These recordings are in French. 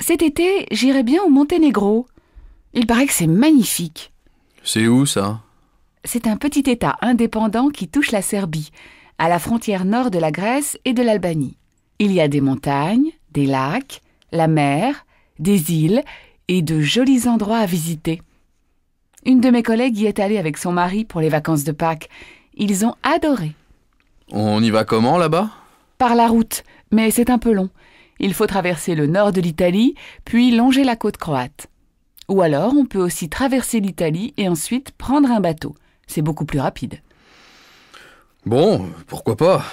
Cet été, j'irai bien au Monténégro. Il paraît que c'est magnifique. C'est où, ça? C'est un petit État indépendant qui touche la Serbie, à la frontière nord de la Grèce et de l'Albanie. Il y a des montagnes, des lacs, la mer, des îles et de jolis endroits à visiter. Une de mes collègues y est allée avec son mari pour les vacances de Pâques. Ils ont adoré. On y va comment, là-bas? Par la route, mais c'est un peu long. Il faut traverser le nord de l'Italie, puis longer la côte croate. Ou alors, on peut aussi traverser l'Italie et ensuite prendre un bateau. C'est beaucoup plus rapide. Bon, pourquoi pas.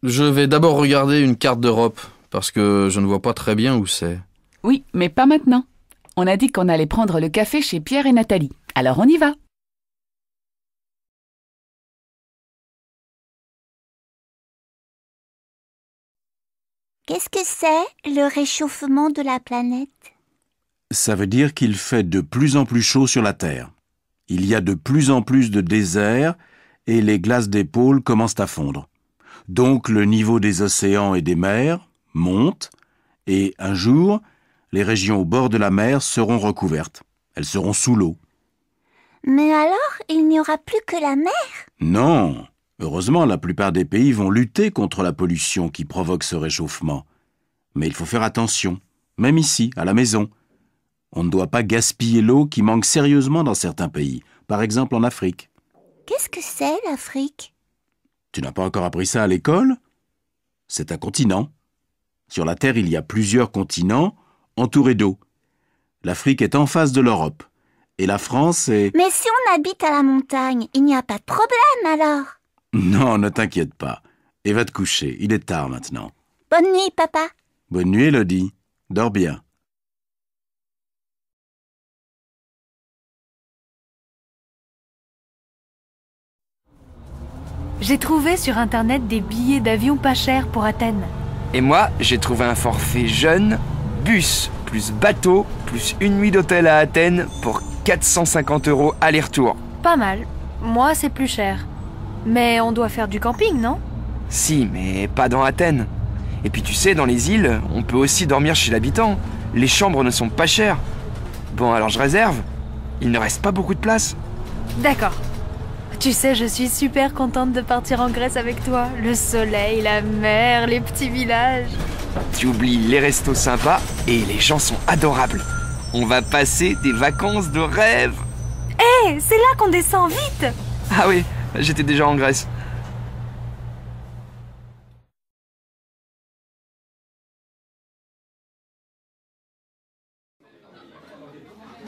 Je vais d'abord regarder une carte d'Europe, parce que je ne vois pas très bien où c'est. Oui, mais pas maintenant. On a dit qu'on allait prendre le café chez Pierre et Nathalie. Alors on y va. Qu'est-ce que c'est, le réchauffement de la planète? Ça veut dire qu'il fait de plus en plus chaud sur la Terre. Il y a de plus en plus de déserts et les glaces des pôles commencent à fondre. Donc le niveau des océans et des mers monte et un jour, les régions au bord de la mer seront recouvertes. Elles seront sous l'eau. Mais alors, il n'y aura plus que la mer? Non! Heureusement, la plupart des pays vont lutter contre la pollution qui provoque ce réchauffement. Mais il faut faire attention, même ici, à la maison. On ne doit pas gaspiller l'eau qui manque sérieusement dans certains pays, par exemple en Afrique. Qu'est-ce que c'est, l'Afrique? Tu n'as pas encore appris ça à l'école? C'est un continent. Sur la Terre, il y a plusieurs continents entourés d'eau. L'Afrique est en face de l'Europe. Et la France est... Mais si on habite à la montagne, il n'y a pas de problème alors? Non, ne t'inquiète pas. Et va te coucher, il est tard maintenant. Bonne nuit, papa. Bonne nuit, Elodie. Dors bien. J'ai trouvé sur Internet des billets d'avion pas chers pour Athènes. Et moi, j'ai trouvé un forfait jeune, bus, plus bateau, plus une nuit d'hôtel à Athènes pour 450 € aller-retour. Pas mal. Moi, c'est plus cher. Mais on doit faire du camping, non? Si, mais pas dans Athènes. Et puis tu sais, dans les îles, on peut aussi dormir chez l'habitant. Les chambres ne sont pas chères. Bon, alors je réserve. Il ne reste pas beaucoup de place. D'accord. Tu sais, je suis super contente de partir en Grèce avec toi. Le soleil, la mer, les petits villages. Tu oublies les restos sympas et les gens sont adorables. On va passer des vacances de rêve. Hé, c'est là qu'on descend, vite! Ah oui, j'étais déjà en Grèce.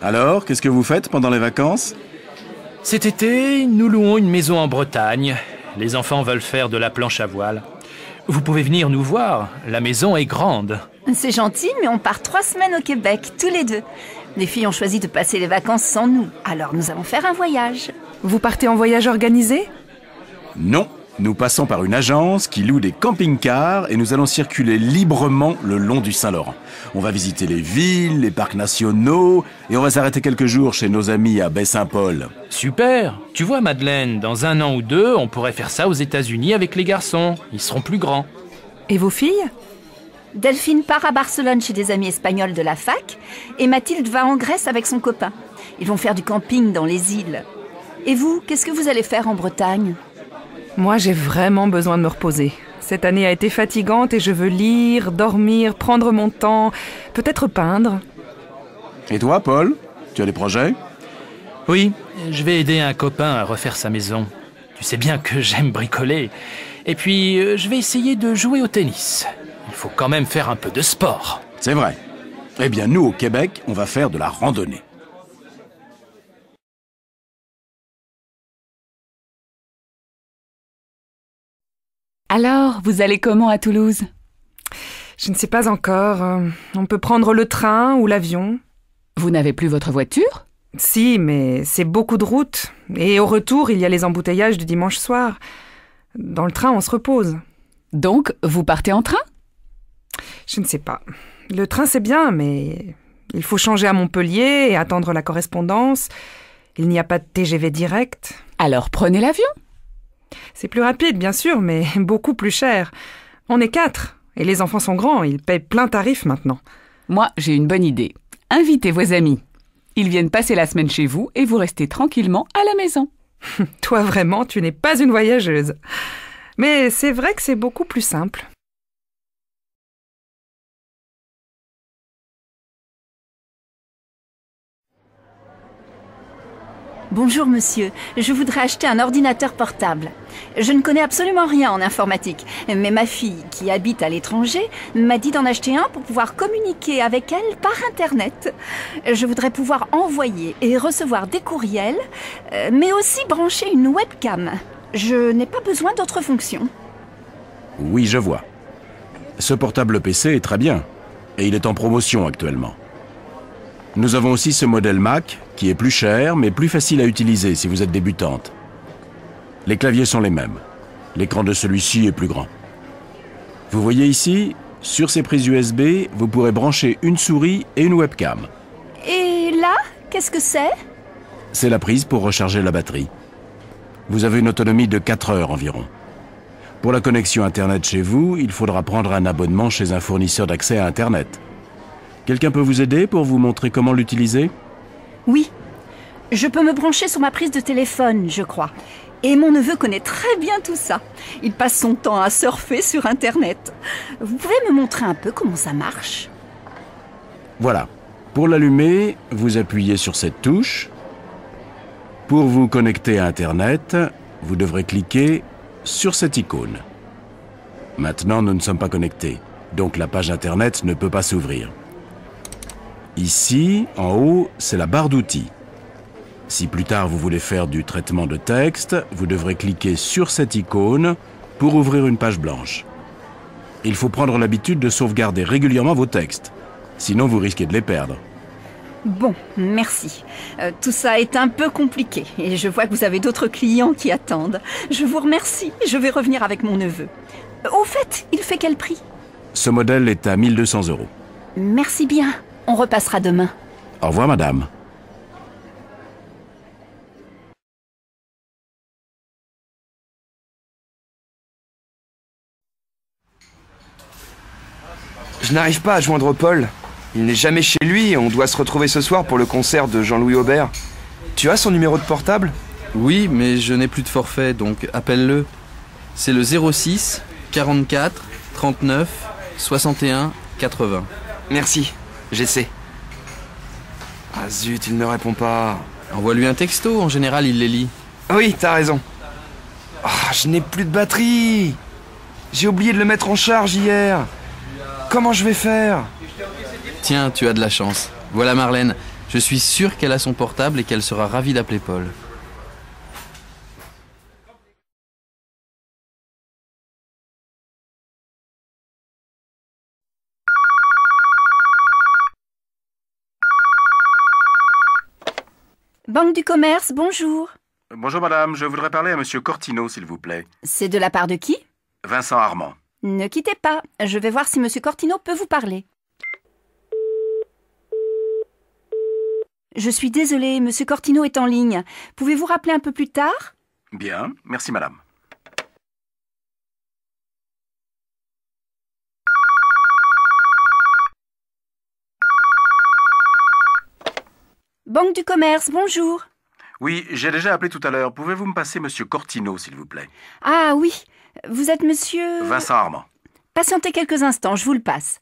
Alors, qu'est-ce que vous faites pendant les vacances? Cet été, nous louons une maison en Bretagne. Les enfants veulent faire de la planche à voile. Vous pouvez venir nous voir, la maison est grande. C'est gentil, mais on part 3 semaines au Québec, tous les deux. Les filles ont choisi de passer les vacances sans nous, alors nous allons faire un voyage. Vous partez en voyage organisé? Non, nous passons par une agence qui loue des camping-cars et nous allons circuler librement le long du Saint-Laurent. On va visiter les villes, les parcs nationaux et on va s'arrêter quelques jours chez nos amis à Baie-Saint-Paul. Super. Tu vois, Madeleine, dans 1 an ou 2, on pourrait faire ça aux États-Unis avec les garçons. Ils seront plus grands. Et vos filles? Delphine part à Barcelone chez des amis espagnols de la fac et Mathilde va en Grèce avec son copain. Ils vont faire du camping dans les îles. Et vous, qu'est-ce que vous allez faire en Bretagne? Moi, j'ai vraiment besoin de me reposer. Cette année a été fatigante et je veux lire, dormir, prendre mon temps, peut-être peindre. Et toi, Paul? Tu as des projets? Oui, je vais aider un copain à refaire sa maison. Tu sais bien que j'aime bricoler. Et puis, je vais essayer de jouer au tennis. Il faut quand même faire un peu de sport. C'est vrai. Eh bien, nous, au Québec, on va faire de la randonnée. Alors, vous allez comment à Toulouse? Je ne sais pas encore. On peut prendre le train ou l'avion. Vous n'avez plus votre voiture? Si, mais c'est beaucoup de route. Et au retour, il y a les embouteillages du dimanche soir. Dans le train, on se repose. Donc, vous partez en train? Je ne sais pas. Le train, c'est bien, mais il faut changer à Montpellier et attendre la correspondance. Il n'y a pas de TGV direct. Alors prenez l'avion. C'est plus rapide, bien sûr, mais beaucoup plus cher. On est 4, et les enfants sont grands, ils payent plein tarif maintenant. Moi, j'ai une bonne idée. Invitez vos amis. Ils viennent passer la semaine chez vous et vous restez tranquillement à la maison. Toi, vraiment, tu n'es pas une voyageuse. Mais c'est vrai que c'est beaucoup plus simple. Bonjour monsieur, je voudrais acheter un ordinateur portable. Je ne connais absolument rien en informatique, mais ma fille, qui habite à l'étranger, m'a dit d'en acheter un pour pouvoir communiquer avec elle par Internet. Je voudrais pouvoir envoyer et recevoir des courriels, mais aussi brancher une webcam. Je n'ai pas besoin d'autres fonctions. Oui, je vois. Ce portable PC est très bien, et il est en promotion actuellement. Nous avons aussi ce modèle Mac, qui est plus cher, mais plus facile à utiliser si vous êtes débutante. Les claviers sont les mêmes. L'écran de celui-ci est plus grand. Vous voyez ici, sur ces prises USB, vous pourrez brancher une souris et une webcam. Et là, qu'est-ce que c'est? C'est la prise pour recharger la batterie. Vous avez une autonomie de 4 heures environ. Pour la connexion Internet chez vous, il faudra prendre un abonnement chez un fournisseur d'accès à Internet. Quelqu'un peut vous aider pour vous montrer comment l'utiliser? Oui, je peux me brancher sur ma prise de téléphone, je crois. Et mon neveu connaît très bien tout ça. Il passe son temps à surfer sur Internet. Vous pouvez me montrer un peu comment ça marche? Voilà. Pour l'allumer, vous appuyez sur cette touche. Pour vous connecter à Internet, vous devrez cliquer sur cette icône. Maintenant, nous ne sommes pas connectés, donc la page Internet ne peut pas s'ouvrir. Ici, en haut, c'est la barre d'outils. Si plus tard vous voulez faire du traitement de texte, vous devrez cliquer sur cette icône pour ouvrir une page blanche. Il faut prendre l'habitude de sauvegarder régulièrement vos textes, sinon vous risquez de les perdre. Bon, merci. Tout ça est un peu compliqué et je vois que vous avez d'autres clients qui attendent. Je vous remercie, je vais revenir avec mon neveu. Au fait, il fait quel prix? Ce modèle est à 1 200 €. Merci bien, on repassera demain. Au revoir, madame. Je n'arrive pas à joindre Paul. Il n'est jamais chez lui et on doit se retrouver ce soir pour le concert de Jean-Louis Aubert. Tu as son numéro de portable? Oui, mais je n'ai plus de forfait, donc appelle-le. C'est le 06 44 39 61 80. Merci, j'essaie. Ah zut, il ne répond pas. Envoie-lui un texto, en général il les lit. Oui, t'as raison. Ah, je n'ai plus de batterie. J'ai oublié de le mettre en charge hier. Comment je vais faire? Tiens, tu as de la chance. Voilà Marlène, je suis sûr qu'elle a son portable et qu'elle sera ravie d'appeler Paul. Banque du commerce, bonjour. Bonjour madame, je voudrais parler à monsieur Cortino, s'il vous plaît. C'est de la part de qui? Vincent Armand. Ne quittez pas, je vais voir si monsieur Cortino peut vous parler. Je suis désolée, monsieur Cortino est en ligne. Pouvez-vous rappeler un peu plus tard? Bien, merci madame. Banque du commerce, bonjour. Oui, j'ai déjà appelé tout à l'heure. Pouvez-vous me passer monsieur Cortino, s'il vous plaît? Ah oui, vous êtes monsieur... Vincent Armand. Patientez quelques instants, je vous le passe.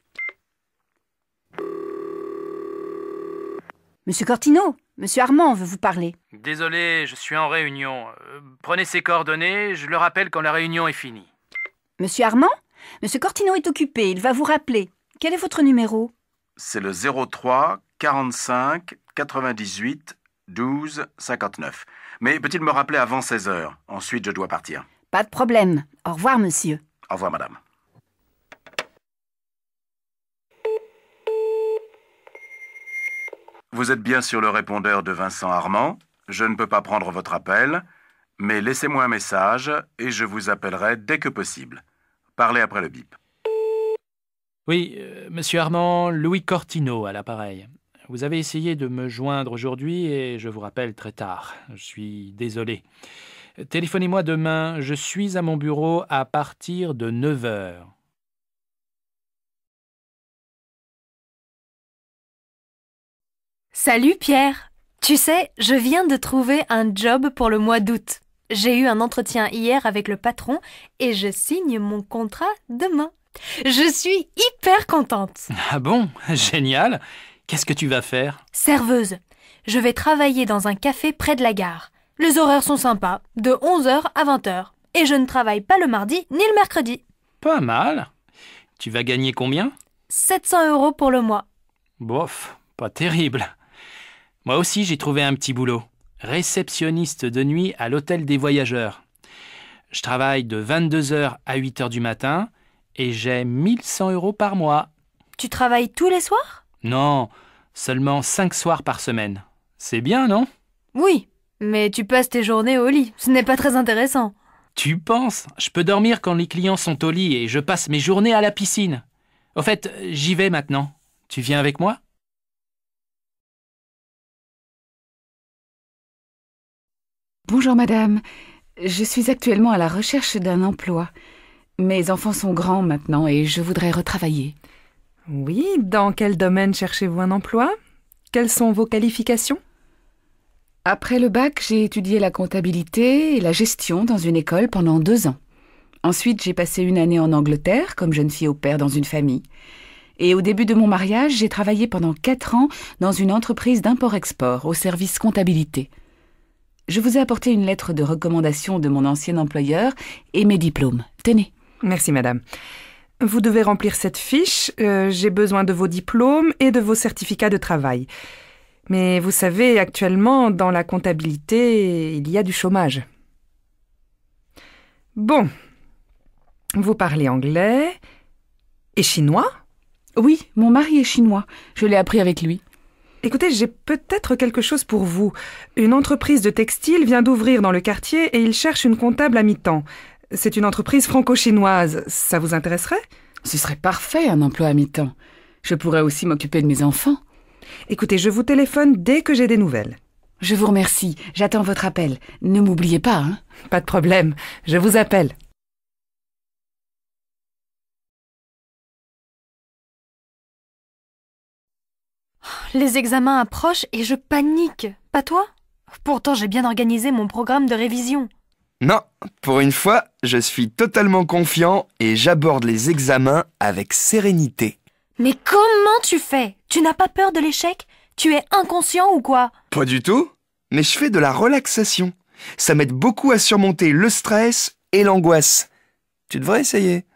Monsieur Cortino, monsieur Armand veut vous parler. Désolé, je suis en réunion. Prenez ses coordonnées, je le rappelle quand la réunion est finie. Monsieur Armand? Monsieur Cortino est occupé, il va vous rappeler. Quel est votre numéro? C'est le 03 45 98 12 59. Mais peut-il me rappeler avant 16 h? Ensuite, je dois partir. Pas de problème. Au revoir, monsieur. Au revoir, madame. Vous êtes bien sur le répondeur de Vincent Armand. Je ne peux pas prendre votre appel, mais laissez-moi un message et je vous appellerai dès que possible. Parlez après le bip. Oui, monsieur Armand, Louis Cortino à l'appareil. Vous avez essayé de me joindre aujourd'hui et je vous rappelle très tard. Je suis désolé. Téléphonez-moi demain, je suis à mon bureau à partir de 9 h. Salut Pierre. Tu sais, je viens de trouver un job pour le mois d'août. J'ai eu un entretien hier avec le patron et je signe mon contrat demain. Je suis hyper contente. Ah bon? Génial. Qu'est-ce que tu vas faire? Serveuse. Je vais travailler dans un café près de la gare. Les horaires sont sympas, de 11h à 20h. Et je ne travaille pas le mardi ni le mercredi. Pas mal. Tu vas gagner combien? 700 € pour le mois. Bof, pas terrible. Moi aussi, j'ai trouvé un petit boulot. Réceptionniste de nuit à l'hôtel des voyageurs. Je travaille de 22h à 8h du matin et j'ai 1100 € par mois. Tu travailles tous les soirs? Non, seulement 5 soirs par semaine. C'est bien, non? Oui, mais tu passes tes journées au lit. Ce n'est pas très intéressant. Tu penses? Je peux dormir quand les clients sont au lit et je passe mes journées à la piscine. Au fait, j'y vais maintenant. Tu viens avec moi? Bonjour madame, je suis actuellement à la recherche d'un emploi. Mes enfants sont grands maintenant et je voudrais retravailler. Oui, dans quel domaine cherchez-vous un emploi? Quelles sont vos qualifications? Après le bac, j'ai étudié la comptabilité et la gestion dans une école pendant 2 ans. Ensuite, j'ai passé 1 année en Angleterre comme jeune fille au pair dans une famille. Et au début de mon mariage, j'ai travaillé pendant 4 ans dans une entreprise d'import-export au service comptabilité. Je vous ai apporté une lettre de recommandation de mon ancien employeur et mes diplômes. Tenez. Merci, madame. Vous devez remplir cette fiche. J'ai besoin de vos diplômes et de vos certificats de travail. Mais vous savez, actuellement, dans la comptabilité, il y a du chômage. Bon. Vous parlez anglais et chinois? Oui, mon mari est chinois. Je l'ai appris avec lui. Écoutez, j'ai peut-être quelque chose pour vous. Une entreprise de textile vient d'ouvrir dans le quartier et il cherche une comptable à mi-temps. C'est une entreprise franco-chinoise. Ça vous intéresserait? Ce serait parfait, un emploi à mi-temps. Je pourrais aussi m'occuper de mes enfants. Écoutez, je vous téléphone dès que j'ai des nouvelles. Je vous remercie. J'attends votre appel. Ne m'oubliez pas, hein? Pas de problème. Je vous appelle. Les examens approchent et je panique. Pas toi? Pourtant, j'ai bien organisé mon programme de révision. Non, pour une fois, je suis totalement confiant et j'aborde les examens avec sérénité. Mais comment tu fais? Tu n'as pas peur de l'échec? Tu es inconscient ou quoi? Pas du tout, mais je fais de la relaxation. Ça m'aide beaucoup à surmonter le stress et l'angoisse. Tu devrais essayer.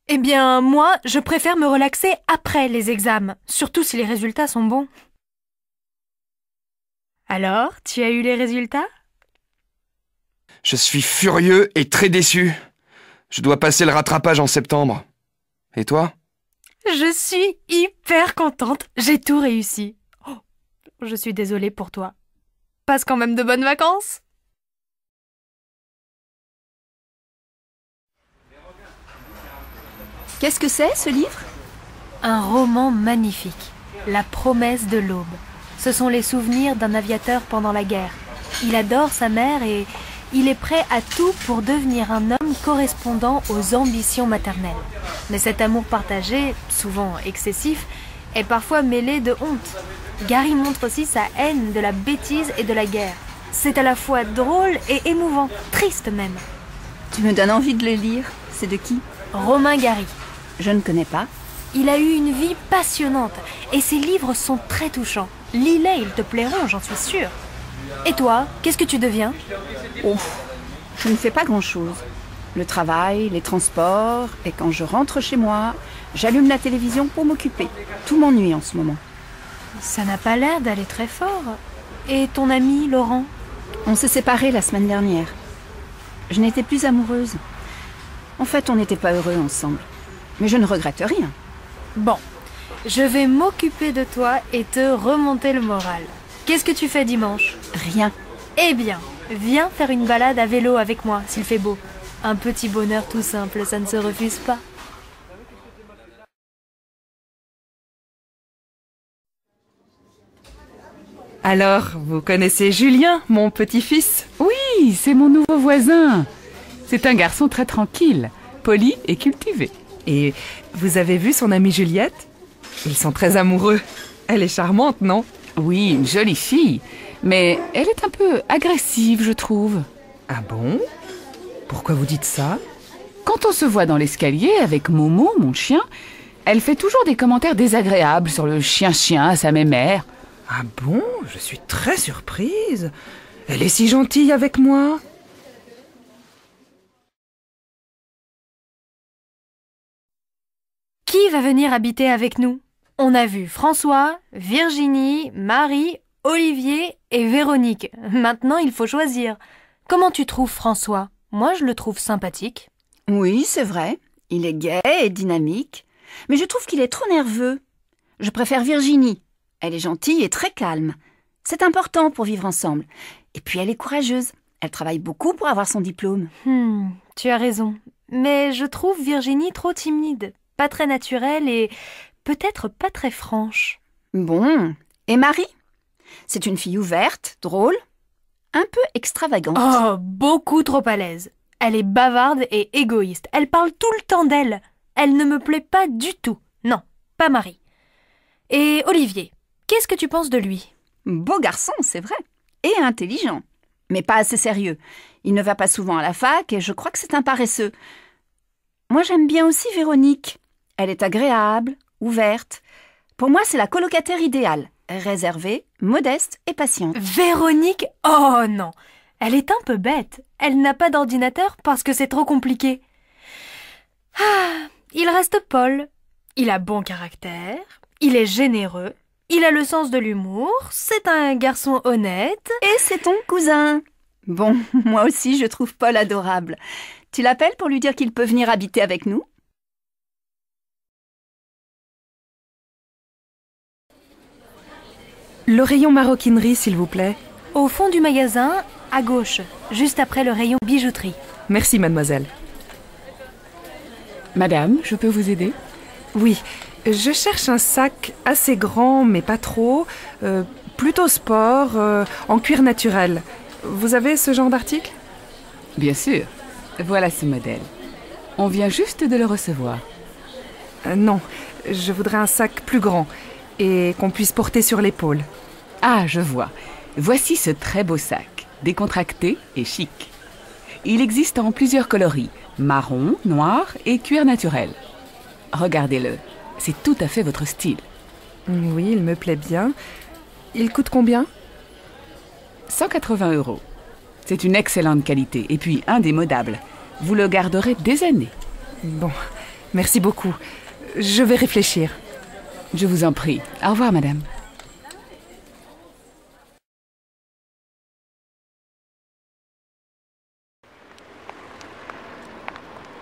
Eh bien, moi, je préfère me relaxer après les examens, surtout si les résultats sont bons. Alors, tu as eu les résultats? Je suis furieux et très déçu. Je dois passer le rattrapage en septembre. Et toi? Je suis hyper contente. J'ai tout réussi. Oh, je suis désolée pour toi. Passe quand même de bonnes vacances. Qu'est-ce que c'est, ce livre? Un roman magnifique. La promesse de l'aube. Ce sont les souvenirs d'un aviateur pendant la guerre. Il adore sa mère et il est prêt à tout pour devenir un homme correspondant aux ambitions maternelles. Mais cet amour partagé, souvent excessif, est parfois mêlé de honte. Gary montre aussi sa haine de la bêtise et de la guerre. C'est à la fois drôle et émouvant, triste même. Tu me donnes envie de le lire. C'est de qui? Romain Gary. Je ne connais pas. Il a eu une vie passionnante et ses livres sont très touchants. Lis-les, ils te plairont, j'en suis sûre. Et toi, qu'est-ce que tu deviens? Oh, je ne fais pas grand-chose. Le travail, les transports, et quand je rentre chez moi, j'allume la télévision pour m'occuper. Tout m'ennuie en ce moment. Ça n'a pas l'air d'aller très fort. Et ton ami, Laurent? On s'est séparés la semaine dernière. Je n'étais plus amoureuse. En fait, on n'était pas heureux ensemble. Mais je ne regrette rien. Bon, je vais m'occuper de toi et te remonter le moral. Qu'est-ce que tu fais dimanche? Rien. Eh bien, viens faire une balade à vélo avec moi, s'il fait beau. Un petit bonheur tout simple, ça ne se refuse pas. Alors, vous connaissez Julien, mon petit-fils? Oui, c'est mon nouveau voisin. C'est un garçon très tranquille, poli et cultivé. Et vous avez vu son amie Juliette? Ils sont très amoureux. Elle est charmante, non? Oui, une jolie fille, mais elle est un peu agressive, je trouve. Ah bon? Pourquoi vous dites ça? Quand on se voit dans l'escalier avec Momo, mon chien, elle fait toujours des commentaires désagréables sur le chien-chien à sa mémère. Ah bon? Je suis très surprise. Elle est si gentille avec moi. Qui va venir habiter avec nous? On a vu François, Virginie, Marie, Olivier et Véronique. Maintenant, il faut choisir. Comment tu trouves François? Moi, je le trouve sympathique. Oui, c'est vrai. Il est gai et dynamique. Mais je trouve qu'il est trop nerveux. Je préfère Virginie. Elle est gentille et très calme. C'est important pour vivre ensemble. Et puis elle est courageuse. Elle travaille beaucoup pour avoir son diplôme. Tu as raison. Mais je trouve Virginie trop timide, pas très naturelle et peut-être pas très franche. Bon. Et Marie? C'est une fille ouverte, drôle, un peu extravagante. Oh, beaucoup trop à l'aise. Elle est bavarde et égoïste. Elle parle tout le temps d'elle. Elle ne me plaît pas du tout. Non, pas Marie. Et Olivier, qu'est-ce que tu penses de lui? Beau garçon, c'est vrai. Et intelligent. Mais pas assez sérieux. Il ne va pas souvent à la fac et je crois que c'est un paresseux. Moi, j'aime bien aussi Véronique. Elle est agréable, ouverte. Pour moi, c'est la colocataire idéale. Réservée, modeste et patiente. Véronique? Oh non! Elle est un peu bête. Elle n'a pas d'ordinateur parce que c'est trop compliqué. Ah, il reste Paul. Il a bon caractère, il est généreux, il a le sens de l'humour, c'est un garçon honnête. Et c'est ton cousin. Bon, moi aussi je trouve Paul adorable. Tu l'appelles pour lui dire qu'il peut venir habiter avec nous? Le rayon maroquinerie, s'il vous plaît. Au fond du magasin, à gauche, juste après le rayon bijouterie. Merci, mademoiselle. Madame, je peux vous aider? Oui, je cherche un sac assez grand, mais pas trop, plutôt sport, en cuir naturel. Vous avez ce genre d'article? Bien sûr. Voilà ce modèle. On vient juste de le recevoir. Non, je voudrais un sac plus grand et qu'on puisse porter sur l'épaule. Ah, je vois. Voici ce très beau sac, décontracté et chic. Il existe en plusieurs coloris, marron, noir et cuir naturel. Regardez-le, c'est tout à fait votre style. Oui, il me plaît bien. Il coûte combien? 180 €. C'est une excellente qualité et puis indémodable. Vous le garderez des années. Bon, merci beaucoup. Je vais réfléchir. Je vous en prie. Au revoir, madame.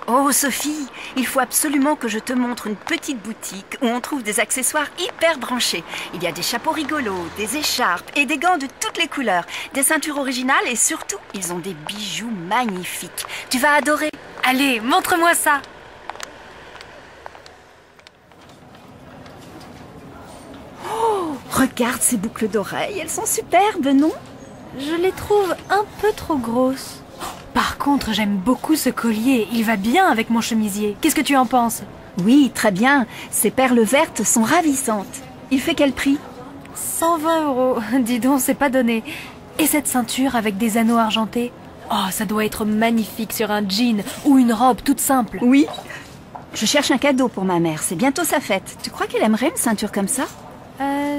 Oh Sophie, il faut absolument que je te montre une petite boutique où on trouve des accessoires hyper branchés. Il y a des chapeaux rigolos, des écharpes et des gants de toutes les couleurs, des ceintures originales et surtout, ils ont des bijoux magnifiques. Tu vas adorer. Allez, montre-moi ça. Oh, regarde ces boucles d'oreilles, elles sont superbes, non? Je les trouve un peu trop grosses. Par contre, j'aime beaucoup ce collier. Il va bien avec mon chemisier. Qu'est-ce que tu en penses? Oui, très bien. Ces perles vertes sont ravissantes. Il fait quel prix? 120 €. Dis donc, c'est pas donné. Et cette ceinture avec des anneaux argentés? Oh, ça doit être magnifique sur un jean ou une robe toute simple. Oui. Je cherche un cadeau pour ma mère. C'est bientôt sa fête. Tu crois qu'elle aimerait une ceinture comme ça?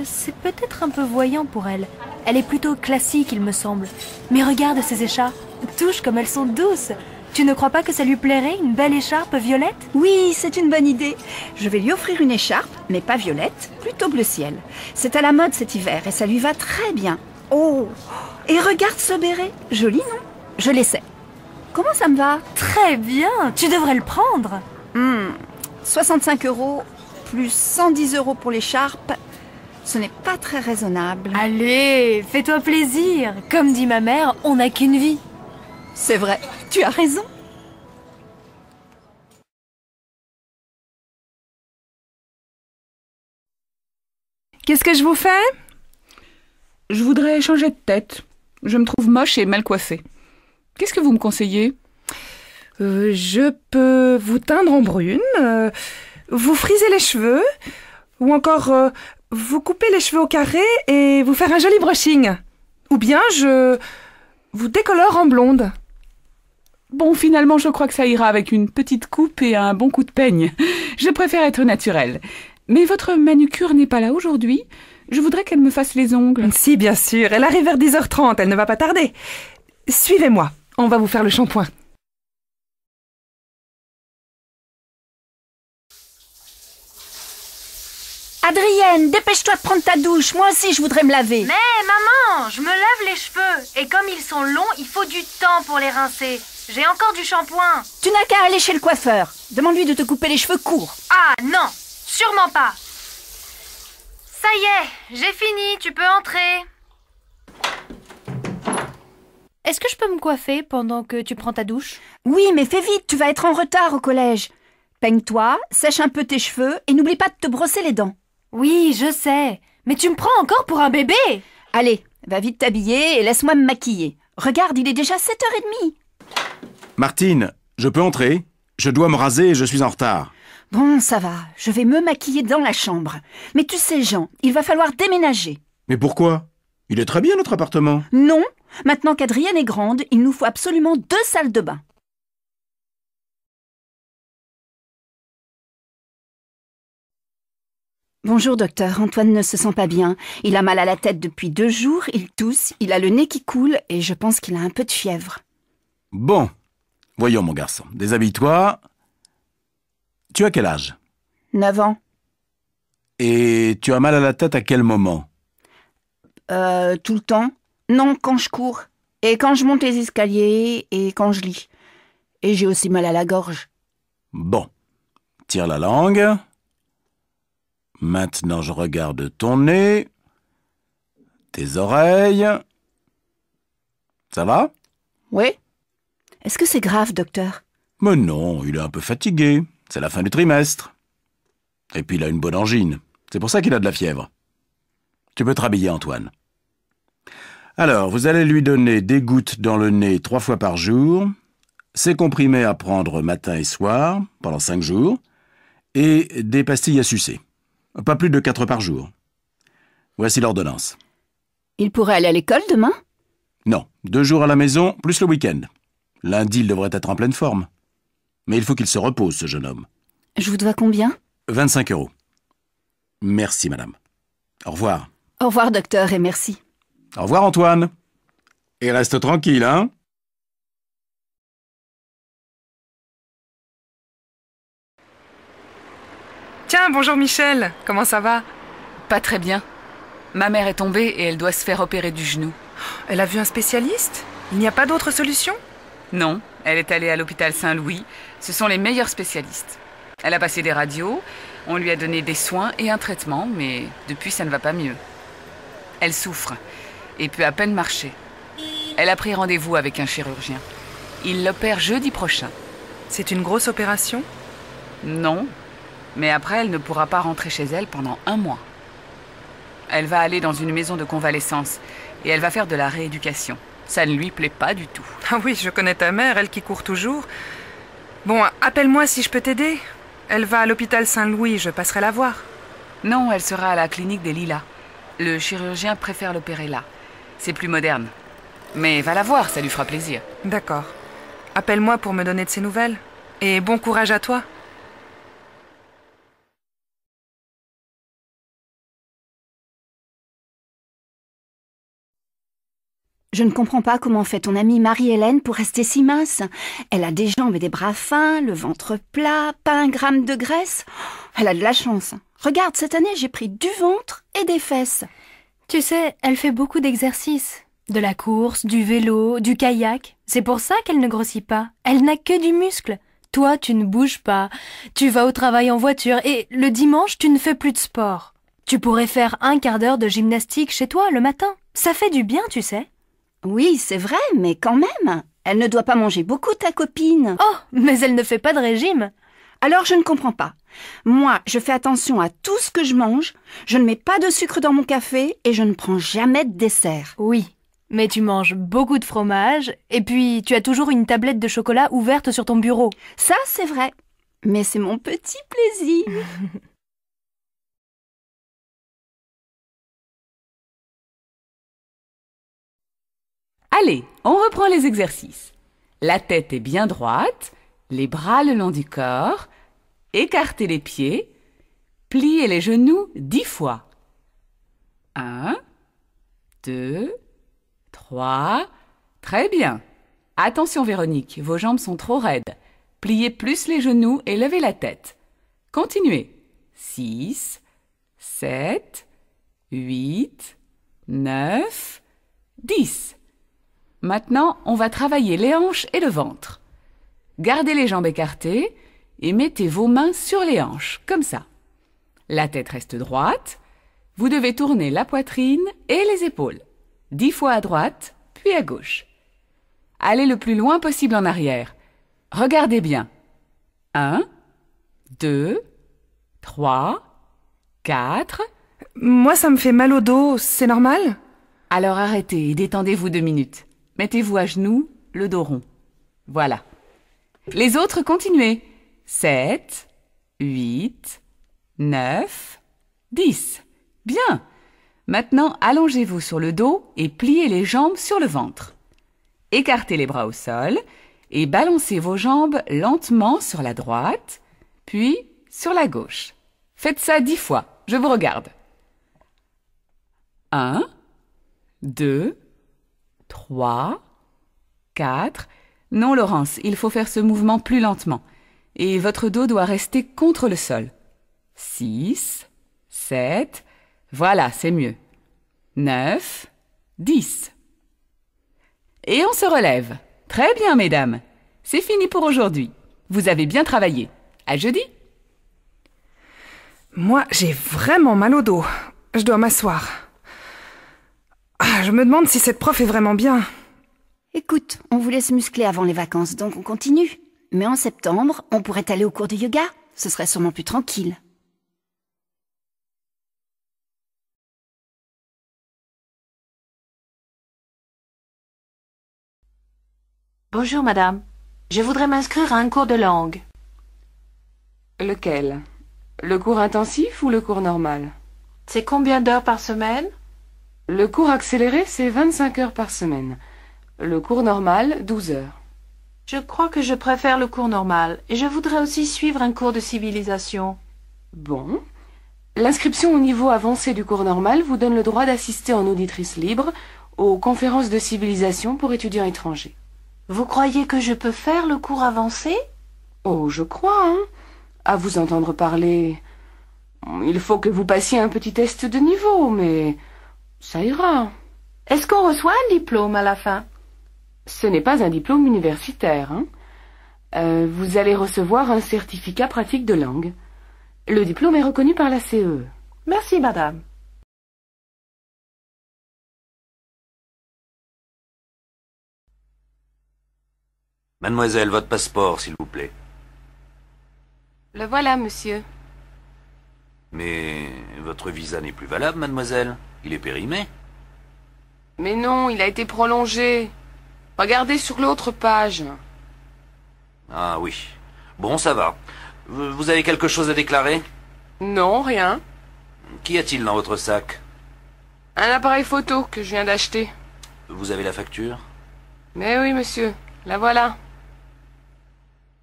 C'est peut-être un peu voyant pour elle. Elle est plutôt classique, il me semble. Mais regarde ces écharpes. Touche comme elles sont douces. Tu ne crois pas que ça lui plairait, une belle écharpe violette? Oui, c'est une bonne idée. Je vais lui offrir une écharpe, mais pas violette, plutôt bleu ciel. C'est à la mode cet hiver et ça lui va très bien. Oh, et regarde ce béret. Joli, non? Je l'essaie. Comment ça me va? Très bien, tu devrais le prendre. 65 € plus 110 € pour l'écharpe. Ce n'est pas très raisonnable. Allez, fais-toi plaisir. Comme dit ma mère, on n'a qu'une vie. C'est vrai, tu as raison. Qu'est-ce que je vous fais? Je voudrais changer de tête. Je me trouve moche et mal coiffée. Qu'est-ce que vous me conseillez? Je peux vous teindre en brune, vous friser les cheveux, ou encore vous couper les cheveux au carré et vous faire un joli brushing. Ou bien je vous décolore en blonde. Bon, finalement, je crois que ça ira avec une petite coupe et un bon coup de peigne. Je préfère être naturelle. Mais votre manucure n'est pas là aujourd'hui. Je voudrais qu'elle me fasse les ongles. Si, bien sûr. Elle arrive vers 10h30. Elle ne va pas tarder. Suivez-moi. On va vous faire le shampoing. Adrienne, dépêche-toi de prendre ta douche. Moi aussi, je voudrais me laver. Mais maman, je me lave les cheveux. Et comme ils sont longs, il faut du temps pour les rincer. J'ai encore du shampoing. Tu n'as qu'à aller chez le coiffeur. Demande-lui de te couper les cheveux courts. Ah non, sûrement pas. Ça y est, j'ai fini, tu peux entrer. Est-ce que je peux me coiffer pendant que tu prends ta douche? Oui, mais fais vite, tu vas être en retard au collège. Peigne-toi, sèche un peu tes cheveux et n'oublie pas de te brosser les dents. Oui, je sais. Mais tu me prends encore pour un bébé? Allez, va vite t'habiller et laisse-moi me maquiller. Regarde, il est déjà 7h30. Martine, je peux entrer? Je dois me raser et je suis en retard. Bon, ça va, je vais me maquiller dans la chambre. Mais tu sais, Jean, il va falloir déménager. Mais pourquoi? Il est très bien notre appartement. Non, maintenant qu'Adrienne est grande, il nous faut absolument 2 salles de bain. Bonjour docteur, Antoine ne se sent pas bien. Il a mal à la tête depuis 2 jours, il tousse, il a le nez qui coule et je pense qu'il a un peu de fièvre. Bon, voyons mon garçon, déshabille-toi. Tu as quel âge? 9 ans. Et tu as mal à la tête à quel moment? Tout le temps. Non, quand je cours. Et quand je monte les escaliers et quand je lis. Et j'ai aussi mal à la gorge. Bon, tire la langue. Maintenant, je regarde ton nez, tes oreilles. Ça va? Oui. Est-ce que c'est grave, docteur? Mais non, il est un peu fatigué. C'est la fin du trimestre. Et puis il a une bonne angine. C'est pour ça qu'il a de la fièvre. Tu peux te rhabiller, Antoine. Alors, vous allez lui donner des gouttes dans le nez 3 fois par jour, ces comprimés à prendre matin et soir, pendant 5 jours, et des pastilles à sucer. Pas plus de 4 par jour. Voici l'ordonnance. Il pourrait aller à l'école demain? Non, 2 jours à la maison, plus le week-end. Lundi, il devrait être en pleine forme. Mais il faut qu'il se repose, ce jeune homme. Je vous dois combien? 25 €. Merci, madame. Au revoir. Au revoir, docteur, et merci. Au revoir, Antoine. Et reste tranquille, hein? Tiens, bonjour Michel. Comment ça va? Pas très bien. Ma mère est tombée et elle doit se faire opérer du genou. Elle a vu un spécialiste? Il n'y a pas d'autre solution? Non, elle est allée à l'hôpital Saint-Louis. Ce sont les meilleurs spécialistes. Elle a passé des radios, on lui a donné des soins et un traitement, mais depuis ça ne va pas mieux. Elle souffre et peut à peine marcher. Elle a pris rendez-vous avec un chirurgien. Il l'opère jeudi prochain. C'est une grosse opération? Non, mais après elle ne pourra pas rentrer chez elle pendant 1 mois. Elle va aller dans une maison de convalescence et elle va faire de la rééducation. Ça ne lui plaît pas du tout. Ah oui, je connais ta mère, elle qui court toujours. Bon, appelle-moi si je peux t'aider. Elle va à l'hôpital Saint-Louis, je passerai la voir. Non, elle sera à la clinique des Lilas. Le chirurgien préfère l'opérer là. C'est plus moderne. Mais va la voir, ça lui fera plaisir. D'accord. Appelle-moi pour me donner de ses nouvelles. Et bon courage à toi. Je ne comprends pas comment fait ton amie Marie-Hélène pour rester si mince. Elle a des jambes et des bras fins, le ventre plat, pas 1 gramme de graisse. Elle a de la chance. Regarde, cette année, j'ai pris du ventre et des fesses. Tu sais, elle fait beaucoup d'exercices. De la course, du vélo, du kayak. C'est pour ça qu'elle ne grossit pas. Elle n'a que du muscle. Toi, tu ne bouges pas. Tu vas au travail en voiture et le dimanche, tu ne fais plus de sport. Tu pourrais faire 1 quart d'heure de gymnastique chez toi le matin. Ça fait du bien, tu sais. Oui, c'est vrai, mais quand même. Elle ne doit pas manger beaucoup, ta copine. Oh, mais elle ne fait pas de régime. Alors je ne comprends pas. Moi, je fais attention à tout ce que je mange, je ne mets pas de sucre dans mon café et je ne prends jamais de dessert. Oui, mais tu manges beaucoup de fromage et puis tu as toujours une tablette de chocolat ouverte sur ton bureau. Ça, c'est vrai. Mais c'est mon petit plaisir. Allez, on reprend les exercices. La tête est bien droite, les bras le long du corps, écartez les pieds, pliez les genoux 10 fois. 1, 2, 3, très bien. Attention Véronique, vos jambes sont trop raides. Pliez plus les genoux et levez la tête. Continuez. 6, 7, 8, 9, 10. Maintenant, on va travailler les hanches et le ventre. Gardez les jambes écartées et mettez vos mains sur les hanches, comme ça. La tête reste droite. Vous devez tourner la poitrine et les épaules. 10 fois à droite, puis à gauche. Allez le plus loin possible en arrière. Regardez bien. 1, 2, 3, 4. Moi, ça me fait mal au dos, c'est normal? Alors arrêtez et détendez-vous 2 minutes. Mettez-vous à genoux, le dos rond. Voilà. Les autres, continuez. 7, 8, 9, 10. Bien. Maintenant, allongez-vous sur le dos et pliez les jambes sur le ventre. Écartez les bras au sol et balancez vos jambes lentement sur la droite, puis sur la gauche. Faites ça 10 fois. Je vous regarde. 1, 2, 3, 4. Non, Laurence, il faut faire ce mouvement plus lentement. Et votre dos doit rester contre le sol. 6, 7. Voilà, c'est mieux. 9, 10. Et on se relève. Très bien, mesdames. C'est fini pour aujourd'hui. Vous avez bien travaillé. À jeudi. Moi, j'ai vraiment mal au dos. Je dois m'asseoir. Je me demande si cette prof est vraiment bien. Écoute, on vous laisse muscler avant les vacances, donc on continue. Mais en septembre, on pourrait aller au cours de yoga. Ce serait sûrement plus tranquille. Bonjour madame, je voudrais m'inscrire à un cours de langue. Lequel? Le cours intensif ou le cours normal? C'est combien d'heures par semaine? Le cours accéléré, c'est 25 heures par semaine. Le cours normal, 12 heures. Je crois que je préfère le cours normal et je voudrais aussi suivre un cours de civilisation. Bon. L'inscription au niveau avancé du cours normal vous donne le droit d'assister en auditrice libre aux conférences de civilisation pour étudiants étrangers. Vous croyez que je peux faire le cours avancé? Oh, je crois, hein. À vous entendre parler, il faut que vous passiez un petit test de niveau, mais ça ira. Est-ce qu'on reçoit un diplôme à la fin? Ce n'est pas un diplôme universitaire, hein. Vous allez recevoir un certificat pratique de langue. Le diplôme est reconnu par la CE. Merci, madame. Mademoiselle, votre passeport, s'il vous plaît. Le voilà, monsieur. Mais votre visa n'est plus valable, mademoiselle. Il est périmé. Mais non, il a été prolongé. Regardez sur l'autre page. Ah oui. Bon, ça va. Vous avez quelque chose à déclarer? Non, rien. Qu'y a-t-il dans votre sac? Un appareil photo que je viens d'acheter. Vous avez la facture? Mais oui, monsieur. La voilà.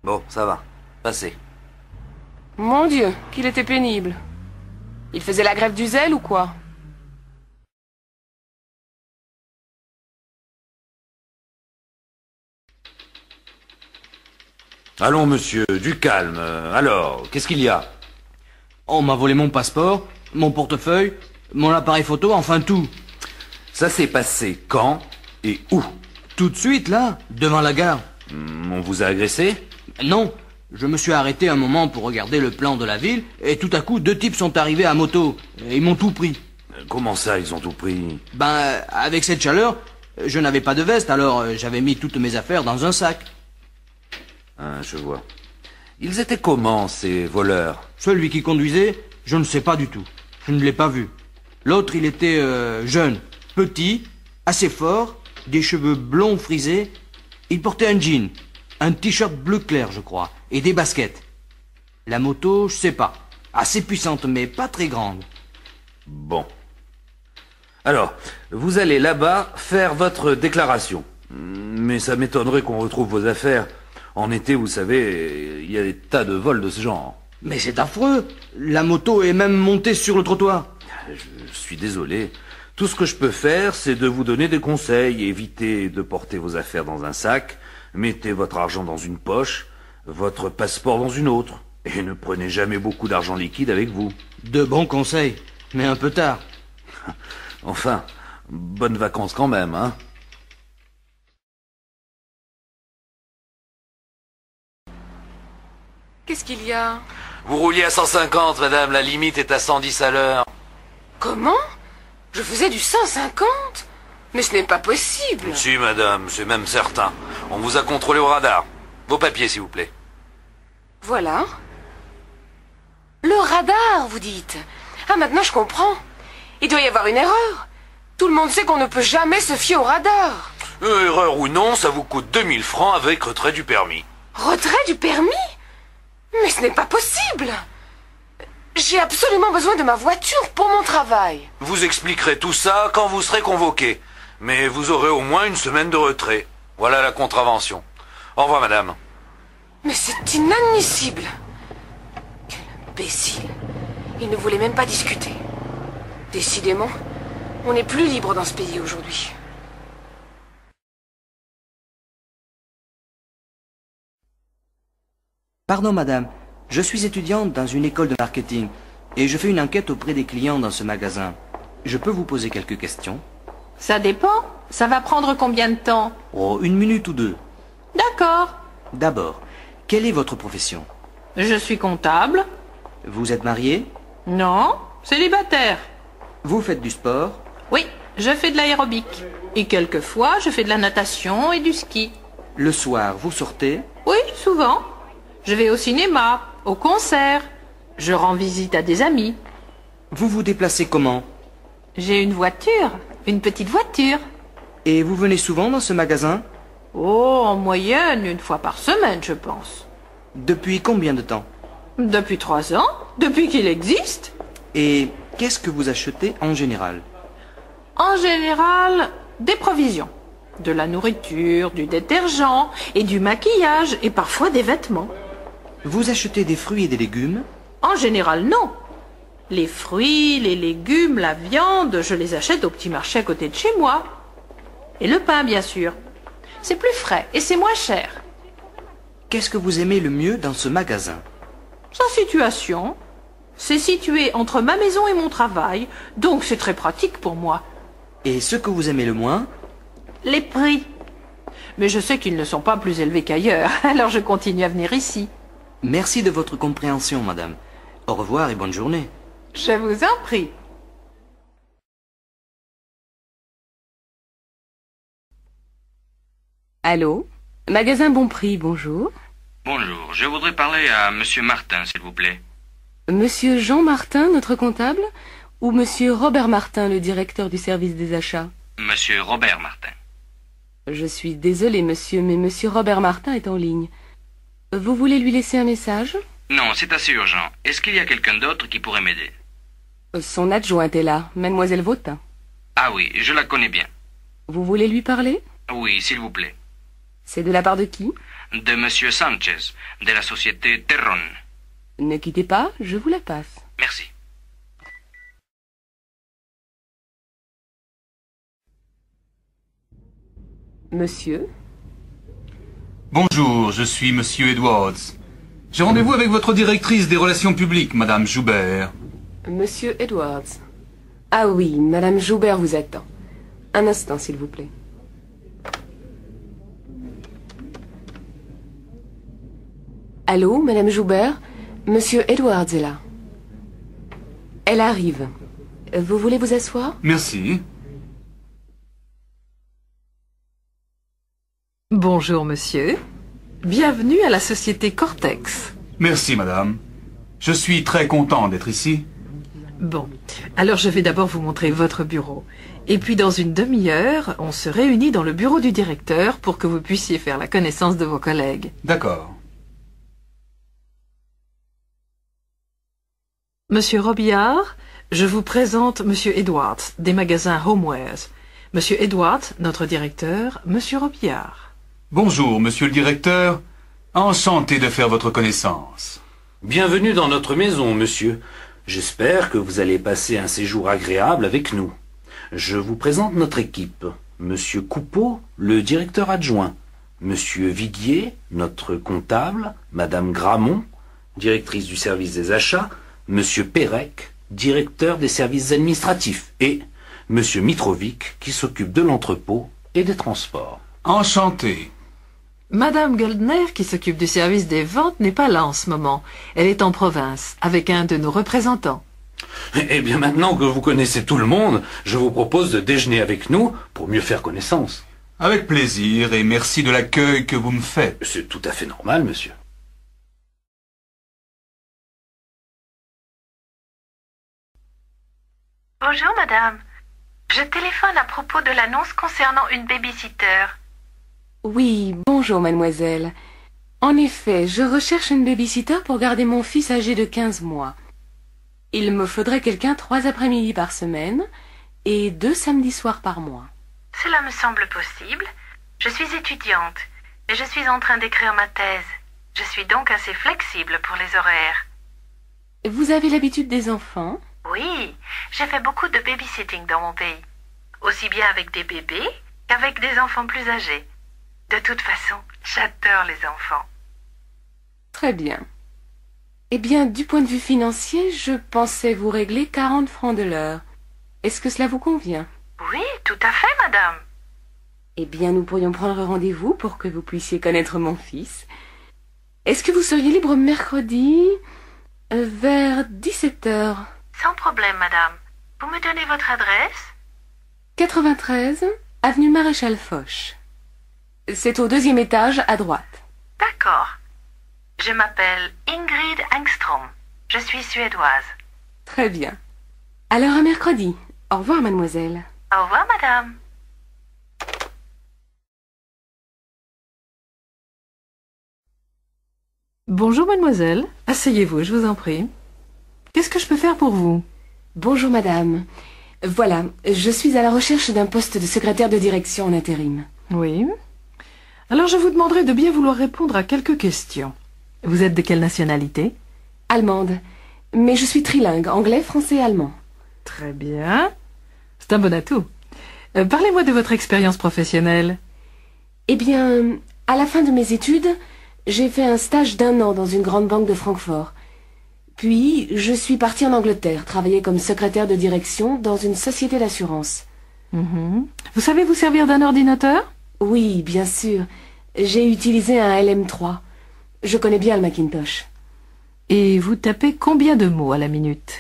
Bon, ça va. Passez. Mon Dieu, qu'il était pénible. Il faisait la grève du zèle ou quoi? Allons, monsieur, du calme. Alors, qu'est-ce qu'il y a? On m'a volé mon passeport, mon portefeuille, mon appareil photo, enfin tout. Ça s'est passé quand et où? Tout de suite, là, devant la gare. On vous a agressé? Non, je me suis arrêté un moment pour regarder le plan de la ville, et tout à coup, 2 types sont arrivés à moto, et ils m'ont tout pris. Comment ça, ils ont tout pris? Ben, avec cette chaleur, je n'avais pas de veste, alors j'avais mis toutes mes affaires dans un sac. Ah, je vois. Ils étaient comment, ces voleurs? Celui qui conduisait, je ne sais pas du tout. Je ne l'ai pas vu. L'autre, il était jeune, petit, assez fort, des cheveux blonds frisés. Il portait un jean, un t-shirt bleu clair, je crois, et des baskets. La moto, je sais pas. Assez puissante, mais pas très grande. Bon. Alors, vous allez là-bas faire votre déclaration. Mais ça m'étonnerait qu'on retrouve vos affaires. En été, vous savez, il y a des tas de vols de ce genre. Mais c'est affreux. La moto est même montée sur le trottoir. Je suis désolé. Tout ce que je peux faire, c'est de vous donner des conseils. Évitez de porter vos affaires dans un sac. Mettez votre argent dans une poche, votre passeport dans une autre. Et ne prenez jamais beaucoup d'argent liquide avec vous. De bons conseils, mais un peu tard. Enfin, bonnes vacances quand même, hein. Qu'est-ce qu'il y a? Vous rouliez à 150, madame, la limite est à 110 à l'heure. Comment? Je faisais du 150? Mais ce n'est pas possible. Si, madame, c'est même certain. On vous a contrôlé au radar. Vos papiers, s'il vous plaît. Voilà. Le radar, vous dites? Ah, maintenant je comprends. Il doit y avoir une erreur. Tout le monde sait qu'on ne peut jamais se fier au radar. Erreur ou non, ça vous coûte 2000 francs avec retrait du permis. Retrait du permis? Mais ce n'est pas possible. J'ai absolument besoin de ma voiture pour mon travail. Vous expliquerez tout ça quand vous serez convoqué. Mais vous aurez au moins une semaine de retrait. Voilà la contravention. Au revoir, madame. Mais c'est inadmissible. Quel imbécile. Il ne voulait même pas discuter. Décidément, on n'est plus libre dans ce pays aujourd'hui. Pardon, madame. Je suis étudiante dans une école de marketing et je fais une enquête auprès des clients dans ce magasin. Je peux vous poser quelques questions? Ça dépend. Ça va prendre combien de temps? Oh, 1 minute ou 2. D'accord. D'abord, quelle est votre profession? Je suis comptable. Vous êtes marié? Non, célibataire. Vous faites du sport? Oui, je fais de l'aérobic. Et quelquefois, je fais de la natation et du ski. Le soir, vous sortez? Oui, souvent. Je vais au cinéma, au concert. Je rends visite à des amis. Vous vous déplacez comment? J'ai une voiture, une petite voiture. Et vous venez souvent dans ce magasin? Oh, en moyenne, 1 fois par semaine, je pense. Depuis combien de temps? Depuis 3 ans, depuis qu'il existe. Et qu'est-ce que vous achetez en général? En général, des provisions. De la nourriture, du détergent et du maquillage et parfois des vêtements. Vous achetez des fruits et des légumes? En général, non. Les fruits, les légumes, la viande, je les achète au petit marché à côté de chez moi. Et le pain, bien sûr. C'est plus frais et c'est moins cher. Qu'est-ce que vous aimez le mieux dans ce magasin? Sa situation. C'est situé entre ma maison et mon travail, donc c'est très pratique pour moi. Et ce que vous aimez le moins? Les prix. Mais je sais qu'ils ne sont pas plus élevés qu'ailleurs, alors je continue à venir ici. Merci de votre compréhension, madame. Au revoir et bonne journée. Je vous en prie. Allô? Magasin Bon Prix, bonjour. Bonjour, je voudrais parler à Monsieur Martin, s'il vous plaît. Monsieur Jean Martin, notre comptable, ou Monsieur Robert Martin, le directeur du service des achats? Monsieur Robert Martin. Je suis désolée, monsieur, mais Monsieur Robert Martin est en ligne. Vous voulez lui laisser un message? Non, c'est assez urgent. Est-ce qu'il y a quelqu'un d'autre qui pourrait m'aider? Son adjointe est là, Mademoiselle Vautin. Ah oui, je la connais bien. Vous voulez lui parler? Oui, s'il vous plaît. C'est de la part de qui? De Monsieur Sanchez, de la société Terron. Ne quittez pas, je vous la passe. Merci. Monsieur? Bonjour, je suis Monsieur Edwards. J'ai rendez-vous avec votre directrice des relations publiques, Madame Joubert. Monsieur Edwards. Ah oui, Madame Joubert vous attend. Un instant, s'il vous plaît. Allô, Madame Joubert? Monsieur Edwards est là. Elle arrive. Vous voulez vous asseoir? Merci. Bonjour, monsieur. Bienvenue à la société Cortex. Merci, Madame. Je suis très content d'être ici. Bon, alors je vais d'abord vous montrer votre bureau. Et puis dans une demi-heure, on se réunit dans le bureau du directeur pour que vous puissiez faire la connaissance de vos collègues. D'accord. Monsieur Robillard, Je vous présente Monsieur Edwards, des magasins Homewares. Monsieur Edwards, notre directeur, Monsieur Robillard. Bonjour, monsieur le directeur. Enchanté de faire votre connaissance. Bienvenue dans notre maison, monsieur. J'espère que vous allez passer un séjour agréable avec nous. Je vous présente notre équipe. Monsieur Coupeau, le directeur adjoint. Monsieur Viguier, notre comptable. Madame Gramont, directrice du service des achats. Monsieur Pérec, directeur des services administratifs. Et Monsieur Mitrovic, qui s'occupe de l'entrepôt et des transports. Enchanté. Madame Goldner, qui s'occupe du service des ventes, n'est pas là en ce moment. Elle est en province, avec un de nos représentants. Eh bien, maintenant que vous connaissez tout le monde, je vous propose de déjeuner avec nous pour mieux faire connaissance. Avec plaisir et merci de l'accueil que vous me faites. C'est tout à fait normal, monsieur. Bonjour, madame. Je téléphone à propos de l'annonce concernant une babysitter. Oui, bonjour mademoiselle. En effet, je recherche une babysitter pour garder mon fils âgé de 15 mois. Il me faudrait quelqu'un 3 après-midi par semaine et 2 samedis soirs par mois. Cela me semble possible. Je suis étudiante et je suis en train d'écrire ma thèse. Je suis donc assez flexible pour les horaires. Vous avez l'habitude des enfants? Oui, j'ai fait beaucoup de babysitting dans mon pays. Aussi bien avec des bébés qu'avec des enfants plus âgés. De toute façon, j'adore les enfants. Très bien. Eh bien, du point de vue financier, je pensais vous régler 40 francs de l'heure. Est-ce que cela vous convient? Oui, tout à fait, madame. Eh bien, nous pourrions prendre rendez-vous pour que vous puissiez connaître mon fils. Est-ce que vous seriez libre mercredi vers 17 heures? Sans problème, madame. Vous me donnez votre adresse? 93, avenue Maréchal Foch. C'est au 2e étage, à droite. D'accord. Je m'appelle Ingrid Engstrom. Je suis suédoise. Très bien. Alors à mercredi. Au revoir, mademoiselle. Au revoir, madame. Bonjour, mademoiselle. Asseyez-vous, je vous en prie. Qu'est-ce que je peux faire pour vous? Bonjour, madame. Voilà, je suis à la recherche d'un poste de secrétaire de direction en intérim. Oui. Alors je vous demanderai de bien vouloir répondre à quelques questions. Vous êtes de quelle nationalité? Allemande. Mais je suis trilingue, anglais, français et allemand. Très bien. C'est un bon atout. Parlez-moi de votre expérience professionnelle. Eh bien, à la fin de mes études, j'ai fait un stage d'1 an dans une grande banque de Francfort. Puis, je suis partie en Angleterre, travailler comme secrétaire de direction dans une société d'assurance. Vous savez vous servir d'un ordinateur? Oui, bien sûr. J'ai utilisé un LM3. Je connais bien le Macintosh. Et vous tapez combien de mots à la minute?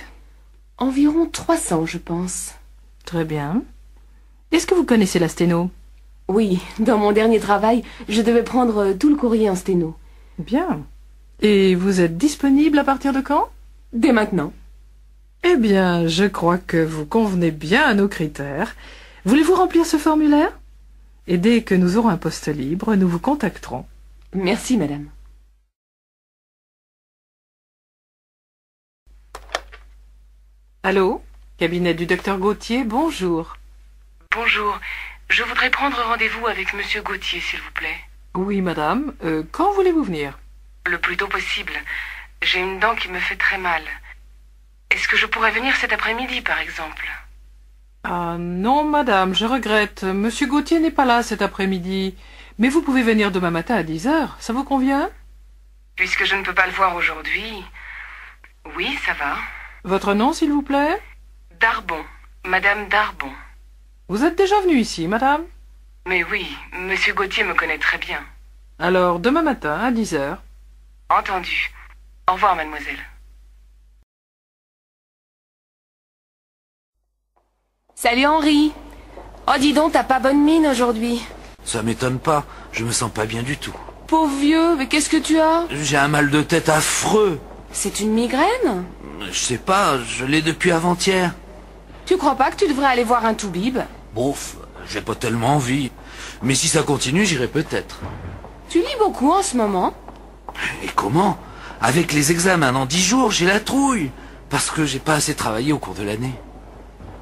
Environ 300, je pense. Très bien. Est-ce que vous connaissez la sténo? Oui, dans mon dernier travail, je devais prendre tout le courrier en sténo. Bien. Et vous êtes disponible à partir de quand? Dès maintenant. Eh bien, je crois que vous convenez bien à nos critères. Voulez-vous remplir ce formulaire? Et dès que nous aurons un poste libre, nous vous contacterons. Merci, madame. Allô? Cabinet du docteur Gauthier, bonjour. Bonjour. Je voudrais prendre rendez-vous avec monsieur Gauthier, s'il vous plaît. Oui, madame. Quand voulez-vous venir? Le plus tôt possible. J'ai une dent qui me fait très mal. Est-ce que je pourrais venir cet après-midi, par exemple? Ah non, madame, je regrette. Monsieur Gauthier n'est pas là cet après-midi. Mais vous pouvez venir demain matin à 10 heures. Ça vous convient? Puisque je ne peux pas le voir aujourd'hui... Oui, ça va. Votre nom, s'il vous plaît? Darbon. Madame Darbon. Vous êtes déjà venue ici, madame? Mais oui, monsieur Gauthier me connaît très bien. Alors, demain matin, à 10 heures. Entendu. Au revoir, mademoiselle. Salut, Henri. Oh, dis donc, t'as pas bonne mine aujourd'hui. Ça m'étonne pas, je me sens pas bien du tout. Pauvre vieux, mais qu'est-ce que tu as? J'ai un mal de tête affreux. C'est une migraine? Je sais pas, je l'ai depuis avant-hier. Tu crois pas que tu devrais aller voir un toubib? Bof, j'ai pas tellement envie. Mais si ça continue, j'irai peut-être. Tu lis beaucoup en ce moment? Et comment? Avec les examens dans 10 jours, j'ai la trouille. Parce que j'ai pas assez travaillé au cours de l'année.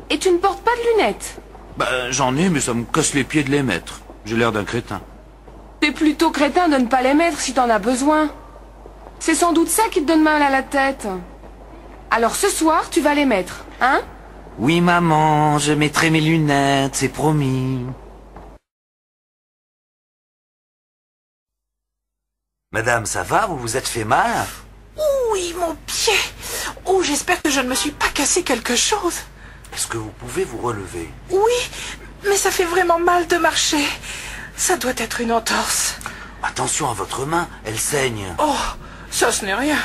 Et tu ne portes pas de lunettes? Bah, j'en ai, mais ça me casse les pieds de les mettre. J'ai l'air d'un crétin. T'es plutôt crétin de ne pas les mettre si t'en as besoin. C'est sans doute ça qui te donne mal à la tête. Alors ce soir, tu vas les mettre, hein? Oui, maman, je mettrai mes lunettes, c'est promis. Madame, ça va? Vous vous êtes fait mal? Oui, mon pied. Oh, j'espère que je ne me suis pas cassé quelque chose. Est-ce que vous pouvez vous relever? Oui, mais ça fait vraiment mal de marcher. Ça doit être une entorse. Attention à votre main, elle saigne. Oh, ça ce n'est rien.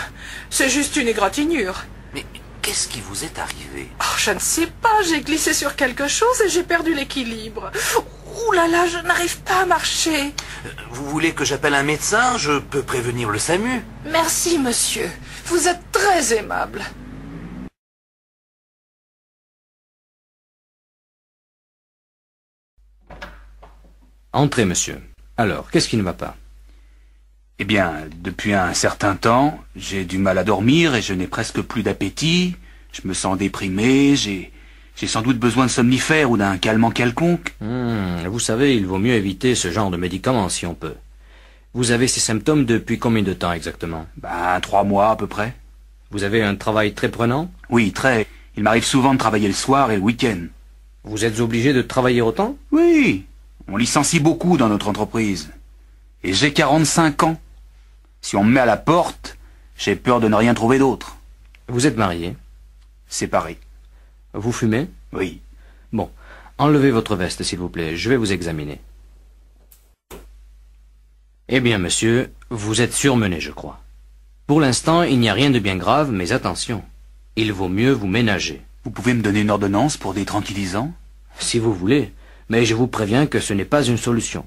C'est juste une égratignure. Mais qu'est-ce qui vous est arrivé? Oh, je ne sais pas, j'ai glissé sur quelque chose et j'ai perdu l'équilibre. Ouh là là, je n'arrive pas à marcher. Vous voulez que j'appelle un médecin? Je peux prévenir le SAMU. Merci, monsieur. Vous êtes très aimable. Entrez, monsieur. Alors, qu'est-ce qui ne va pas? Eh bien, depuis un certain temps, j'ai du mal à dormir et je n'ai presque plus d'appétit. Je me sens déprimé, j'ai sans doute besoin de somnifères ou d'un calmant quelconque. Vous savez, il vaut mieux éviter ce genre de médicaments si on peut. Vous avez ces symptômes depuis combien de temps exactement? 3 mois à peu près. Vous avez un travail très prenant? Oui, très. Il m'arrive souvent de travailler le soir et le week-end. Vous êtes obligé de travailler autant? Oui. On licencie beaucoup dans notre entreprise. Et j'ai 45 ans. Si on me met à la porte, j'ai peur de ne rien trouver d'autre. Vous êtes marié? Séparé. Vous fumez? Oui. Bon, enlevez votre veste, s'il vous plaît. Je vais vous examiner. Eh bien, monsieur, vous êtes surmené, je crois. Pour l'instant, il n'y a rien de bien grave, mais attention. Il vaut mieux vous ménager. Vous pouvez me donner une ordonnance pour des tranquillisants? Si vous voulez, mais je vous préviens que ce n'est pas une solution.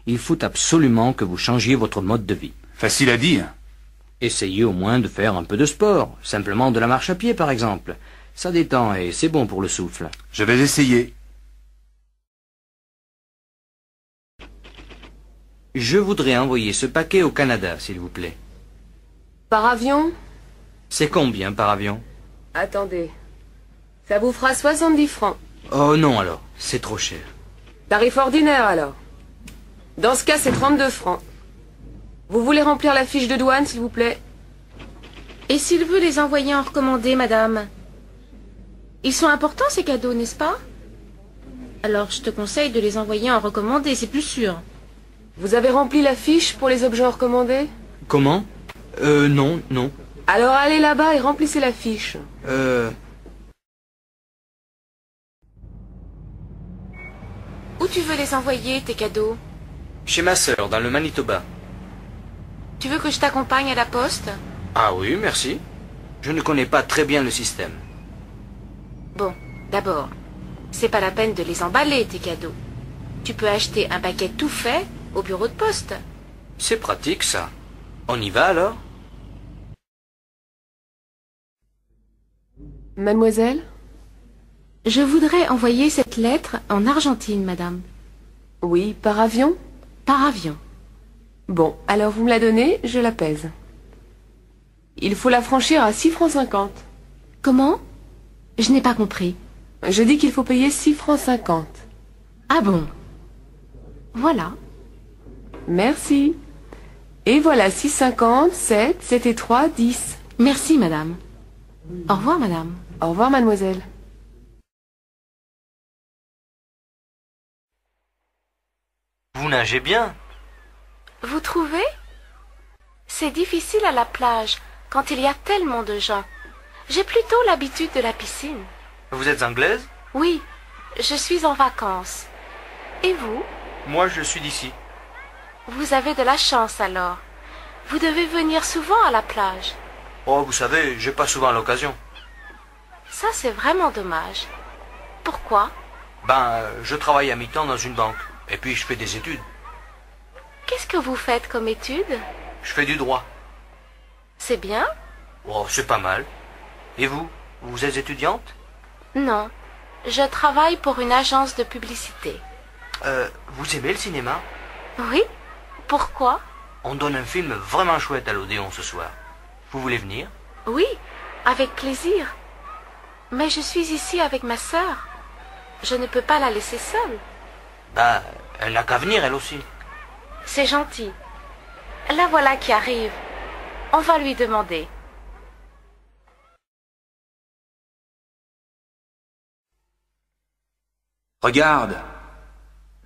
Il faut absolument que vous changiez votre mode de vie. Facile à dire. Essayez au moins de faire un peu de sport, simplement de la marche à pied par exemple. Ça détend et c'est bon pour le souffle. Je vais essayer. Je voudrais envoyer ce paquet au Canada, s'il vous plaît. Par avion? C'est combien par avion? Attendez. Ça vous fera 70 francs. Oh non alors, c'est trop cher. Tarif ordinaire alors. Dans ce cas, c'est 32 francs. Vous voulez remplir la fiche de douane, s'il vous plaît? Et s'il veut les envoyer en recommandé, madame? Ils sont importants, ces cadeaux, n'est-ce pas? Alors, je te conseille de les envoyer en recommandé, c'est plus sûr. Vous avez rempli la fiche pour les objets recommandés? Comment? Non. Alors allez là-bas et remplissez la fiche. Où tu veux les envoyer, tes cadeaux? Chez ma sœur, dans le Manitoba. Tu veux que je t'accompagne à la poste? Ah oui, merci. Je ne connais pas très bien le système. Bon, d'abord, c'est pas la peine de les emballer, tes cadeaux. Tu peux acheter un paquet tout fait au bureau de poste. C'est pratique, ça. On y va, alors? Mademoiselle? Je voudrais envoyer cette lettre en Argentine, madame. Oui, par avion? Par avion. Bon, alors vous me la donnez, je la pèse. Il faut la franchir à 6 francs 50. Comment? Je n'ai pas compris. Je dis qu'il faut payer 6 francs 50. Ah bon? Voilà. Merci. Et voilà, 6,50, 7, 7 et 3, 10. Merci, madame. Au revoir, madame. Au revoir, mademoiselle. Vous nagez bien. Vous trouvez? C'est difficile à la plage quand il y a tellement de gens. J'ai plutôt l'habitude de la piscine. Vous êtes anglaise? Oui, je suis en vacances. Et vous? Moi, je suis d'ici. Vous avez de la chance alors. Vous devez venir souvent à la plage. Oh, vous savez, j'ai pas souvent l'occasion. Ça, c'est vraiment dommage. Pourquoi? Je travaille à mi-temps dans une banque. Et puis, je fais des études. Qu'est-ce que vous faites comme études? Je fais du droit. C'est bien? Oh, c'est pas mal. Et vous? Vous êtes étudiante? Non. Je travaille pour une agence de publicité. Vous aimez le cinéma? Oui. Pourquoi? On donne un film vraiment chouette à l'Odéon ce soir. Vous voulez venir? Oui. Avec plaisir. Mais je suis ici avec ma sœur. Je ne peux pas la laisser seule. Bah, elle n'a qu'à venir, elle aussi. C'est gentil. La voilà qui arrive. On va lui demander. Regarde.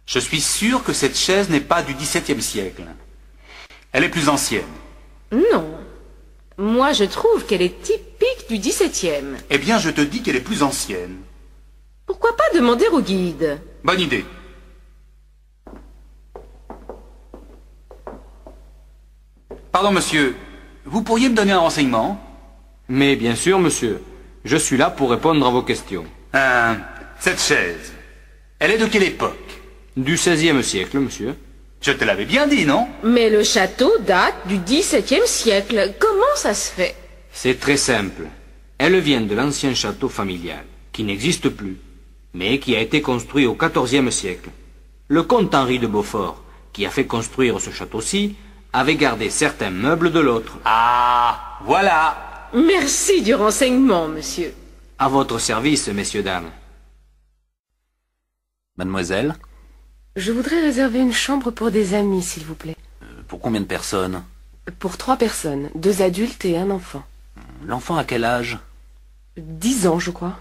Je suis sûr que cette chaise n'est pas du XVIIe siècle. Elle est plus ancienne. Non. Moi, je trouve qu'elle est typique du XVIIe. Eh bien, je te dis qu'elle est plus ancienne. Pourquoi pas demander au guide? Bonne idée. Pardon, monsieur. Vous pourriez me donner un renseignement? Mais bien sûr, monsieur. Je suis là pour répondre à vos questions. Cette chaise, elle est de quelle époque? Du XVIe siècle, monsieur. Je te l'avais bien dit, non? Mais le château date du XVIIe siècle. Comment ça se fait? C'est très simple. Elle vient de l'ancien château familial, qui n'existe plus, mais qui a été construit au XIVe siècle. Le comte Henri de Beaufort, qui a fait construire ce château-ci, avait gardé certains meubles de l'autre. Ah, voilà. Merci du renseignement, monsieur. À votre service, messieurs, dames. Mademoiselle, Je voudrais réserver une chambre pour des amis, s'il vous plaît. pour combien de personnes? Pour 3 personnes, 2 adultes et un enfant. L'enfant a quel âge? 10 ans, je crois.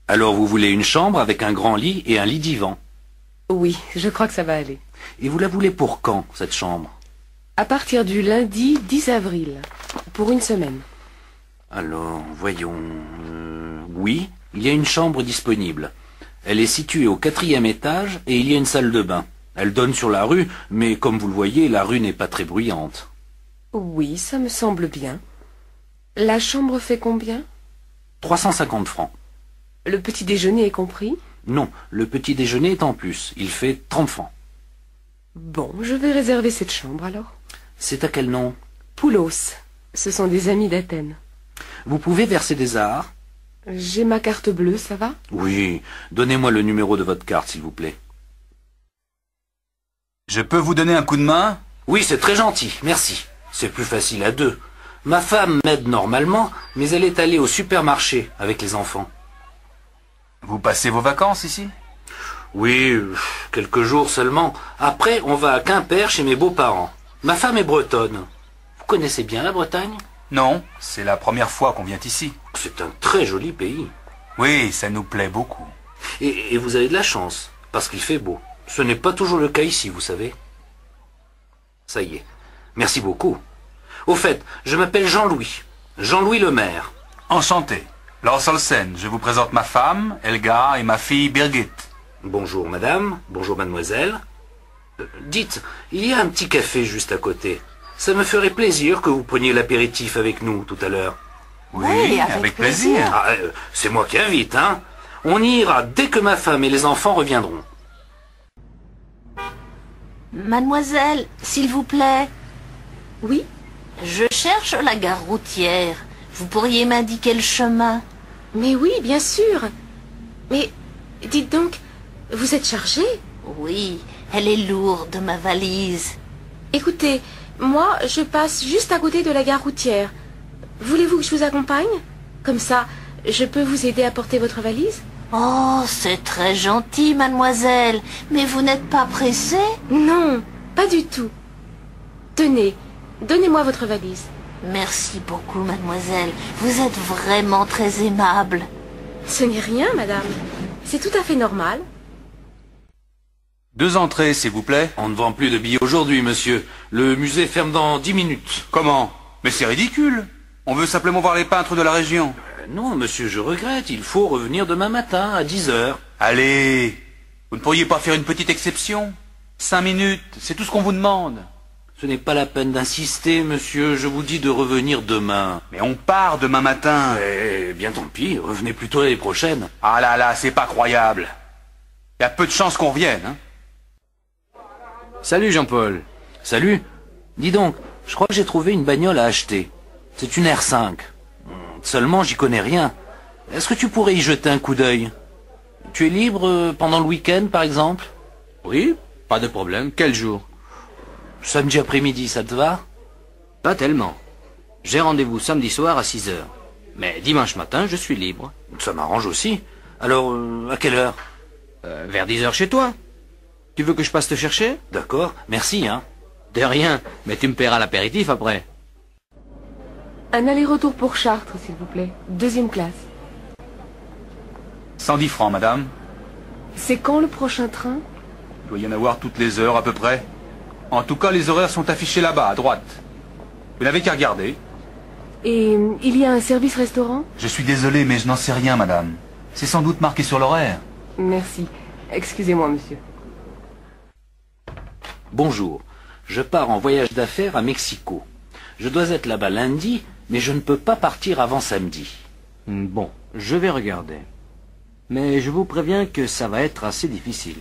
Alors vous voulez une chambre avec un grand lit et un lit divan. Oui, je crois que ça va aller. Et vous la voulez pour quand, cette chambre? À partir du lundi 10 avril, pour une semaine. Alors, voyons... oui, il y a une chambre disponible. Elle est située au 4e étage et il y a une salle de bain. Elle donne sur la rue, mais comme vous le voyez, la rue n'est pas très bruyante. Oui, ça me semble bien. La chambre fait combien? 350 francs. Le petit déjeuner est compris? Non, le petit déjeuner est en plus. Il fait 30 francs. Bon, je vais réserver cette chambre alors. C'est à quel nom? Poulos. Ce sont des amis d'Athènes. Vous pouvez verser des arts? J'ai ma carte bleue, ça va? Oui. Donnez-moi le numéro de votre carte, s'il vous plaît. Je peux vous donner un coup de main? Oui, c'est très gentil, merci. C'est plus facile à deux. Ma femme m'aide normalement, mais elle est allée au supermarché avec les enfants. Vous passez vos vacances ici? Oui, quelques jours seulement. Après, on va à Quimper chez mes beaux-parents. Ma femme est bretonne. Vous connaissez bien la Bretagne? Non, c'est la première fois qu'on vient ici. C'est un très joli pays. Oui, ça nous plaît beaucoup. Et vous avez de la chance, parce qu'il fait beau. Ce n'est pas toujours le cas ici, vous savez. Ça y est. Merci beaucoup. Au fait, je m'appelle Jean-Louis. Jean-Louis le maire. Enchanté. Lars Olsen, je vous présente ma femme, Helga, et ma fille, Birgit. Bonjour madame, bonjour mademoiselle. Dites, il y a un petit café juste à côté. Ça me ferait plaisir que vous preniez l'apéritif avec nous tout à l'heure. Oui, avec plaisir. Ah, c'est moi qui invite, hein. On y ira dès que ma femme et les enfants reviendront. Mademoiselle, s'il vous plaît. Oui? Je cherche la gare routière. Vous pourriez m'indiquer le chemin? Mais oui, bien sûr. Mais dites donc, vous êtes chargée? Oui, elle est lourde, ma valise. Écoutez, moi, je passe juste à côté de la gare routière. Voulez-vous que je vous accompagne? Comme ça, je peux vous aider à porter votre valise? Oh, c'est très gentil, mademoiselle. Mais vous n'êtes pas pressée? Non, pas du tout. Tenez, donnez-moi votre valise. Merci beaucoup, mademoiselle. Vous êtes vraiment très aimable. Ce n'est rien, madame. C'est tout à fait normal. 2 entrées, s'il vous plaît. On ne vend plus de billets aujourd'hui, monsieur. Le musée ferme dans 10 minutes. Comment? Mais c'est ridicule. On veut simplement voir les peintres de la région. Non, monsieur, je regrette. Il faut revenir demain matin à 10 heures. Allez, vous ne pourriez pas faire une petite exception? 5 minutes, c'est tout ce qu'on vous demande. Ce n'est pas la peine d'insister, monsieur. Je vous dis de revenir demain. Mais on part demain matin. Eh bien, tant pis. Revenez plutôt l'année prochaine. Ah là là, c'est pas croyable. Il y a peu de chances qu'on revienne, hein. Salut Jean-Paul. Salut. Dis donc, je crois que j'ai trouvé une bagnole à acheter. C'est une R5. Seulement, j'y connais rien. Est-ce que tu pourrais y jeter un coup d'œil? Tu es libre pendant le week-end, par exemple? Oui, pas de problème. Quel jour? Samedi après-midi, ça te va? Pas tellement. J'ai rendez-vous samedi soir à 6 heures. Mais dimanche matin, je suis libre. Ça m'arrange aussi. Alors, à quelle heure? Vers 10 heures chez toi. Tu veux que je passe te chercher? D'accord, merci, hein. De rien, mais tu me paieras l'apéritif après. Un aller-retour pour Chartres, s'il vous plaît. 2e classe. 110 francs, madame. C'est quand le prochain train? Il doit y en avoir toutes les heures à peu près. En tout cas, les horaires sont affichés là-bas, à droite. Vous n'avez qu'à regarder. Et il y a un service restaurant? Je suis désolé, mais je n'en sais rien, madame. C'est sans doute marqué sur l'horaire. Merci. Excusez-moi, monsieur. Bonjour. Je pars en voyage d'affaires à Mexico. Je dois être là-bas lundi, mais je ne peux pas partir avant samedi. Bon, je vais regarder. Mais je vous préviens que ça va être assez difficile.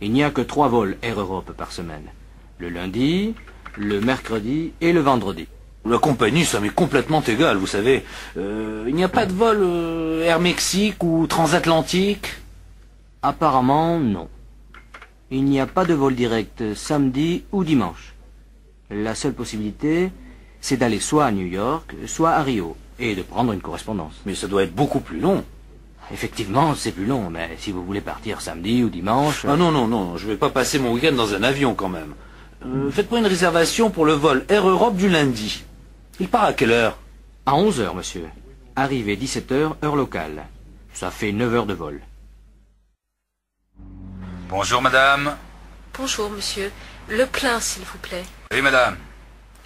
Il n'y a que 3 vols Air Europe par semaine. Le lundi, le mercredi et le vendredi. La compagnie, ça m'est complètement égal, vous savez. Il n'y a pas de vol Air Mexique ou transatlantique? Apparemment, non. Il n'y a pas de vol direct samedi ou dimanche. La seule possibilité, c'est d'aller soit à New York, soit à Rio, et de prendre une correspondance. Mais ça doit être beaucoup plus long. Effectivement, c'est plus long, mais si vous voulez partir samedi ou dimanche... Ah non, non, non, je vais pas passer mon week-end dans un avion quand même. Faites-moi une réservation pour le vol Air Europe du lundi. Il part à quelle heure? À 11 heures, monsieur. Arrivée 17 heures, heure locale. Ça fait 9 heures de vol. Bonjour, madame. Bonjour, monsieur. Le plein, s'il vous plaît. Oui, madame.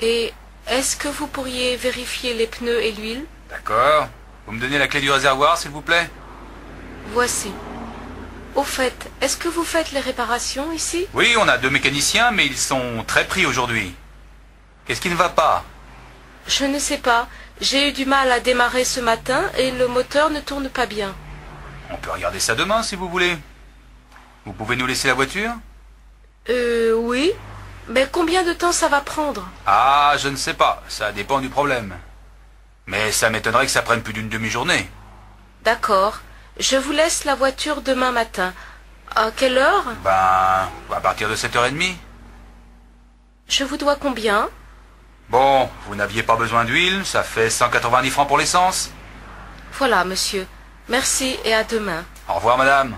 Et est-ce que vous pourriez vérifier les pneus et l'huile? D'accord. Vous me donnez la clé du réservoir, s'il vous plaît? Voici. Au fait, est-ce que vous faites les réparations ici? Oui, on a 2 mécaniciens, mais ils sont très pris aujourd'hui. Qu'est-ce qui ne va pas? Je ne sais pas. J'ai eu du mal à démarrer ce matin et le moteur ne tourne pas bien. On peut regarder ça demain, si vous voulez. Vous pouvez nous laisser la voiture? Oui. Mais combien de temps ça va prendre? Ah, je ne sais pas. Ça dépend du problème. Mais ça m'étonnerait que ça prenne plus d'une demi-journée. D'accord. Je vous laisse la voiture demain matin. À quelle heure? Ben, à partir de 7h30. Je vous dois combien? Bon, vous n'aviez pas besoin d'huile, ça fait 190 francs pour l'essence. Voilà, monsieur. Merci et à demain. Au revoir, madame.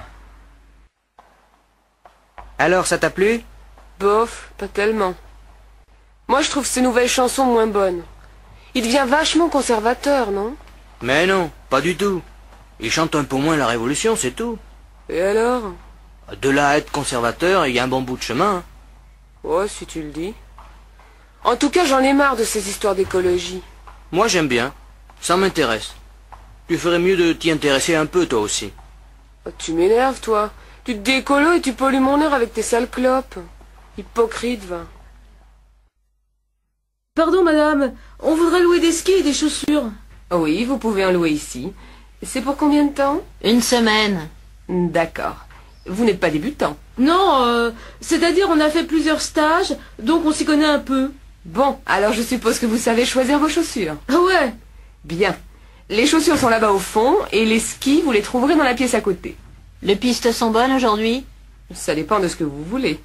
Alors, ça t'a plu? Bof, pas tellement. Moi, je trouve ces nouvelles chansons moins bonnes. Il devient vachement conservateur, non? Mais non, pas du tout. Il chante un peu moins la Révolution, c'est tout. Et alors? De là à être conservateur, il y a un bon bout de chemin. Ouais, si tu le dis. En tout cas, j'en ai marre de ces histoires d'écologie. Moi, j'aime bien. Ça m'intéresse. Tu ferais mieux de t'y intéresser un peu, toi aussi. Tu m'énerves, toi. Tu te dis écolo et tu pollues mon air avec tes sales clopes. Hypocrite, va. Pardon, madame. On voudrait louer des skis et des chaussures. Oui, vous pouvez en louer ici. C'est pour combien de temps? 1 semaine. D'accord. Vous n'êtes pas débutant. Non, c'est-à-dire on a fait plusieurs stages, donc on s'y connaît un peu. Bon, alors je suppose que vous savez choisir vos chaussures. Ah ouais? Bien. Les chaussures sont là-bas au fond, et les skis, vous les trouverez dans la pièce à côté. Les pistes sont bonnes aujourd'hui? Ça dépend de ce que vous voulez.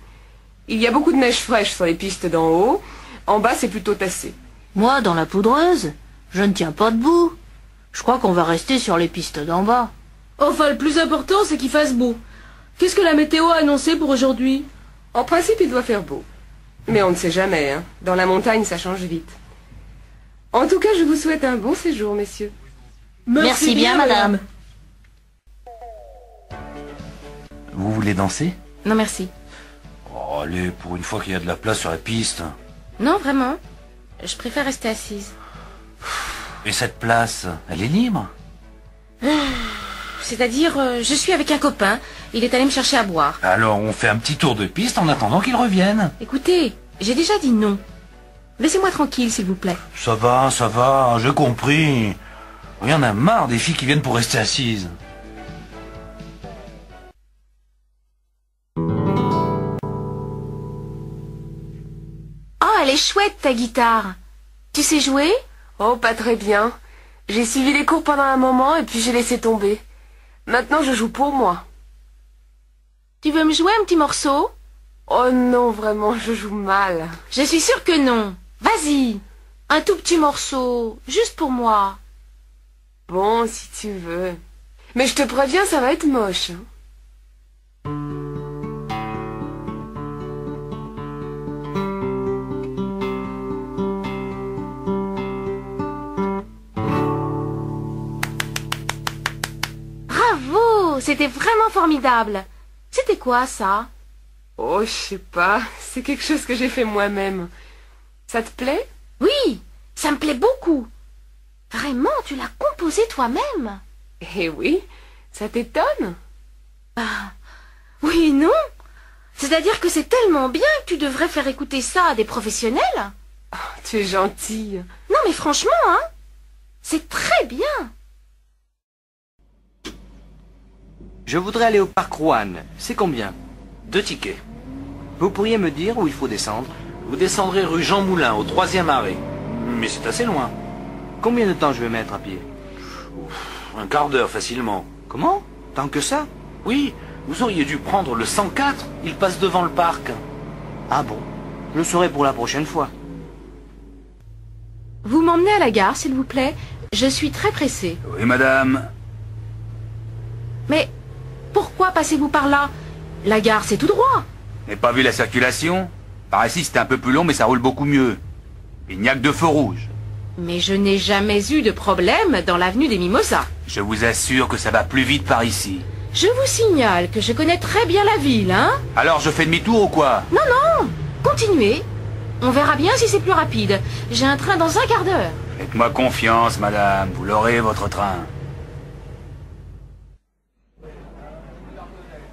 Il y a beaucoup de neige fraîche sur les pistes d'en haut. En bas, c'est plutôt tassé. Moi, dans la poudreuse, je ne tiens pas debout. Je crois qu'on va rester sur les pistes d'en bas. Enfin, le plus important, c'est qu'il fasse beau. Qu'est-ce que la météo a annoncé pour aujourd'hui? En principe, il doit faire beau. Mais on ne sait jamais, hein. Dans la montagne, ça change vite. En tout cas, je vous souhaite un bon séjour, messieurs. Merci bien, madame. Vous voulez danser? Non, merci. Oh, allez, pour une fois qu'il y a de la place sur la piste. Non, vraiment. Je préfère rester assise. Et cette place, elle est libre? C'est-à-dire, je suis avec un copain. Il est allé me chercher à boire. Alors, on fait un petit tour de piste en attendant qu'il revienne. Écoutez, j'ai déjà dit non. Laissez-moi tranquille, s'il vous plaît. Ça va, j'ai compris. Il y en a marre des filles qui viennent pour rester assises. Oh, elle est chouette, ta guitare. Tu sais jouer? Oh, pas très bien. J'ai suivi les cours pendant un moment et puis j'ai laissé tomber. Maintenant, je joue pour moi. Tu veux me jouer un petit morceau? Oh non, vraiment, je joue mal. Je suis sûre que non. Vas-y. Un tout petit morceau, juste pour moi. Bon, si tu veux. Mais je te préviens, ça va être moche. Hein. Bravo, c'était vraiment formidable. C'était quoi ça? Oh, je sais pas. C'est quelque chose que j'ai fait moi-même. Ça te plaît? Oui, ça me plaît beaucoup. Vraiment, tu l'as composé toi-même? Eh oui, ça t'étonne? Bah, oui et non. C'est-à-dire que c'est tellement bien que tu devrais faire écouter ça à des professionnels. Oh, tu es gentille. Non mais franchement, hein, c'est très bien. Je voudrais aller au parc Rouen. C'est combien? 2 tickets. Vous pourriez me dire où il faut descendre? Vous descendrez rue Jean Moulin, au 3e arrêt. Mais c'est assez loin. Combien de temps je vais mettre à pied? Un quart d'heure facilement. Comment? Tant que ça? Oui, vous auriez dû prendre le 104. Il passe devant le parc. Ah bon? Je le saurai pour la prochaine fois. Vous m'emmenez à la gare, s'il vous plaît? Je suis très pressée. Oui, madame. Mais pourquoi passez-vous par là? La gare, c'est tout droit. Vous n'avez pas vu la circulation? Par ici, c'était un peu plus long, mais ça roule beaucoup mieux. Il n'y a que 2 feux rouges. Mais je n'ai jamais eu de problème dans l'avenue des Mimosas. Je vous assure que ça va plus vite par ici. Je vous signale que je connais très bien la ville, hein? Alors, je fais demi-tour ou quoi? Non, non, continuez. On verra bien si c'est plus rapide. J'ai un train dans un quart d'heure. Faites-moi confiance, madame. Vous l'aurez, votre train.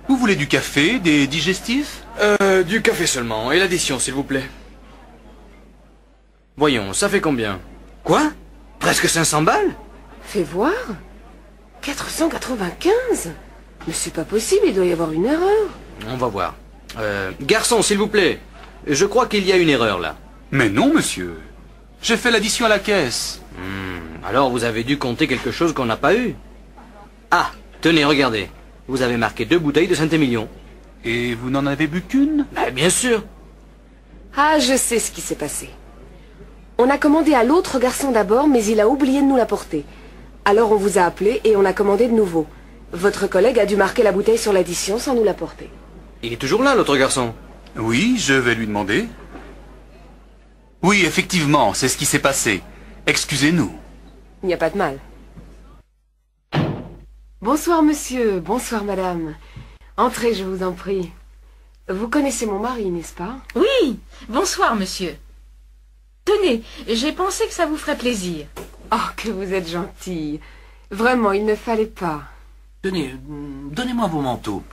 Vous voulez du café, des digestifs? Du café seulement, et l'addition, s'il vous plaît. Voyons, ça fait combien? Quoi? Presque 500 balles? Fais voir. 495? Mais c'est pas possible, il doit y avoir une erreur. On va voir. Garçon, s'il vous plaît. Je crois qu'il y a une erreur là. Mais non, monsieur. J'ai fait l'addition à la caisse. Alors vous avez dû compter quelque chose qu'on n'a pas eu. Ah, tenez, regardez. Vous avez marqué 2 bouteilles de Saint-Émilion. Et vous n'en avez bu qu'une? Bien sûr. Ah, je sais ce qui s'est passé. On a commandé à l'autre garçon d'abord, mais il a oublié de nous l'apporter. Alors on vous a appelé et on a commandé de nouveau. Votre collègue a dû marquer la bouteille sur l'addition sans nous l'apporter. Il est toujours là, l'autre garçon? Oui, je vais lui demander. Oui, effectivement, c'est ce qui s'est passé. Excusez-nous. Il n'y a pas de mal. Bonsoir monsieur, bonsoir madame. Entrez, je vous en prie. Vous connaissez mon mari, n'est-ce pas? Oui, bonsoir monsieur. Tenez, j'ai pensé que ça vous ferait plaisir. Oh, que vous êtes gentille. Vraiment, il ne fallait pas. Tenez, donnez-moi vos manteaux.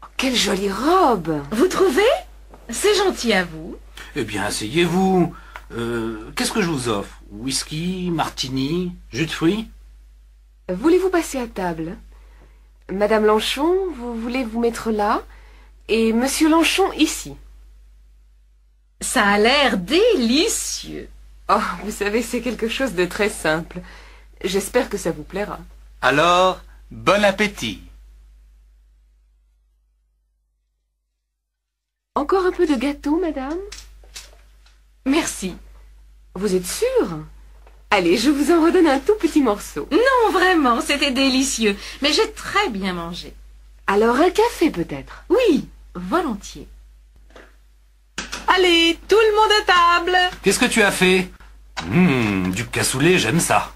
Oh, quelle jolie robe! Vous trouvez? C'est gentil à vous. Eh bien, asseyez-vous. Qu'est-ce que je vous offre? Whisky, martini, jus de fruits? Voulez-vous passer à table? Madame Lanchon, vous voulez vous mettre là? Et Monsieur Lanchon ici. Ça a l'air délicieux. Oh, vous savez, c'est quelque chose de très simple. J'espère que ça vous plaira. Alors, bon appétit. Encore un peu de gâteau, madame? Merci. Vous êtes sûre? Allez, je vous en redonne un tout petit morceau. Non, vraiment, c'était délicieux. Mais j'ai très bien mangé. Alors un café peut-être? Oui, volontiers. Allez, tout le monde à table. Qu'est-ce que tu as fait? Du cassoulet, j'aime ça.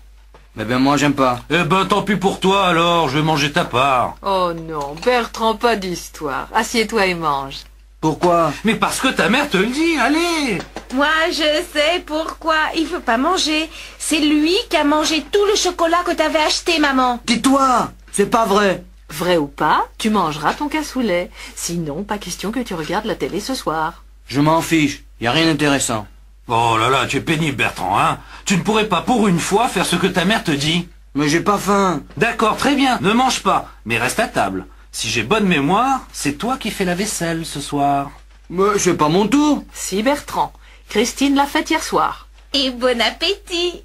Mais ben moi j'aime pas. Eh ben tant pis pour toi alors, je vais manger ta part. Oh non, Bertrand, pas d'histoire. Assieds-toi et mange. Pourquoi? Mais parce que ta mère te le dit, allez. Moi, je sais pourquoi il veut pas manger. C'est lui qui a mangé tout le chocolat que t'avais acheté, maman. Tais-toi! C'est pas vrai! Vrai ou pas, tu mangeras ton cassoulet. Sinon, pas question que tu regardes la télé ce soir. Je m'en fiche, y a rien d'intéressant. Oh là là, tu es pénible, Bertrand, hein. Tu ne pourrais pas pour une fois faire ce que ta mère te dit. Mais j'ai pas faim. D'accord, très bien, ne mange pas, mais reste à table. Si j'ai bonne mémoire, c'est toi qui fais la vaisselle ce soir. Mais c'est pas mon tour. Si, Bertrand. Christine l'a fait hier soir. Et bon appétit.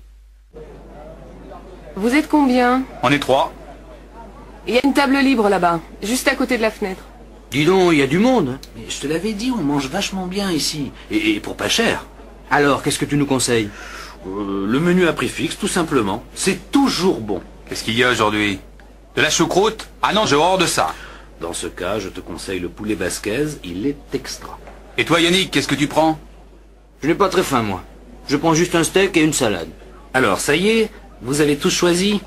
Vous êtes combien? On est 3. Il y a une table libre là-bas, juste à côté de la fenêtre. Dis donc, il y a du monde. Mais je te l'avais dit, on mange vachement bien ici. Et pour pas cher. Alors, qu'est-ce que tu nous conseilles? Le menu à prix fixe, tout simplement. C'est toujours bon. Qu'est-ce qu'il y a aujourd'hui? De la choucroute? Ah non, j'ai horreur de ça. Dans ce cas, je te conseille le poulet basquez, il est extra. Et toi, Yannick, qu'est-ce que tu prends? Je n'ai pas très faim, moi. Je prends juste un steak et une salade. Alors, ça y est, vous avez tous choisi?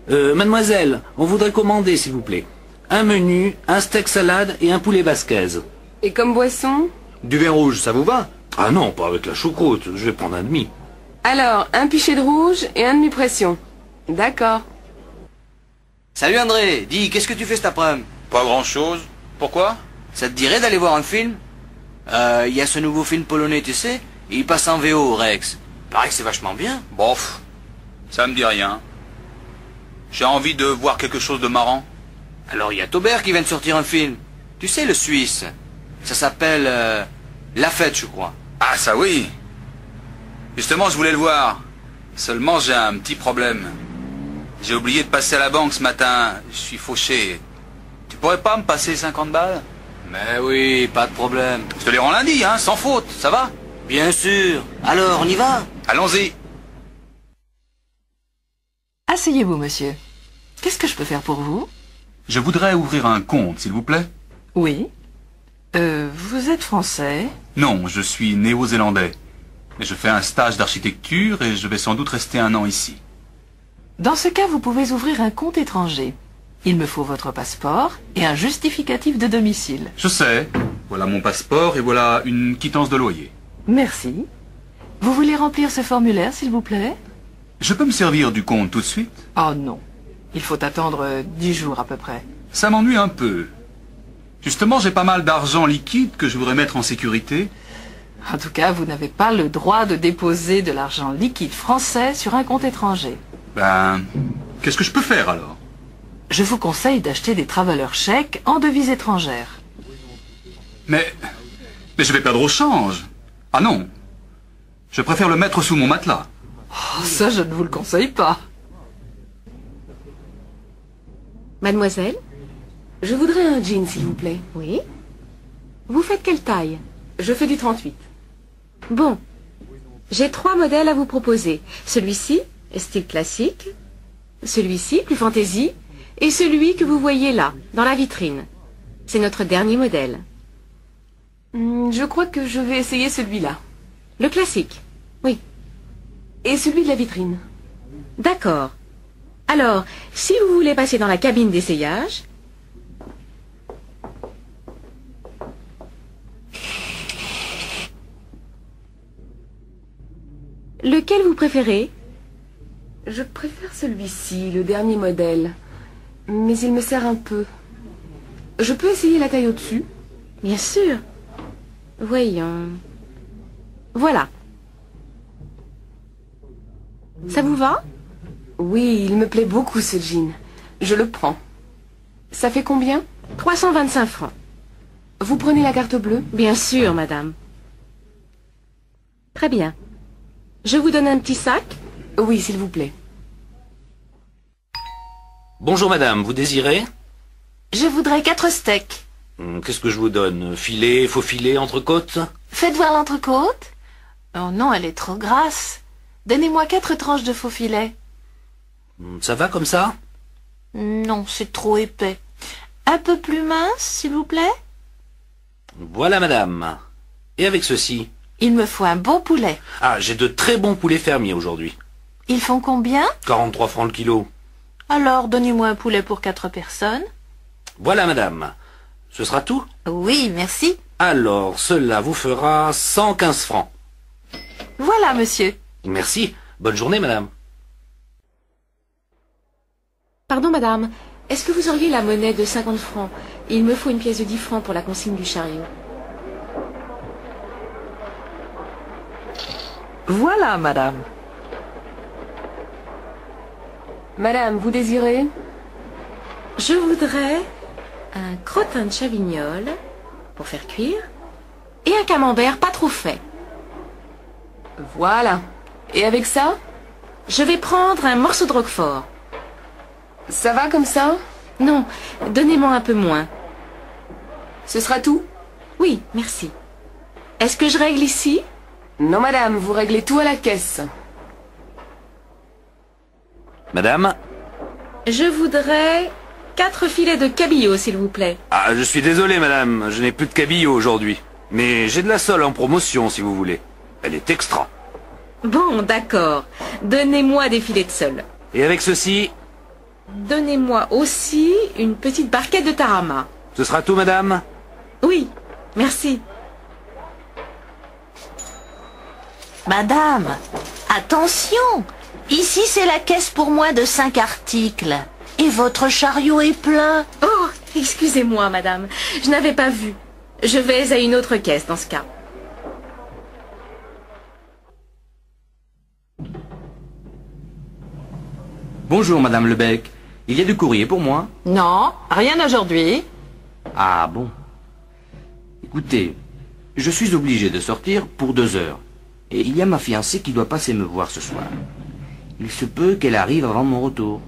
Mademoiselle, on voudrait commander, s'il vous plaît. Un menu, un steak salade et un poulet basquez. Et comme boisson? Du vin rouge, ça vous va? Ah non, pas avec la choucroute, je vais prendre un demi. Alors, un pichet de rouge et un demi-pression. D'accord. Salut André, dis, qu'est-ce que tu fais cet après-midi? Pas grand-chose. Pourquoi? Ça te dirait d'aller voir un film? Il y a ce nouveau film polonais, tu sais? Il passe en VO, Rex. Paraît que c'est vachement bien. Bof, ça me dit rien. J'ai envie de voir quelque chose de marrant. Alors il y a Taubert qui vient de sortir un film. Tu sais, le Suisse. Ça s'appelle La Fête, je crois. Ah ça oui. Justement, je voulais le voir. Seulement, j'ai un petit problème. J'ai oublié de passer à la banque ce matin. Je suis fauché. Tu pourrais pas me passer 50 balles? Mais oui, pas de problème. Je te les rends lundi, hein, sans faute, ça va? Bien sûr. Alors, on y va? Allons-y. Asseyez-vous, monsieur. Qu'est-ce que je peux faire pour vous? Je voudrais ouvrir un compte, s'il vous plaît. Oui. Vous êtes français? Non, je suis néo-zélandais. Mais je fais un stage d'architecture et je vais sans doute rester 1 an ici. Dans ce cas, vous pouvez ouvrir un compte étranger. Il me faut votre passeport et un justificatif de domicile. Je sais. Voilà mon passeport et voilà une quittance de loyer. Merci. Vous voulez remplir ce formulaire, s'il vous plaît? Je peux me servir du compte tout de suite? Oh non. Il faut attendre 10 jours à peu près. Ça m'ennuie un peu. Justement, j'ai pas mal d'argent liquide que je voudrais mettre en sécurité. En tout cas, vous n'avez pas le droit de déposer de l'argent liquide français sur un compte étranger. Ben, qu'est-ce que je peux faire alors? Je vous conseille d'acheter des traveller chèques en devises étrangères. Mais je vais perdre au change. Ah non. Je préfère le mettre sous mon matelas. Oh, ça, je ne vous le conseille pas. Mademoiselle, je voudrais un jean, s'il vous plaît. Oui. Vous faites quelle taille? Je fais du 38. Bon. J'ai 3 modèles à vous proposer. Celui-ci, style classique. Celui-ci, plus fantaisie. Et celui que vous voyez là, dans la vitrine. C'est notre dernier modèle. Je crois que je vais essayer celui-là. Le classique. Oui. Et celui de la vitrine. D'accord. Alors, si vous voulez passer dans la cabine d'essayage... Lequel vous préférez? Je préfère celui-ci, le dernier modèle. Mais il me sert un peu. Je peux essayer la taille au-dessus? Bien sûr. Voyons. Voilà. Ça vous va? Oui, il me plaît beaucoup ce jean. Je le prends. Ça fait combien? 325 francs. Vous prenez la carte bleue? Bien sûr, madame. Très bien. Je vous donne un petit sac? Oui, s'il vous plaît. Bonjour madame, vous désirez? Je voudrais 4 steaks. Qu'est-ce que je vous donne? Filet, faux filet, entrecôte? Faites voir l'entrecôte. Oh non, elle est trop grasse. Donnez-moi 4 tranches de faux filet. Ça va comme ça? Non, c'est trop épais. Un peu plus mince, s'il vous plaît? Voilà madame. Et avec ceci? Il me faut un bon poulet. Ah, j'ai de très bons poulets fermiers aujourd'hui. Ils font combien? 43 francs le kilo. Alors, donnez-moi un poulet pour 4 personnes. Voilà madame. Ce sera tout? Oui, merci. Alors, cela vous fera 115 francs. Voilà, monsieur. Merci. Bonne journée madame. Pardon, madame. Est-ce que vous auriez la monnaie de 50 francs? Il me faut une pièce de 10 francs pour la consigne du chariot. Voilà, madame. Madame, vous désirez? Je voudrais un crottin de chavignol pour faire cuire et un camembert pas trop fait. Voilà. Et avec ça? Je vais prendre un morceau de roquefort. Ça va comme ça? Non, donnez-moi un peu moins. Ce sera tout? Oui, merci. Est-ce que je règle ici? Non, madame, vous réglez tout à la caisse. Madame, Je voudrais 4 filets de cabillaud, s'il vous plaît. Ah, je suis désolé, madame, je n'ai plus de cabillaud aujourd'hui. Mais j'ai de la sole en promotion, si vous voulez. Elle est extra. Bon, d'accord. Donnez-moi des filets de sole. Et avec ceci, Donnez-moi aussi une petite barquette de tarama. ce sera tout, madame? Oui, merci. Madame, attention! Ici, c'est la caisse pour moins de 5 articles. Et votre chariot est plein. Oh, excusez-moi, madame. Je n'avais pas vu. Je vais à une autre caisse dans ce cas. Bonjour, Madame Lebec. Il y a du courrier pour moi? Non, rien aujourd'hui. Ah bon. Écoutez, je suis obligé de sortir pour 2 heures. Et il y a ma fiancée qui doit passer me voir ce soir. Il se peut qu'elle arrive avant mon retour.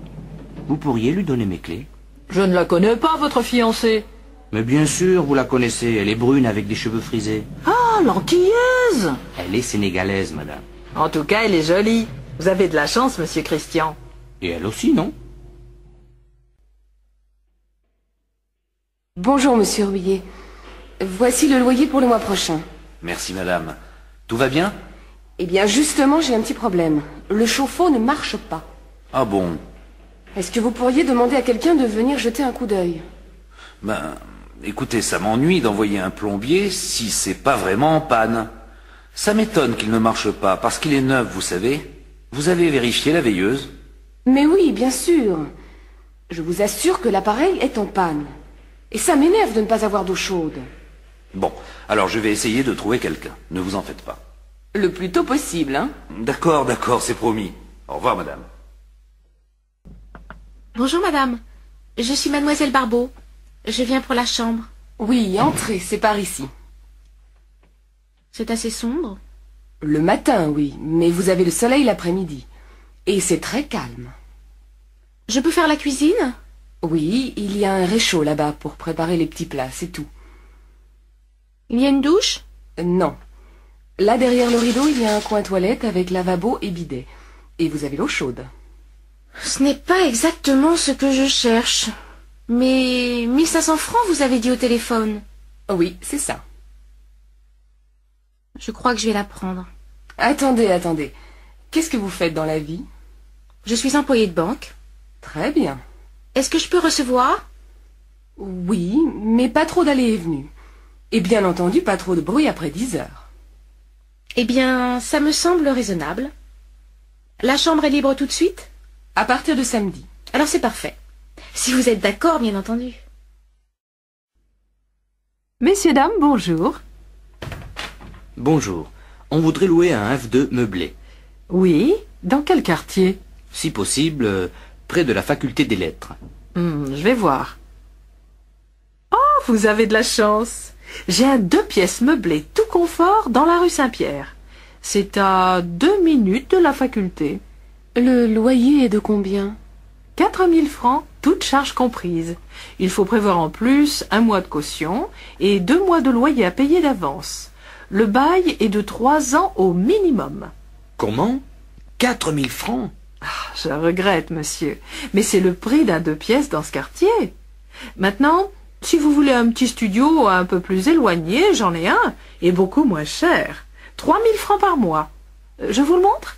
Vous pourriez lui donner mes clés? Je ne la connais pas, votre fiancée. Mais bien sûr, vous la connaissez. Elle est brune avec des cheveux frisés. Ah, l'antillaise! Elle est sénégalaise, madame. En tout cas, elle est jolie. Vous avez de la chance, monsieur Christian. Et elle aussi, non? Bonjour, monsieur Rouillet. Voici le loyer pour le mois prochain. Merci, madame. Tout va bien? Eh bien, justement, j'ai un petit problème. Le chauffe-eau ne marche pas. Ah bon? Est-ce que vous pourriez demander à quelqu'un de venir jeter un coup d'œil? Ben, écoutez, ça m'ennuie d'envoyer un plombier si c'est pas vraiment en panne. Ça m'étonne qu'il ne marche pas, parce qu'il est neuf, vous savez. Vous avez vérifié la veilleuse? Mais oui, bien sûr. Je vous assure que l'appareil est en panne. Et ça m'énerve de ne pas avoir d'eau chaude. Bon, alors je vais essayer de trouver quelqu'un. Ne vous en faites pas. Le plus tôt possible, hein? D'accord, d'accord, c'est promis. Au revoir, madame. Bonjour, madame. Je suis mademoiselle Barbeau. Je viens pour la chambre. Oui, entrez, c'est par ici. C'est assez sombre. Le matin, oui, mais vous avez le soleil l'après-midi. Et c'est très calme. Je peux faire la cuisine? Oui, il y a un réchaud là-bas pour préparer les petits plats, c'est tout. Il y a une douche? Non. Là, derrière le rideau, il y a un coin toilette avec lavabo et bidet. Et vous avez l'eau chaude. Ce n'est pas exactement ce que je cherche. Mais 1500 francs, vous avez dit au téléphone. Oui, c'est ça. Je crois que je vais la prendre. Attendez, attendez. Qu'est-ce que vous faites dans la vie? Je suis employée de banque. Très bien. Est-ce que je peux recevoir? Oui, mais pas trop d'allées et venues. Et bien entendu, pas trop de bruit après 10 heures. Eh bien, ça me semble raisonnable. La chambre est libre tout de suite? À partir de samedi. Alors c'est parfait. Si vous êtes d'accord, bien entendu. Messieurs, dames, bonjour. Bonjour. On voudrait louer un F2 meublé. Oui, dans quel quartier? Si possible, près de la faculté des lettres. Je vais voir. Oh, vous avez de la chance. J'ai un 2 pièces meublé tout confort dans la rue Saint-Pierre. C'est à 2 minutes de la faculté. Le loyer est de combien? 4 000 francs, toutes charges comprises. Il faut prévoir en plus 1 mois de caution et 2 mois de loyer à payer d'avance. Le bail est de 3 ans au minimum. Comment? 4 000 francs? Je regrette, monsieur, mais c'est le prix d'un 2 pièces dans ce quartier. Maintenant, si vous voulez un petit studio un peu plus éloigné, j'en ai un, et beaucoup moins cher. 3 000 francs par mois. Je vous le montre?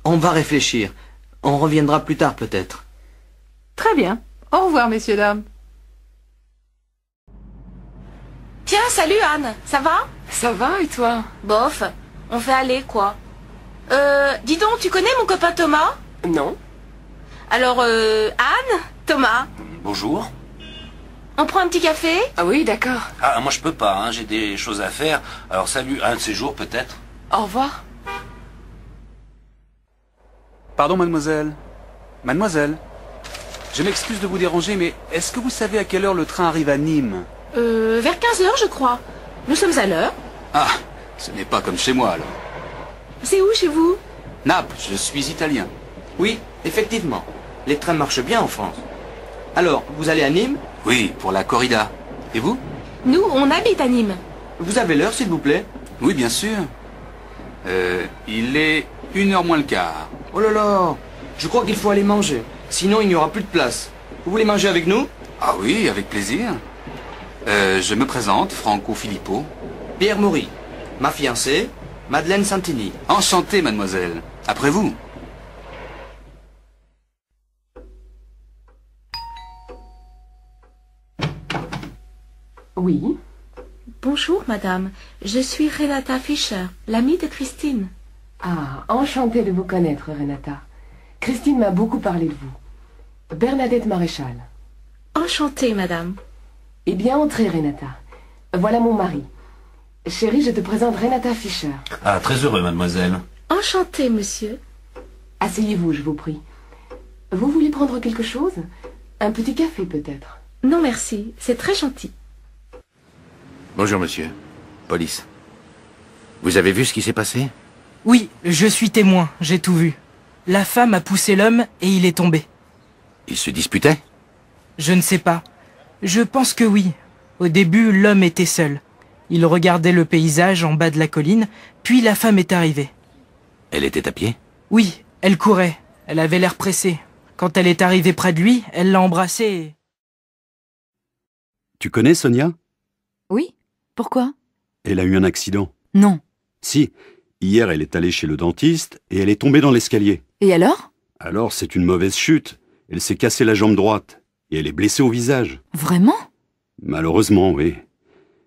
On va réfléchir. On reviendra plus tard peut-être. Très bien. Au revoir, messieurs, dames. Tiens, salut Anne, ça va? Ça va, et toi? Bof, on fait aller, quoi. Dis donc, tu connais mon copain Thomas? Non. Alors, Anne, Thomas, Bonjour. on prend un petit café? Ah oui, d'accord. Ah, moi je peux pas, hein, j'ai des choses à faire. Alors salut, un de ces jours peut-être. Au revoir. Pardon, mademoiselle. Mademoiselle, je m'excuse de vous déranger, mais est-ce que vous savez à quelle heure le train arrive à Nîmes? Vers 15h, je crois. Nous sommes à l'heure. Ah, ce n'est pas comme chez moi, alors. C'est où chez vous? Naples, je suis italien. Oui, effectivement. Les trains marchent bien en France. Alors, vous allez à Nîmes? Oui, pour la corrida. Et vous? Nous, on habite à Nîmes. Vous avez l'heure, s'il vous plaît? Oui, bien sûr. Il est 1h moins le quart. Oh là là, je crois qu'il faut aller manger. Sinon, il n'y aura plus de place. Vous voulez manger avec nous? Ah oui, avec plaisir. Je me présente, Franco Filippo. Pierre Maury, ma fiancée, Madeleine Santini. Enchanté, mademoiselle. Après vous. Oui. Bonjour, madame. Je suis Renata Fischer, l'amie de Christine. Ah, enchantée de vous connaître, Renata. Christine m'a beaucoup parlé de vous. Bernadette Maréchal. Enchantée, madame. Eh bien, entrez, Renata. Voilà mon mari. Chérie, je te présente Renata Fischer. Ah, très heureux, mademoiselle. Enchantée, monsieur. Asseyez-vous, je vous prie. Vous voulez prendre quelque chose? Un petit café, peut-être? Non, merci. C'est très gentil. Bonjour, monsieur. Police. Vous avez vu ce qui s'est passé? Oui, je suis témoin, j'ai tout vu. La femme a poussé l'homme et il est tombé. Ils se disputaient? Je ne sais pas. Je pense que oui. Au début, l'homme était seul. Il regardait le paysage en bas de la colline, puis la femme est arrivée. Elle était à pied? Oui, elle courait. Elle avait l'air pressée. Quand elle est arrivée près de lui, elle l'a embrassé et... Tu connais Sonia? Oui. Pourquoi? Elle a eu un accident. Non. Si. Hier, elle est allée chez le dentiste et elle est tombée dans l'escalier. Et alors? Alors, c'est une mauvaise chute. Elle s'est cassée la jambe droite et elle est blessée au visage. Vraiment? Malheureusement, oui.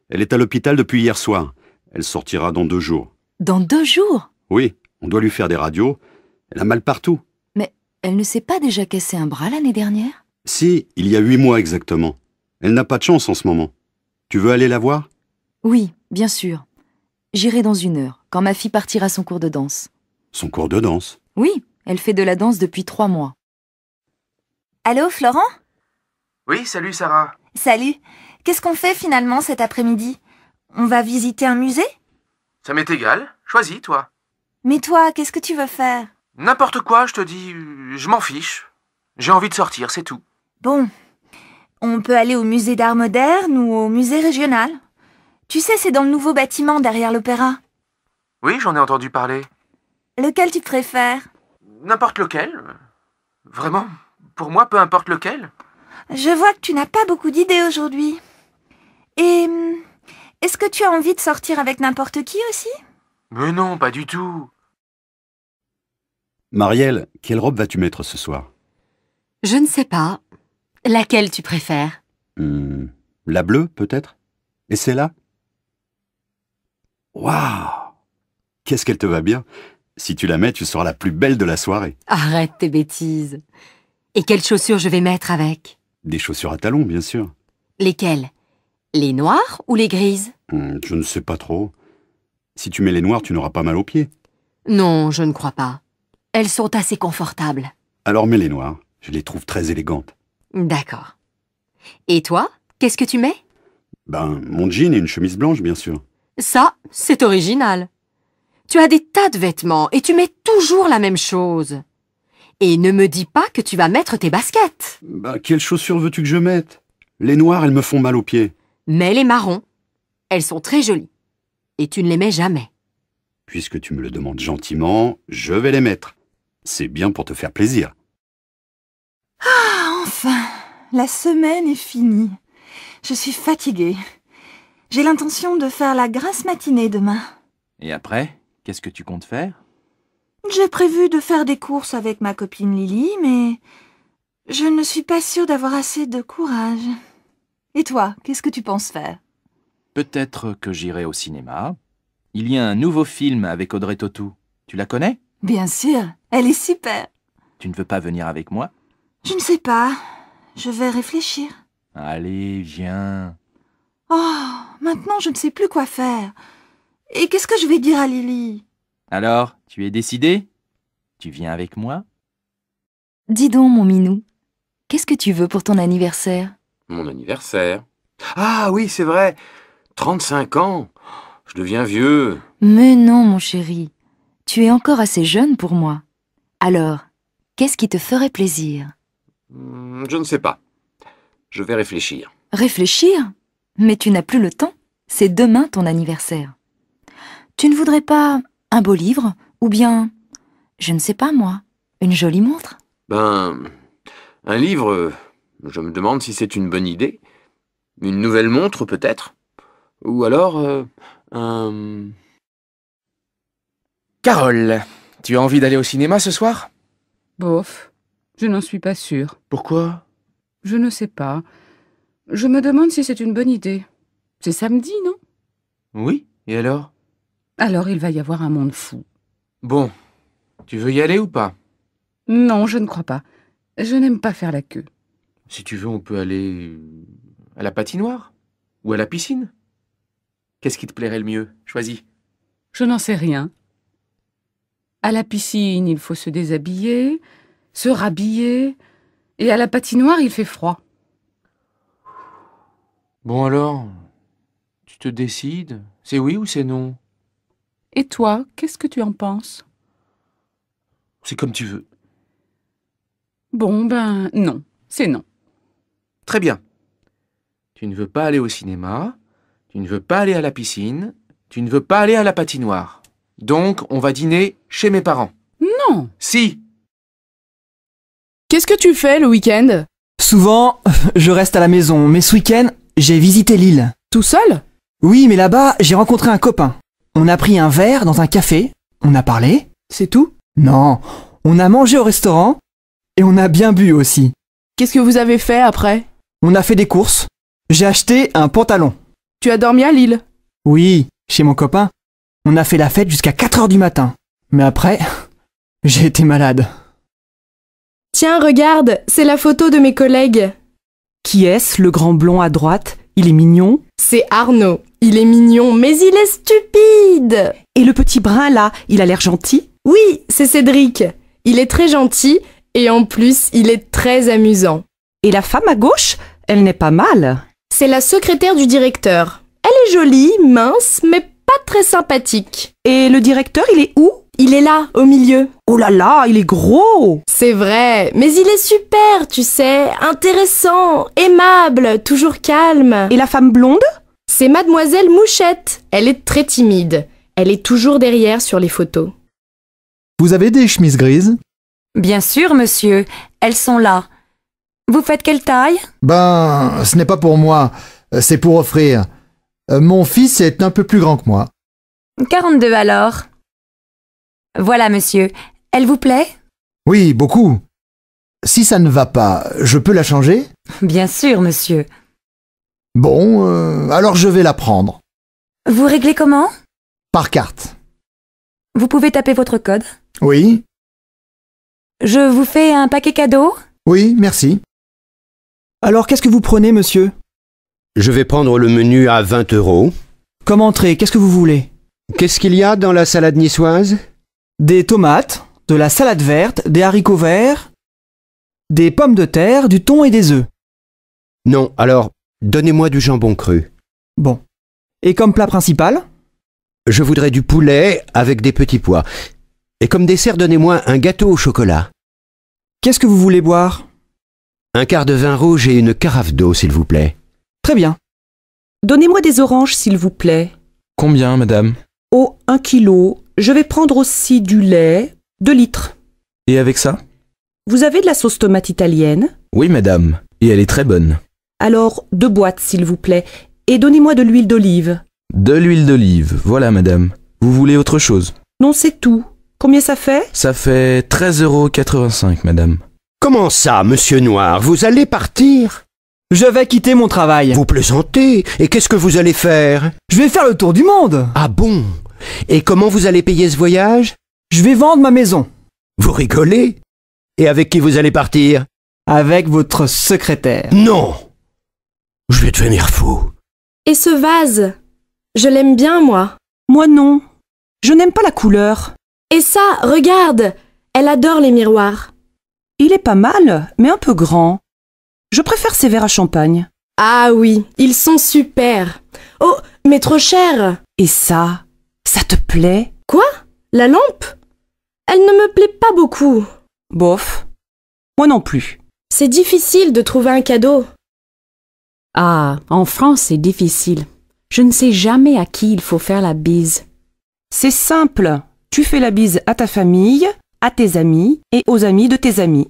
Elle est à l'hôpital depuis hier soir. Elle sortira dans 2 jours. Dans 2 jours? Oui, on doit lui faire des radios. Elle a mal partout. Mais elle ne s'est pas déjà cassé un bras l'année dernière? Si, il y a 8 mois exactement. Elle n'a pas de chance en ce moment. Tu veux aller la voir? Oui, bien sûr. J'irai dans 1 heure, quand ma fille partira à son cours de danse. Son cours de danse? Oui, elle fait de la danse depuis 3 mois. Allô, Florent? Oui, salut Sarah. Salut. Qu'est-ce qu'on fait finalement cet après-midi? On va visiter un musée? Ça m'est égal. Choisis, toi. Mais toi, qu'est-ce que tu veux faire? N'importe quoi, je te dis. Je m'en fiche. J'ai envie de sortir, c'est tout. Bon. On peut aller au musée d'art moderne ou au musée régional. Tu sais, c'est dans le nouveau bâtiment derrière l'opéra. Oui, j'en ai entendu parler. Lequel tu préfères? N'importe lequel. Vraiment, pour moi, peu importe lequel. Je vois que tu n'as pas beaucoup d'idées aujourd'hui. Et est-ce que tu as envie de sortir avec n'importe qui aussi? Mais non, pas du tout. Marielle, quelle robe vas-tu mettre ce soir? Je ne sais pas. Laquelle tu préfères? La bleue, peut-être? Et celle-là? Waouh! Qu'est-ce qu'elle te va bien! Si tu la mets, tu seras la plus belle de la soirée. Arrête tes bêtises. Et quelles chaussures je vais mettre avec? Des chaussures à talons, bien sûr. Lesquelles? Les noires ou les grises? Je ne sais pas trop. Si tu mets les noires, tu n'auras pas mal aux pieds. Non, je ne crois pas. Elles sont assez confortables. Alors mets les noires. Je les trouve très élégantes. D'accord. Et toi, qu'est-ce que tu mets? Mon jean et une chemise blanche, bien sûr. Ça, c'est original. Tu as des tas de vêtements et tu mets toujours la même chose. Et ne me dis pas que tu vas mettre tes baskets. Quelles chaussures veux-tu que je mette? Les noires, elles me font mal aux pieds. Mets les marrons. Elles sont très jolies. Et tu ne les mets jamais. Puisque tu me le demandes gentiment, je vais les mettre. C'est bien pour te faire plaisir. Ah, enfin, la semaine est finie. Je suis fatiguée. J'ai l'intention de faire la grasse matinée demain. Et après, qu'est-ce que tu comptes faire? J'ai prévu de faire des courses avec ma copine Lily, mais je ne suis pas sûre d'avoir assez de courage. Et toi, qu'est-ce que tu penses faire? Peut-être que j'irai au cinéma. Il y a un nouveau film avec Audrey Tautou. Tu la connais? Bien sûr, elle est super. Tu ne veux pas venir avec moi? Je ne sais pas. Je vais réfléchir. Allez, viens. Oh, maintenant je ne sais plus quoi faire. Et qu'est-ce que je vais dire à Lily? Alors, tu es décidé? Tu viens avec moi? Dis donc, mon minou, qu'est-ce que tu veux pour ton anniversaire? Mon anniversaire? Ah oui, c'est vrai. 35 ans. Je deviens vieux. Mais non, mon chéri. Tu es encore assez jeune pour moi. Alors, qu'est-ce qui te ferait plaisir? Je ne sais pas. Je vais réfléchir. Réfléchir? Mais tu n'as plus le temps. C'est demain ton anniversaire. Tu ne voudrais pas un beau livre? Ou bien, je ne sais pas moi, une jolie montre? Un livre, je me demande si c'est une bonne idée. Une nouvelle montre, peut-être. Ou alors, un... Carole, tu as envie d'aller au cinéma ce soir? Bof, je n'en suis pas sûre. Pourquoi? Je ne sais pas. Je me demande si c'est une bonne idée. C'est samedi, non? Oui, et alors? Alors il va y avoir un monde fou. Bon, tu veux y aller ou pas? Non, je ne crois pas. Je n'aime pas faire la queue. Si tu veux, on peut aller à la patinoire ou à la piscine. Qu'est-ce qui te plairait le mieux? Choisis. Je n'en sais rien. À la piscine, il faut se déshabiller, se rhabiller, et à la patinoire, il fait froid. Bon alors, tu te décides? C'est oui ou c'est non? Et toi, qu'est-ce que tu en penses? C'est comme tu veux. Bon, ben non, c'est non. Très bien. Tu ne veux pas aller au cinéma, tu ne veux pas aller à la piscine, tu ne veux pas aller à la patinoire. Donc, on va dîner chez mes parents. Non. Si. Qu'est-ce que tu fais le week-end? Souvent, je reste à la maison, mais ce week-end, j'ai visité l'île. Tout seul? Oui, mais là-bas, j'ai rencontré un copain. On a pris un verre dans un café, on a parlé. C'est tout? Non, on a mangé au restaurant et on a bien bu aussi. Qu'est-ce que vous avez fait après? On a fait des courses. J'ai acheté un pantalon. Tu as dormi à Lille? Oui, chez mon copain. On a fait la fête jusqu'à 4 heures du matin. Mais après, j'ai été malade. Tiens, regarde, c'est la photo de mes collègues. Qui est-ce, le grand blond à droite? Il est mignon. C'est Arnaud. Il est mignon, mais il est stupide. Et le petit brun là, il a l'air gentil? Oui, c'est Cédric. Il est très gentil et en plus, il est très amusant. Et la femme à gauche, elle n'est pas mal. C'est la secrétaire du directeur. Elle est jolie, mince, mais pas très sympathique. Et le directeur, il est où? Il est là, au milieu. Oh là là, il est gros! C'est vrai, mais il est super, tu sais, intéressant, aimable, toujours calme. Et la femme blonde? C'est Mademoiselle Mouchette. Elle est très timide. Elle est toujours derrière sur les photos. Vous avez des chemises grises? Bien sûr, monsieur. Elles sont là. Vous faites quelle taille? Ben, ce n'est pas pour moi. C'est pour offrir. Mon fils est un peu plus grand que moi. 42 alors. Voilà, monsieur. Elle vous plaît? Oui, beaucoup. Si ça ne va pas, je peux la changer? Bien sûr, monsieur. Bon, alors je vais la prendre. Vous réglez comment? Par carte. Vous pouvez taper votre code? Oui. Je vous fais un paquet cadeau? Oui, merci. Alors, qu'est-ce que vous prenez, monsieur? Je vais prendre le menu à 20 €. Comme entrée, qu'est-ce que vous voulez? Qu'est-ce qu'il y a dans la salade niçoise? Des tomates, de la salade verte, des haricots verts, des pommes de terre, du thon et des œufs. Non, alors, donnez-moi du jambon cru. Bon. Et comme plat principal? Je voudrais du poulet avec des petits pois. Et comme dessert, donnez-moi un gâteau au chocolat. Qu'est-ce que vous voulez boire? Un quart de vin rouge et une carafe d'eau, s'il vous plaît. Très bien. Donnez-moi des oranges, s'il vous plaît. Combien, madame? Oh, 1 kilo. Je vais prendre aussi du lait, 2 litres. Et avec ça? Vous avez de la sauce tomate italienne? Oui, madame. Et elle est très bonne. Alors, 2 boîtes, s'il vous plaît. Et donnez-moi de l'huile d'olive. De l'huile d'olive, voilà, madame. Vous voulez autre chose? Non, c'est tout. Combien ça fait? Ça fait 13,85 €, madame. Comment ça, monsieur Noir? Vous allez partir? Je vais quitter mon travail. Vous plaisantez? Et qu'est-ce que vous allez faire? Je vais faire le tour du monde. Ah bon? Et comment vous allez payer ce voyage? Je vais vendre ma maison. Vous rigolez? Et avec qui vous allez partir? Avec votre secrétaire. Non! Je vais devenir fou. Et ce vase? Je l'aime bien, moi. Moi non. Je n'aime pas la couleur. Et ça, regarde! Elle adore les miroirs. Il est pas mal, mais un peu grand. Je préfère ces verres à champagne. Ah oui, ils sont super. Oh, mais trop cher. Et ça te plaît? Quoi? La lampe? Elle ne me plaît pas beaucoup. Bof. Moi non plus. C'est difficile de trouver un cadeau. Ah, en France, c'est difficile. Je ne sais jamais à qui il faut faire la bise. C'est simple. Tu fais la bise à ta famille, à tes amis et aux amis de tes amis.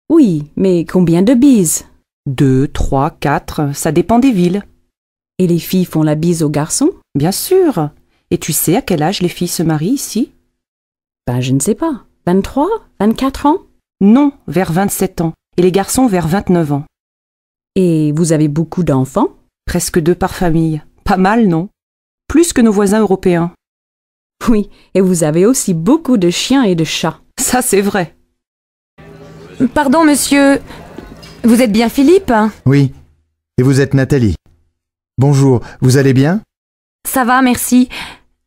Oui, mais combien de bises? 2, 3, 4, ça dépend des villes. Et les filles font la bise aux garçons? Bien sûr. Et tu sais à quel âge les filles se marient ici? Ben, je ne sais pas. 23? 24 ans? Non, vers 27 ans. Et les garçons vers 29 ans. Et vous avez beaucoup d'enfants? Presque 2 par famille. Pas mal, non? Plus que nos voisins européens. Oui, et vous avez aussi beaucoup de chiens et de chats. Ça, c'est vrai. Pardon, monsieur. Vous êtes bien Philippe? Oui. Et vous êtes Nathalie. Bonjour, vous allez bien? Ça va, merci.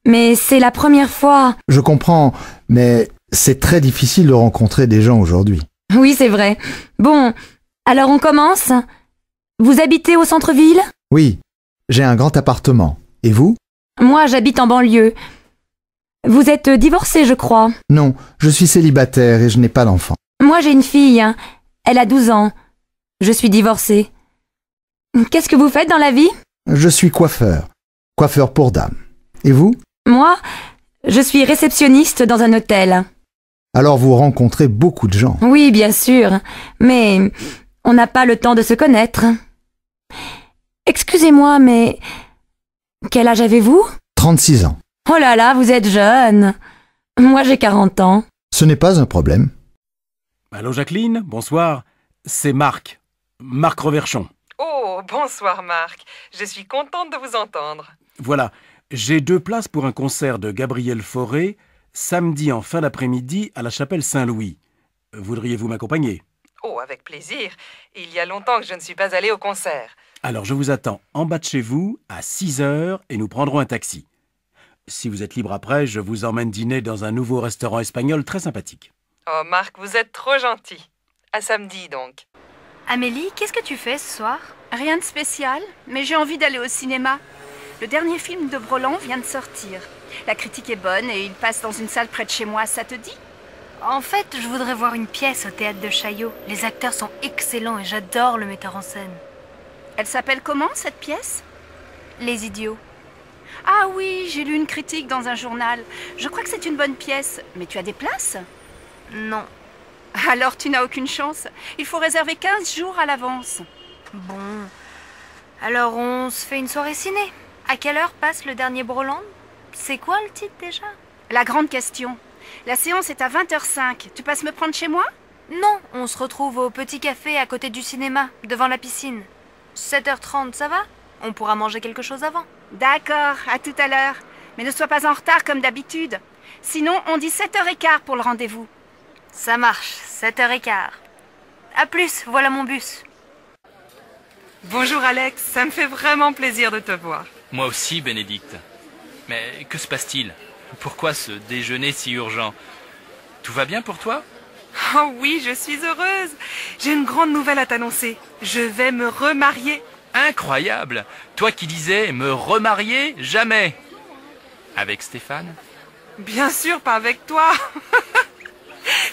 Mais c'est la première fois. Je comprends, mais c'est très difficile de rencontrer des gens aujourd'hui. Oui, c'est vrai. Bon, alors on commence. Vous habitez au centre-ville? Oui, j'ai un grand appartement. Et vous? Moi, j'habite en banlieue. Vous êtes divorcé, je crois. Non, je suis célibataire et je n'ai pas d'enfant. Moi, j'ai une fille. Elle a 12 ans. Je suis divorcée. Qu'est-ce que vous faites dans la vie? Je suis coiffeur. Coiffeur pour dames. Et vous? Moi, je suis réceptionniste dans un hôtel. Alors vous rencontrez beaucoup de gens. Oui, bien sûr. Mais on n'a pas le temps de se connaître. Excusez-moi, mais quel âge avez-vous? 36 ans. Oh là là, vous êtes jeune. Moi, j'ai 40 ans. Ce n'est pas un problème. Allô Jacqueline, bonsoir. C'est Marc. Marc Reverchon. Oh, bonsoir Marc. Je suis contente de vous entendre. Voilà, j'ai 2 places pour un concert de Gabriel Fauré, samedi en fin d'après-midi à la chapelle Saint-Louis. Voudriez-vous m'accompagner? Oh, avec plaisir. Il y a longtemps que je ne suis pas allée au concert. Alors je vous attends en bas de chez vous à 6 heures et nous prendrons un taxi. Si vous êtes libre après, je vous emmène dîner dans un nouveau restaurant espagnol très sympathique. Oh Marc, vous êtes trop gentil. À samedi donc. Amélie, qu'est-ce que tu fais ce soir? Rien de spécial, mais j'ai envie d'aller au cinéma. Le dernier film de Broland vient de sortir. La critique est bonne et il passe dans une salle près de chez moi, ça te dit? En fait, je voudrais voir une pièce au théâtre de Chaillot. Les acteurs sont excellents et j'adore le metteur en scène. Elle s'appelle comment, cette pièce? Les Idiots. Ah oui, j'ai lu une critique dans un journal. Je crois que c'est une bonne pièce. Mais tu as des places? Non. Alors tu n'as aucune chance. Il faut réserver 15 jours à l'avance. Bon. Alors on se fait une soirée ciné. À quelle heure passe le dernier Broland? C'est quoi le titre déjà? La grande question. La séance est à 20h05. Tu passes me prendre chez moi? Non, on se retrouve au petit café à côté du cinéma, devant la piscine. 7h30, ça va? On pourra manger quelque chose avant. D'accord, à tout à l'heure. Mais ne sois pas en retard comme d'habitude. Sinon, on dit 7h15 pour le rendez-vous. Ça marche, 7h15. À plus, voilà mon bus. Bonjour Alex, ça me fait vraiment plaisir de te voir. Moi aussi, Bénédicte. Mais que se passe-t-il? Pourquoi ce déjeuner si urgent? Tout va bien pour toi? Oh oui, je suis heureuse. J'ai une grande nouvelle à t'annoncer. Je vais me remarier. Incroyable! Toi qui disais me remarier jamais! Avec Stéphane? Bien sûr, pas avec toi.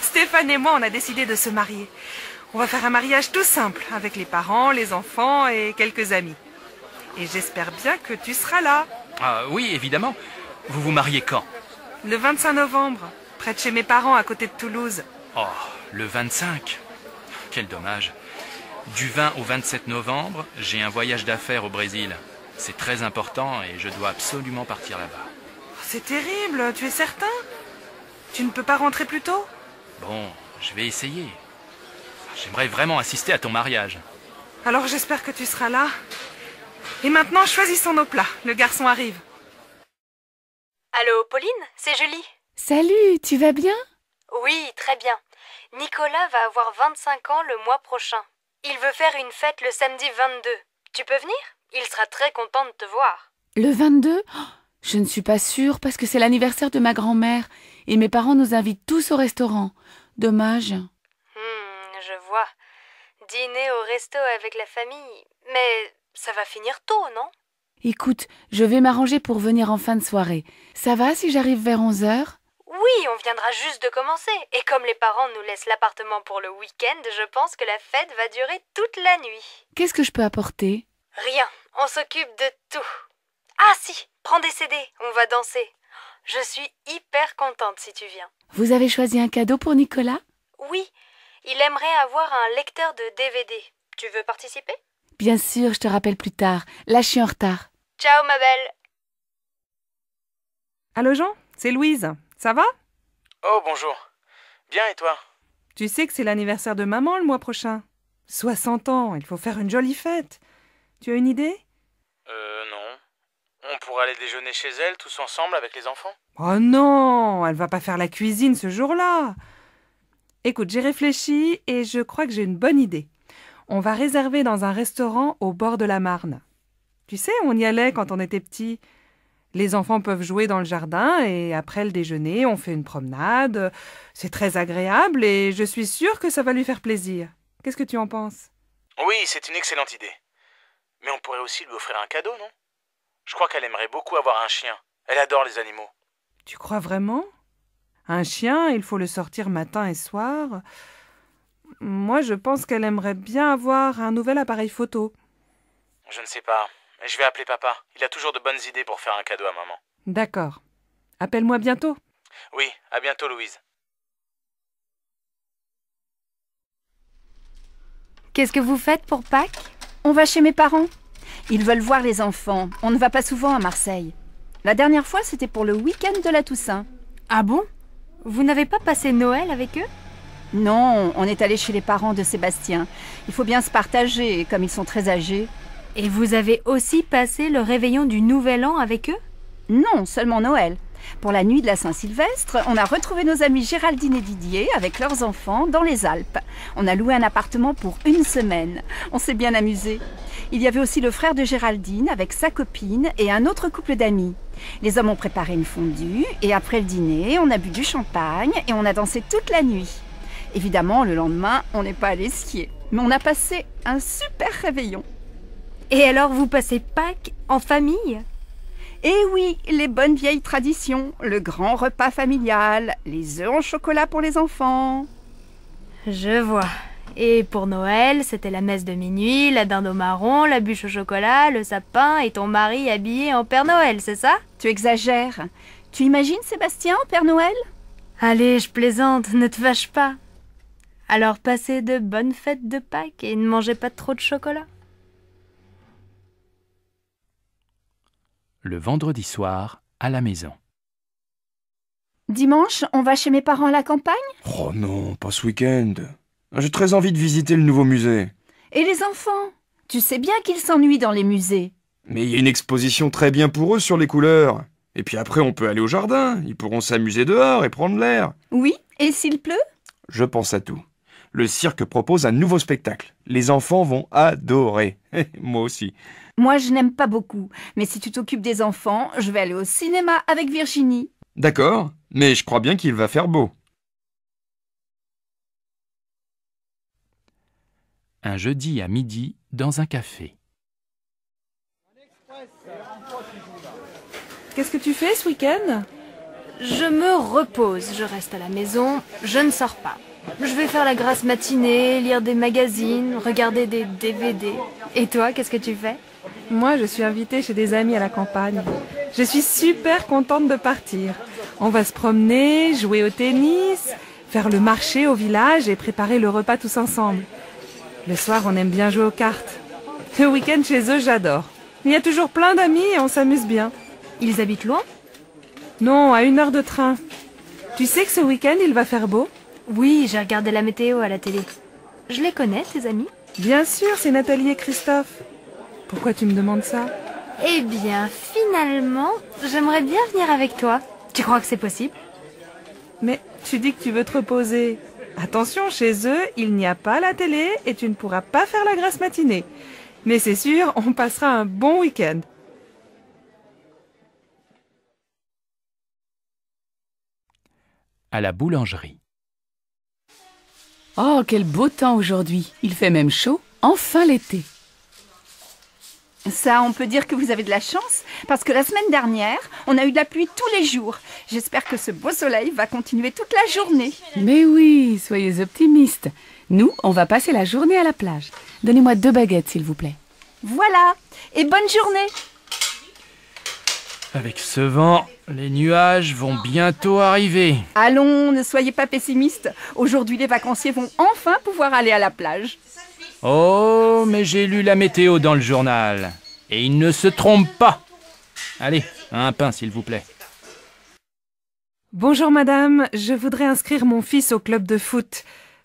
Stéphane et moi, on a décidé de se marier. On va faire un mariage tout simple, avec les parents, les enfants et quelques amis. Et j'espère bien que tu seras là. Ah oui, évidemment. Vous vous mariez quand? Le 25 novembre, près de chez mes parents, à côté de Toulouse. Oh, le 25? Quel dommage. Du 20 au 27 novembre, j'ai un voyage d'affaires au Brésil. C'est très important et je dois absolument partir là-bas. C'est terrible, tu es certain? Tu ne peux pas rentrer plus tôt? Bon, je vais essayer. J'aimerais vraiment assister à ton mariage. Alors j'espère que tu seras là. Et maintenant, choisissons nos plats. Le garçon arrive. Allô, Pauline, c'est Julie. Salut, tu vas bien? Oui, très bien. Nicolas va avoir 25 ans le mois prochain. Il veut faire une fête le samedi 22. Tu peux venir? Il sera très content de te voir. Le 22? Oh, je ne suis pas sûre parce que c'est l'anniversaire de ma grand-mère et mes parents nous invitent tous au restaurant. Dommage. Je vois. Dîner au resto avec la famille. Mais ça va finir tôt, non? Écoute, je vais m'arranger pour venir en fin de soirée. Ça va si j'arrive vers 11h? Oui, on viendra juste de commencer. Et comme les parents nous laissent l'appartement pour le week-end, je pense que la fête va durer toute la nuit. Qu'est-ce que je peux apporter? Rien, on s'occupe de tout. Ah si, prends des CD, on va danser. Je suis hyper contente si tu viens. Vous avez choisi un cadeau pour Nicolas? Oui, Il aimerait avoir un lecteur de DVD. Tu veux participer? Bien sûr, je te rappelle plus tard. Là, je suis en retard. Ciao, ma belle. Allô Jean, c'est Louise. Ça va? Oh, bonjour. Bien, et toi? Tu sais que c'est l'anniversaire de maman le mois prochain. 60 ans, il faut faire une jolie fête. Tu as une idée? Non. On pourrait aller déjeuner chez elle, tous ensemble, avec les enfants? Oh non, elle va pas faire la cuisine ce jour-là. Écoute, j'ai réfléchi et je crois que j'ai une bonne idée. On va réserver dans un restaurant au bord de la Marne. Tu sais, on y allait quand on était petits. Les enfants peuvent jouer dans le jardin et après le déjeuner, on fait une promenade. C'est très agréable et je suis sûre que ça va lui faire plaisir. Qu'est-ce que tu en penses? Oui, c'est une excellente idée. Mais on pourrait aussi lui offrir un cadeau, non? Je crois qu'elle aimerait beaucoup avoir un chien. Elle adore les animaux. Tu crois vraiment? Un chien, il faut le sortir matin et soir. Moi, je pense qu'elle aimerait bien avoir un nouvel appareil photo. Je ne sais pas. Je vais appeler papa. Il a toujours de bonnes idées pour faire un cadeau à maman. D'accord. Appelle-moi bientôt. Oui, à bientôt, Louise. Qu'est-ce que vous faites pour Pâques? On va chez mes parents. Ils veulent voir les enfants. On ne va pas souvent à Marseille. La dernière fois, c'était pour le week-end de la Toussaint. Ah bon? Vous n'avez pas passé Noël avec eux? Non, on est allé chez les parents de Sébastien. Il faut bien se partager, comme ils sont très âgés. Et vous avez aussi passé le réveillon du Nouvel An avec eux? Non, seulement Noël. Pour la nuit de la Saint-Sylvestre, on a retrouvé nos amis Géraldine et Didier avec leurs enfants dans les Alpes. On a loué un appartement pour 1 semaine. On s'est bien amusé. Il y avait aussi le frère de Géraldine avec sa copine et un autre couple d'amis. Les hommes ont préparé une fondue et après le dîner, on a bu du champagne et on a dansé toute la nuit. Évidemment, le lendemain, on n'est pas allé skier. Mais on a passé un super réveillon. Et alors vous passez Pâques en famille? Eh oui, les bonnes vieilles traditions, le grand repas familial, les œufs en chocolat pour les enfants. Je vois. Et pour Noël, c'était la messe de minuit, la dinde au marron, la bûche au chocolat, le sapin et ton mari habillé en Père Noël, c'est ça? Tu exagères. Tu imagines Sébastien en Père Noël? Allez, je plaisante, ne te fâche pas. Alors passez de bonnes fêtes de Pâques et ne mangez pas trop de chocolat. Le vendredi soir, à la maison. Dimanche, on va chez mes parents à la campagne? Oh non, pas ce week-end. J'ai très envie de visiter le nouveau musée. Et les enfants? Tu sais bien qu'ils s'ennuient dans les musées. Mais il y a une exposition très bien pour eux sur les couleurs. Et puis après, on peut aller au jardin. Ils pourront s'amuser dehors et prendre l'air. Oui, et s'il pleut? Je pense à tout. Le cirque propose un nouveau spectacle. Les enfants vont adorer. Moi aussi. Moi, je n'aime pas beaucoup. Mais si tu t'occupes des enfants, je vais aller au cinéma avec Virginie. D'accord, mais je crois bien qu'il va faire beau. Un jeudi à midi, dans un café. Qu'est-ce que tu fais ce week-end? Je me repose, je reste à la maison, je ne sors pas. Je vais faire la grasse matinée, lire des magazines, regarder des DVD. Et toi, qu'est-ce que tu fais? Moi, je suis invitée chez des amis à la campagne. Je suis super contente de partir. On va se promener, jouer au tennis, faire le marché au village et préparer le repas tous ensemble. Le soir, on aime bien jouer aux cartes. Le week-end chez eux, j'adore. Il y a toujours plein d'amis et on s'amuse bien. Ils habitent loin? Non, à 1 heure de train. Tu sais que ce week-end, il va faire beau? Oui, j'ai regardé la météo à la télé. Je les connais, tes amis? Bien sûr, c'est Nathalie et Christophe. Pourquoi tu me demandes ça? Eh bien, finalement, j'aimerais bien venir avec toi. Tu crois que c'est possible? Mais tu dis que tu veux te reposer. Attention, chez eux, il n'y a pas la télé et tu ne pourras pas faire la grasse matinée. Mais c'est sûr, on passera un bon week-end. À la boulangerie. Oh, quel beau temps aujourd'hui. Il fait même chaud. Enfin l'été. Ça, on peut dire que vous avez de la chance, parce que la semaine dernière, on a eu de la pluie tous les jours. J'espère que ce beau soleil va continuer toute la journée. Mais oui, soyez optimistes. Nous, on va passer la journée à la plage. Donnez-moi 2 baguettes, s'il vous plaît. Voilà, et bonne journée. Avec ce vent, les nuages vont bientôt arriver. Allons, ne soyez pas pessimiste. Aujourd'hui, les vacanciers vont enfin pouvoir aller à la plage. Oh, mais j'ai lu la météo dans le journal. Et il ne se trompe pas. Allez, un pain s'il vous plaît. Bonjour madame, je voudrais inscrire mon fils au club de foot.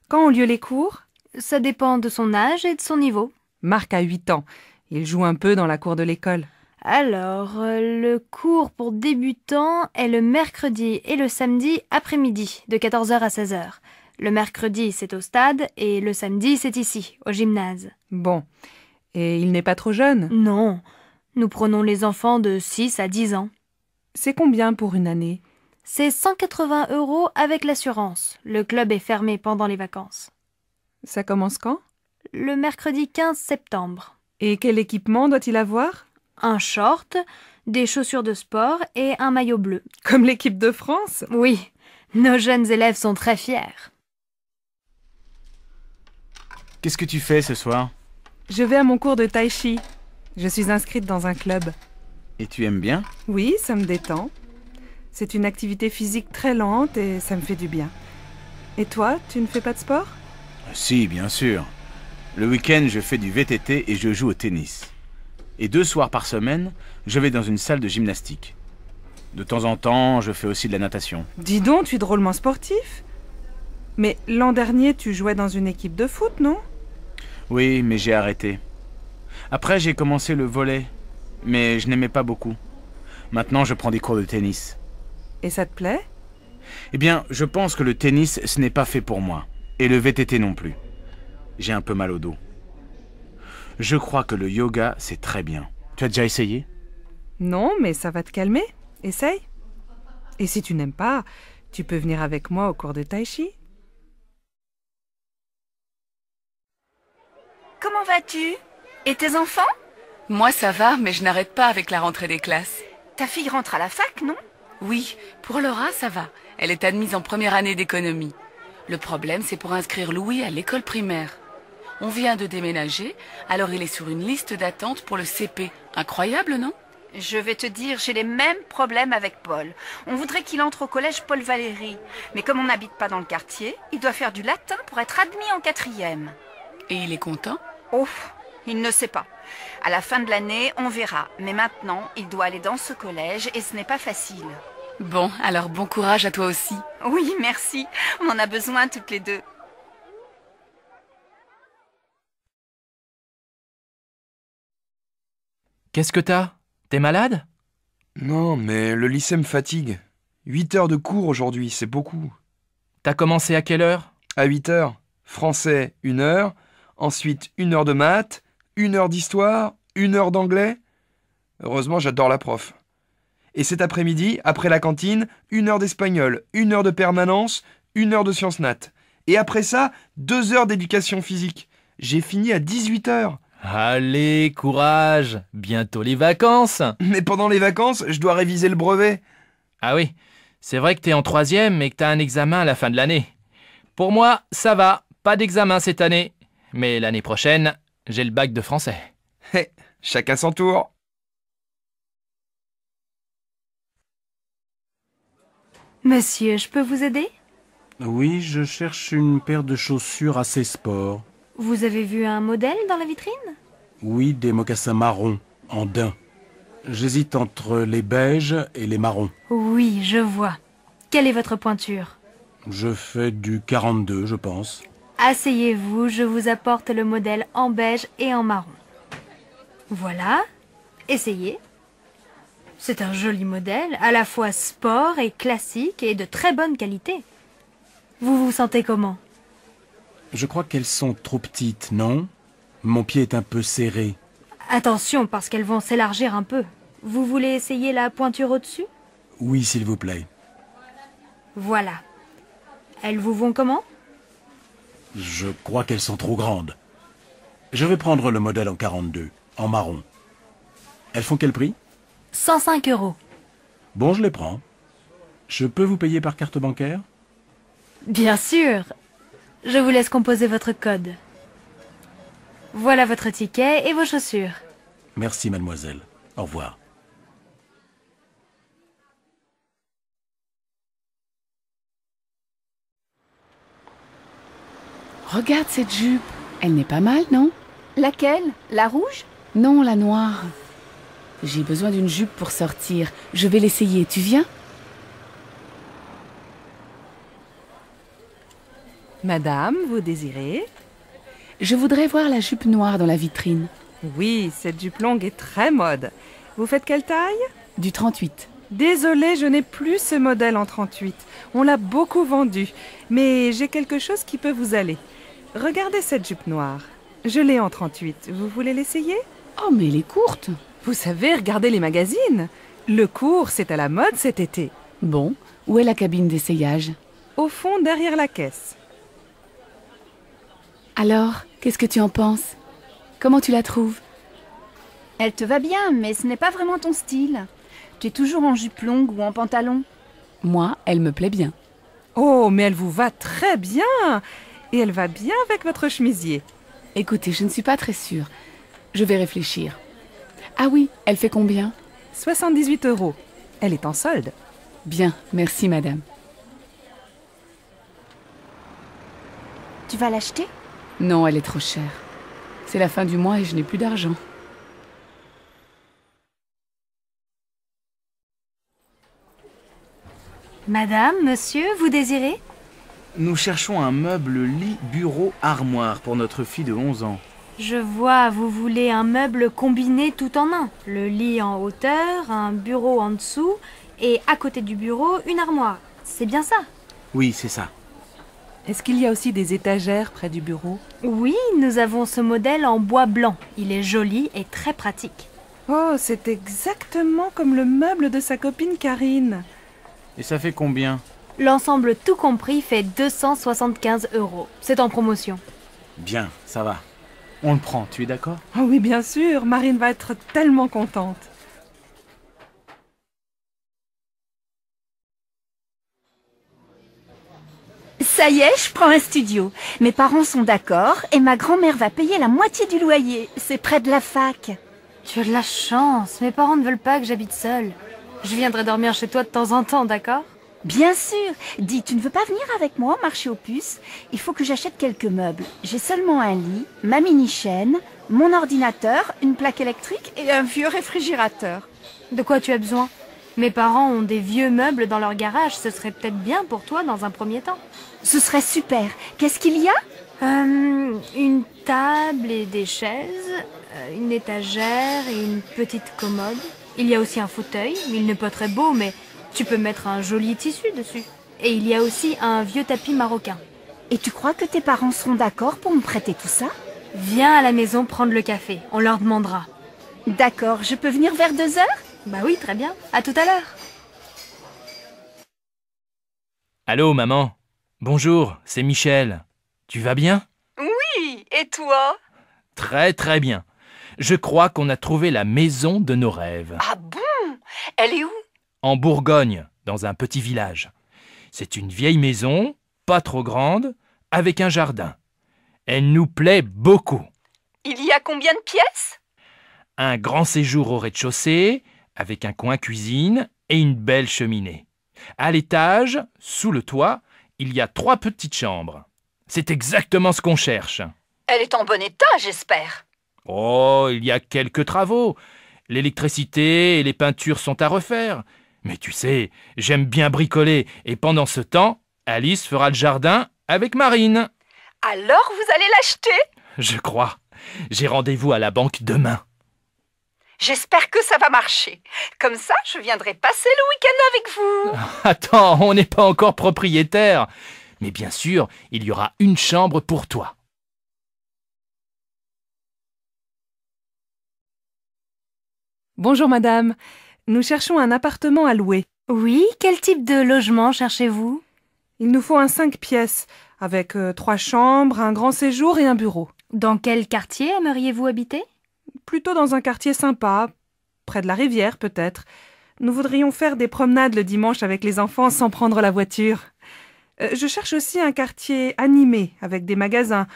Quand ont lieu les cours? Ça dépend de son âge et de son niveau. Marc a 8 ans. Il joue un peu dans la cour de l'école. Alors, le cours pour débutants est le mercredi et le samedi après-midi, de 14h à 16h. Le mercredi, c'est au stade, et le samedi, c'est ici, au gymnase. Bon. Et il n'est pas trop jeune? Non. Nous prenons les enfants de 6 à 10 ans. C'est combien pour une année? C'est 180 € avec l'assurance. Le club est fermé pendant les vacances. Ça commence quand? Le mercredi 15 septembre. Et quel équipement doit-il avoir? Un short, des chaussures de sport et un maillot bleu. Comme l'équipe de France? Oui, nos jeunes élèves sont très fiers. Qu'est-ce que tu fais ce soir? Je vais à mon cours de tai chi. Je suis inscrite dans un club. Et tu aimes bien? Oui, ça me détend. C'est une activité physique très lente et ça me fait du bien. Et toi, tu ne fais pas de sport? Si, bien sûr. Le week-end, je fais du VTT et je joue au tennis. Et 2 soirs par semaine, je vais dans une salle de gymnastique. De temps en temps, je fais aussi de la natation. Dis donc, tu es drôlement sportif. Mais l'an dernier, tu jouais dans une équipe de foot, non? Oui, mais j'ai arrêté. Après, j'ai commencé le volley, mais je n'aimais pas beaucoup. Maintenant, je prends des cours de tennis. Et ça te plaît? Eh bien, je pense que le tennis, ce n'est pas fait pour moi. Et le VTT non plus. J'ai un peu mal au dos. Je crois que le yoga, c'est très bien. Tu as déjà essayé? Non, mais ça va te calmer. Essaye. Et si tu n'aimes pas, tu peux venir avec moi au cours de tai chi. Comment vas-tu? Et tes enfants? Moi ça va, mais je n'arrête pas avec la rentrée des classes. Ta fille rentre à la fac, non? Oui, pour Laura ça va. Elle est admise en première année d'économie. Le problème c'est pour inscrire Louis à l'école primaire. On vient de déménager, alors il est sur une liste d'attente pour le CP. Incroyable, non? Je vais te dire, j'ai les mêmes problèmes avec Paul. On voudrait qu'il entre au collège Paul Valéry. Mais comme on n'habite pas dans le quartier, il doit faire du latin pour être admis en 4e. Et il est content? Oh, il ne sait pas. À la fin de l'année, on verra. Mais maintenant, il doit aller dans ce collège et ce n'est pas facile. Bon, alors bon courage à toi aussi. Oui, merci. On en a besoin toutes les deux. Qu'est-ce que t'as? T'es malade? Non, mais le lycée me fatigue. 8 heures de cours aujourd'hui, c'est beaucoup. T'as commencé à quelle heure? À 8 heures. Français, 1 heure. Ensuite, 1 heure de maths, 1 heure d'histoire, 1 heure d'anglais. Heureusement, j'adore la prof. Et cet après-midi, après la cantine, 1 heure d'espagnol, 1 heure de permanence, 1 heure de sciences nat. Et après ça, 2 heures d'éducation physique. J'ai fini à 18 heures. Allez, courage! Bientôt les vacances! Mais pendant les vacances, je dois réviser le brevet. Ah oui, c'est vrai que t'es en 3e et que t'as un examen à la fin de l'année. Pour moi, ça va, pas d'examen cette année. Mais l'année prochaine, j'ai le bac de français. Hé, chacun son tour. Monsieur, je peux vous aider? Oui, je cherche une paire de chaussures assez sport. Vous avez vu un modèle dans la vitrine? Oui, des mocassins marrons, en daim. J'hésite entre les beiges et les marrons. Oui, je vois. Quelle est votre pointure? Je fais du 42, je pense. Asseyez-vous, je vous apporte le modèle en beige et en marron. Voilà, essayez. C'est un joli modèle, à la fois sport et classique et de très bonne qualité. Vous vous sentez comment? Je crois qu'elles sont trop petites, non? Mon pied est un peu serré. Attention, parce qu'elles vont s'élargir un peu. Vous voulez essayer la pointure au-dessus? Oui, s'il vous plaît. Voilà. Elles vous vont comment? Je crois qu'elles sont trop grandes. Je vais prendre le modèle en 42, en marron. Elles font quel prix? 105 €. Bon, je les prends. Je peux vous payer par carte bancaire? Bien sûr. Je vous laisse composer votre code. Voilà votre ticket et vos chaussures. Merci, mademoiselle. Au revoir. Regarde cette jupe. Elle n'est pas mal, non? Laquelle? La rouge? Non, la noire. J'ai besoin d'une jupe pour sortir. Je vais l'essayer. Tu viens? Madame, vous désirez? Je voudrais voir la jupe noire dans la vitrine. Oui, cette jupe longue est très mode. Vous faites quelle taille? Du 38. Désolée, je n'ai plus ce modèle en 38. On l'a beaucoup vendu. Mais j'ai quelque chose qui peut vous aller. Regardez cette jupe noire. Je l'ai en 38. Vous voulez l'essayer? Oh, mais elle est courte. Vous savez, regardez les magazines. Le court, c'est à la mode cet été. Bon, où est la cabine d'essayage? Au fond, derrière la caisse. Alors, qu'est-ce que tu en penses? Comment tu la trouves? Elle te va bien, mais ce n'est pas vraiment ton style. Tu es toujours en jupe longue ou en pantalon. Moi, elle me plaît bien. Oh, mais elle vous va très bien. Et elle va bien avec votre chemisier. Écoutez, je ne suis pas très sûre. Je vais réfléchir. Ah oui, elle fait combien? 78 €. Elle est en solde. Bien, merci madame. Tu vas l'acheter? Non, elle est trop chère. C'est la fin du mois et je n'ai plus d'argent. Madame, monsieur, vous désirez? Nous cherchons un meuble lit, bureau, armoire pour notre fille de 11 ans. Je vois, vous voulez un meuble combiné tout en un. Le lit en hauteur, un bureau en dessous, et à côté du bureau, une armoire. C'est bien ça? Oui, c'est ça. Est-ce qu'il y a aussi des étagères près du bureau? Oui, nous avons ce modèle en bois blanc. Il est joli et très pratique. Oh, c'est exactement comme le meuble de sa copine Karine. Et ça fait combien? L'ensemble tout compris fait 275 €. C'est en promotion. Bien, ça va. On le prend, tu es d'accord? Oh oui, bien sûr, Marine va être tellement contente. Ça y est, je prends un studio. Mes parents sont d'accord et ma grand-mère va payer la moitié du loyer. C'est près de la fac. Tu as de la chance. Mes parents ne veulent pas que j'habite seule. Je viendrai dormir chez toi de temps en temps, d'accord? Bien sûr. Dis, tu ne veux pas venir avec moi au marché aux puces? Il faut que j'achète quelques meubles. J'ai seulement un lit, ma mini-chaîne, mon ordinateur, une plaque électrique et un vieux réfrigérateur. De quoi tu as besoin? Mes parents ont des vieux meubles dans leur garage. Ce serait peut-être bien pour toi dans un premier temps. Ce serait super. Qu'est-ce qu'il y a? Une table et des chaises, une étagère et une petite commode. Il y a aussi un fauteuil. Il n'est pas très beau, mais tu peux mettre un joli tissu dessus. Et il y a aussi un vieux tapis marocain. Et tu crois que tes parents seront d'accord pour me prêter tout ça? Viens à la maison prendre le café. On leur demandera. D'accord. Je peux venir vers 2 heures? Bah oui, très bien. À tout à l'heure. Allô, maman. Bonjour, c'est Michel. Tu vas bien? Oui, et toi? Très très bien. Je crois qu'on a trouvé la maison de nos rêves. Ah bon? Elle est où? En Bourgogne, dans un petit village. C'est une vieille maison, pas trop grande, avec un jardin. Elle nous plaît beaucoup. Il y a combien de pièces? Un grand séjour au rez-de-chaussée, avec un coin cuisine et une belle cheminée. À l'étage, sous le toit, il y a 3 petites chambres. C'est exactement ce qu'on cherche. Elle est en bon état, j'espère. Oh, il y a quelques travaux. L'électricité et les peintures sont à refaire. Mais tu sais, j'aime bien bricoler et pendant ce temps, Alice fera le jardin avec Marine. Alors vous allez l'acheter? Je crois. J'ai rendez-vous à la banque demain. J'espère que ça va marcher. Comme ça, je viendrai passer le week-end avec vous. Attends, on n'est pas encore propriétaire. Mais bien sûr, il y aura une chambre pour toi. Bonjour madame. Nous cherchons un appartement à louer. Oui, quel type de logement cherchez-vous? Il nous faut un 5 pièces, avec 3 chambres, un grand séjour et un bureau. Dans quel quartier aimeriez-vous habiter? Plutôt dans un quartier sympa, près de la rivière peut-être. Nous voudrions faire des promenades le dimanche avec les enfants sans prendre la voiture. Je cherche aussi un quartier animé, avec des magasins,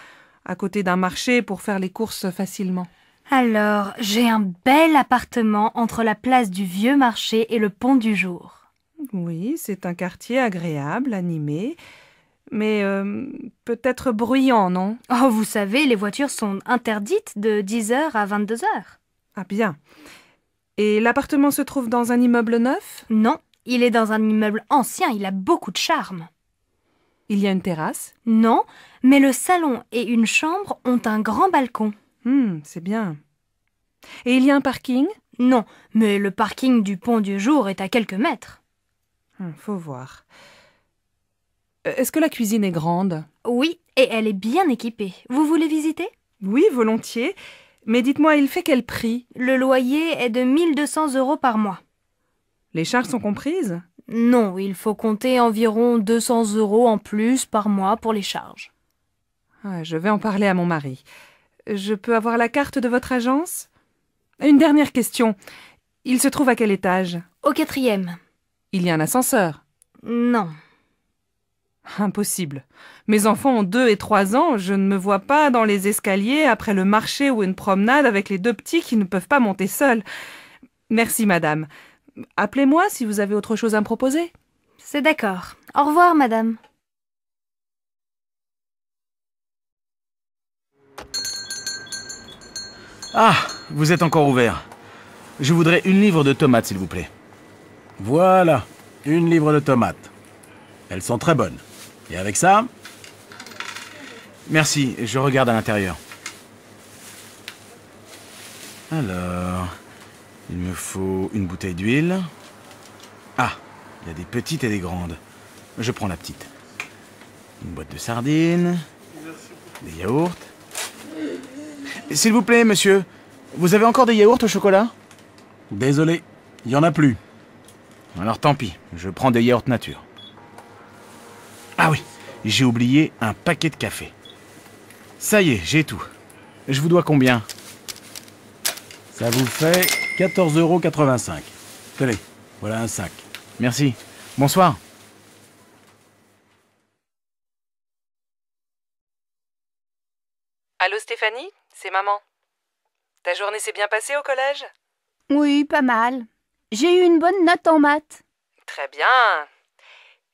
à côté d'un marché pour faire les courses facilement. Alors, j'ai un bel appartement entre la place du Vieux Marché et le Pont du Jour. Oui, c'est un quartier agréable, animé. Mais peut-être bruyant, non? Oh, vous savez, les voitures sont interdites de 10h à 22h. Ah bien. Et l'appartement se trouve dans un immeuble neuf? Non, il est dans un immeuble ancien, il a beaucoup de charme. Il y a une terrasse? Non, mais le salon et une chambre ont un grand balcon. C'est bien. Et il y a un parking? Non, mais le parking du Pont du Jour est à quelques mètres. Faut voir. Est-ce que la cuisine est grande? Oui, et elle est bien équipée. Vous voulez visiter? Oui, volontiers. Mais dites-moi, il fait quel prix? Le loyer est de 1200 € par mois. Les charges sont comprises? Non, il faut compter environ 200 € en plus par mois pour les charges. Je vais en parler à mon mari. Je peux avoir la carte de votre agence? Une dernière question. Il se trouve à quel étage? Au 4e. Il y a un ascenseur? Non. Impossible. Mes enfants ont 2 et 3 ans, je ne me vois pas dans les escaliers après le marché ou une promenade avec les 2 petits qui ne peuvent pas monter seuls. Merci, madame. Appelez-moi si vous avez autre chose à me proposer. C'est d'accord. Au revoir, madame. Ah, vous êtes encore ouvert. Je voudrais 1 livre de tomates, s'il vous plaît. Voilà, 1 livre de tomates. Elles sont très bonnes. Et avec ça? Merci, je regarde à l'intérieur. Alors, il me faut une bouteille d'huile. Ah, il y a des petites et des grandes. Je prends la petite. Une boîte de sardines. Des yaourts. S'il vous plaît, monsieur, vous avez encore des yaourts au chocolat? Désolé, il n'y en a plus. Alors tant pis, je prends des yaourts nature. Ah oui, j'ai oublié un paquet de café. Ça y est, j'ai tout. Je vous dois combien? Ça vous fait 14,85 €. Tenez, voilà un sac. Merci. Bonsoir. Allô Stéphanie, c'est maman. Ta journée s'est bien passée au collège? Oui, pas mal. J'ai eu une bonne note en maths. Très bien.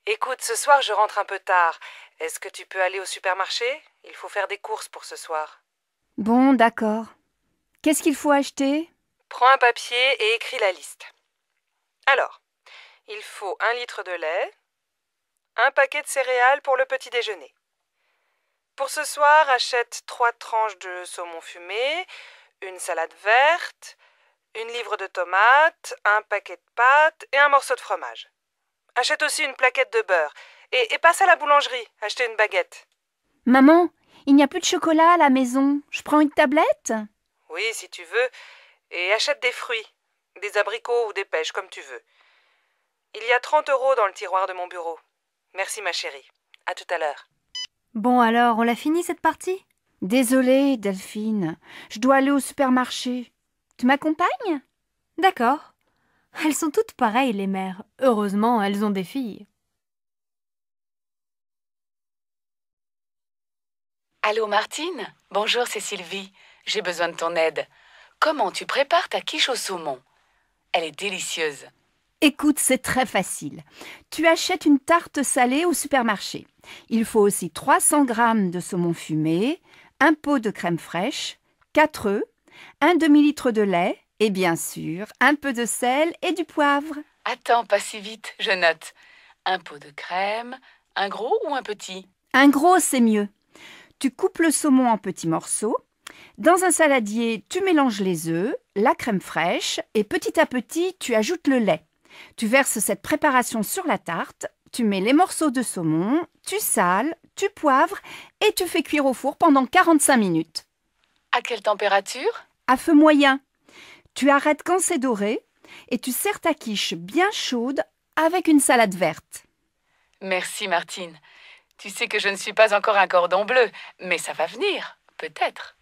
Écoute, ce soir je rentre un peu tard. Est-ce que tu peux aller au supermarché? Il faut faire des courses pour ce soir. Bon, d'accord. Qu'est-ce qu'il faut acheter? Prends un papier et écris la liste. Alors, il faut 1 litre de lait, un paquet de céréales pour le petit déjeuner. Pour ce soir, achète 3 tranches de saumon fumé, une salade verte, 1 livre de tomates, un paquet de pâtes et un morceau de fromage. Achète aussi une plaquette de beurre et passe à la boulangerie, acheter une baguette. Maman, il n'y a plus de chocolat à la maison. Je prends une tablette? Oui, si tu veux. Et achète des fruits, des abricots ou des pêches, comme tu veux. Il y a 30 € dans le tiroir de mon bureau. Merci ma chérie. À tout à l'heure. Bon alors, on l'a fini cette partie? Désolée, Delphine. Je dois aller au supermarché. Tu m'accompagnes? D'accord. Elles sont toutes pareilles, les mères. Heureusement, elles ont des filles. Allô, Martine? Bonjour, c'est Sylvie. J'ai besoin de ton aide. Comment tu prépares ta quiche au saumon? Elle est délicieuse. Écoute, c'est très facile. Tu achètes une tarte salée au supermarché. Il faut aussi 300 g de saumon fumé, un pot de crème fraîche, 4 œufs, un demi-litre de lait et bien sûr, un peu de sel et du poivre. Attends, pas si vite, je note. Un pot de crème, un gros ou un petit? Un gros, c'est mieux. Tu coupes le saumon en petits morceaux. Dans un saladier, tu mélanges les œufs, la crème fraîche et petit à petit, tu ajoutes le lait. Tu verses cette préparation sur la tarte, tu mets les morceaux de saumon, tu sales, tu poivres et tu fais cuire au four pendant 45 minutes. À quelle température? À feu moyen. Tu arrêtes quand c'est doré et tu sers ta quiche bien chaude avec une salade verte. Merci Martine. Tu sais que je ne suis pas encore un cordon bleu, mais ça va venir, peut-être.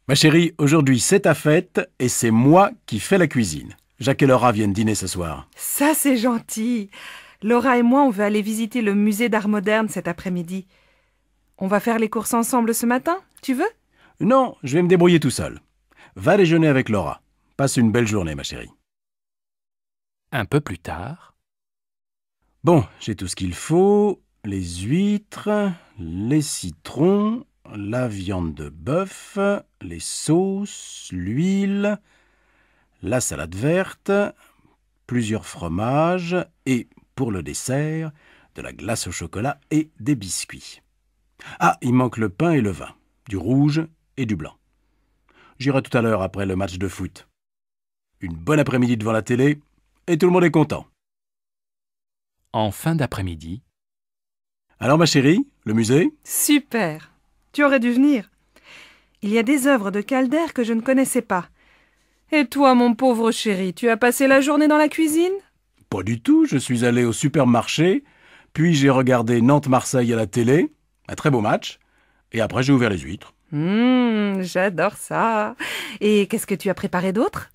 Ma chérie, aujourd'hui c'est ta fête et c'est moi qui fais la cuisine. Jacques et Laura viennent dîner ce soir. Ça, c'est gentil. Laura et moi, on veut aller visiter le musée d'art moderne cet après-midi. On va faire les courses ensemble ce matin, tu veux? Non, je vais me débrouiller tout seul. Va déjeuner avec Laura. Passe une belle journée, ma chérie. Un peu plus tard. Bon, j'ai tout ce qu'il faut. Les huîtres, les citrons, la viande de bœuf, les sauces, l'huile, la salade verte, plusieurs fromages et, pour le dessert, de la glace au chocolat et des biscuits. Ah, il manque le pain et le vin, du rouge et du blanc. J'irai tout à l'heure après le match de foot. Une bonne après-midi devant la télé et tout le monde est content. En fin d'après-midi. Alors ma chérie, le musée? Super. Tu aurais dû venir. Il y a des œuvres de Calder que je ne connaissais pas. Et toi, mon pauvre chéri, tu as passé la journée dans la cuisine? Pas du tout, je suis allé au supermarché, puis j'ai regardé Nantes-Marseille à la télé, un très beau match, et après j'ai ouvert les huîtres. J'adore ça. Et qu'est-ce que tu as préparé d'autre?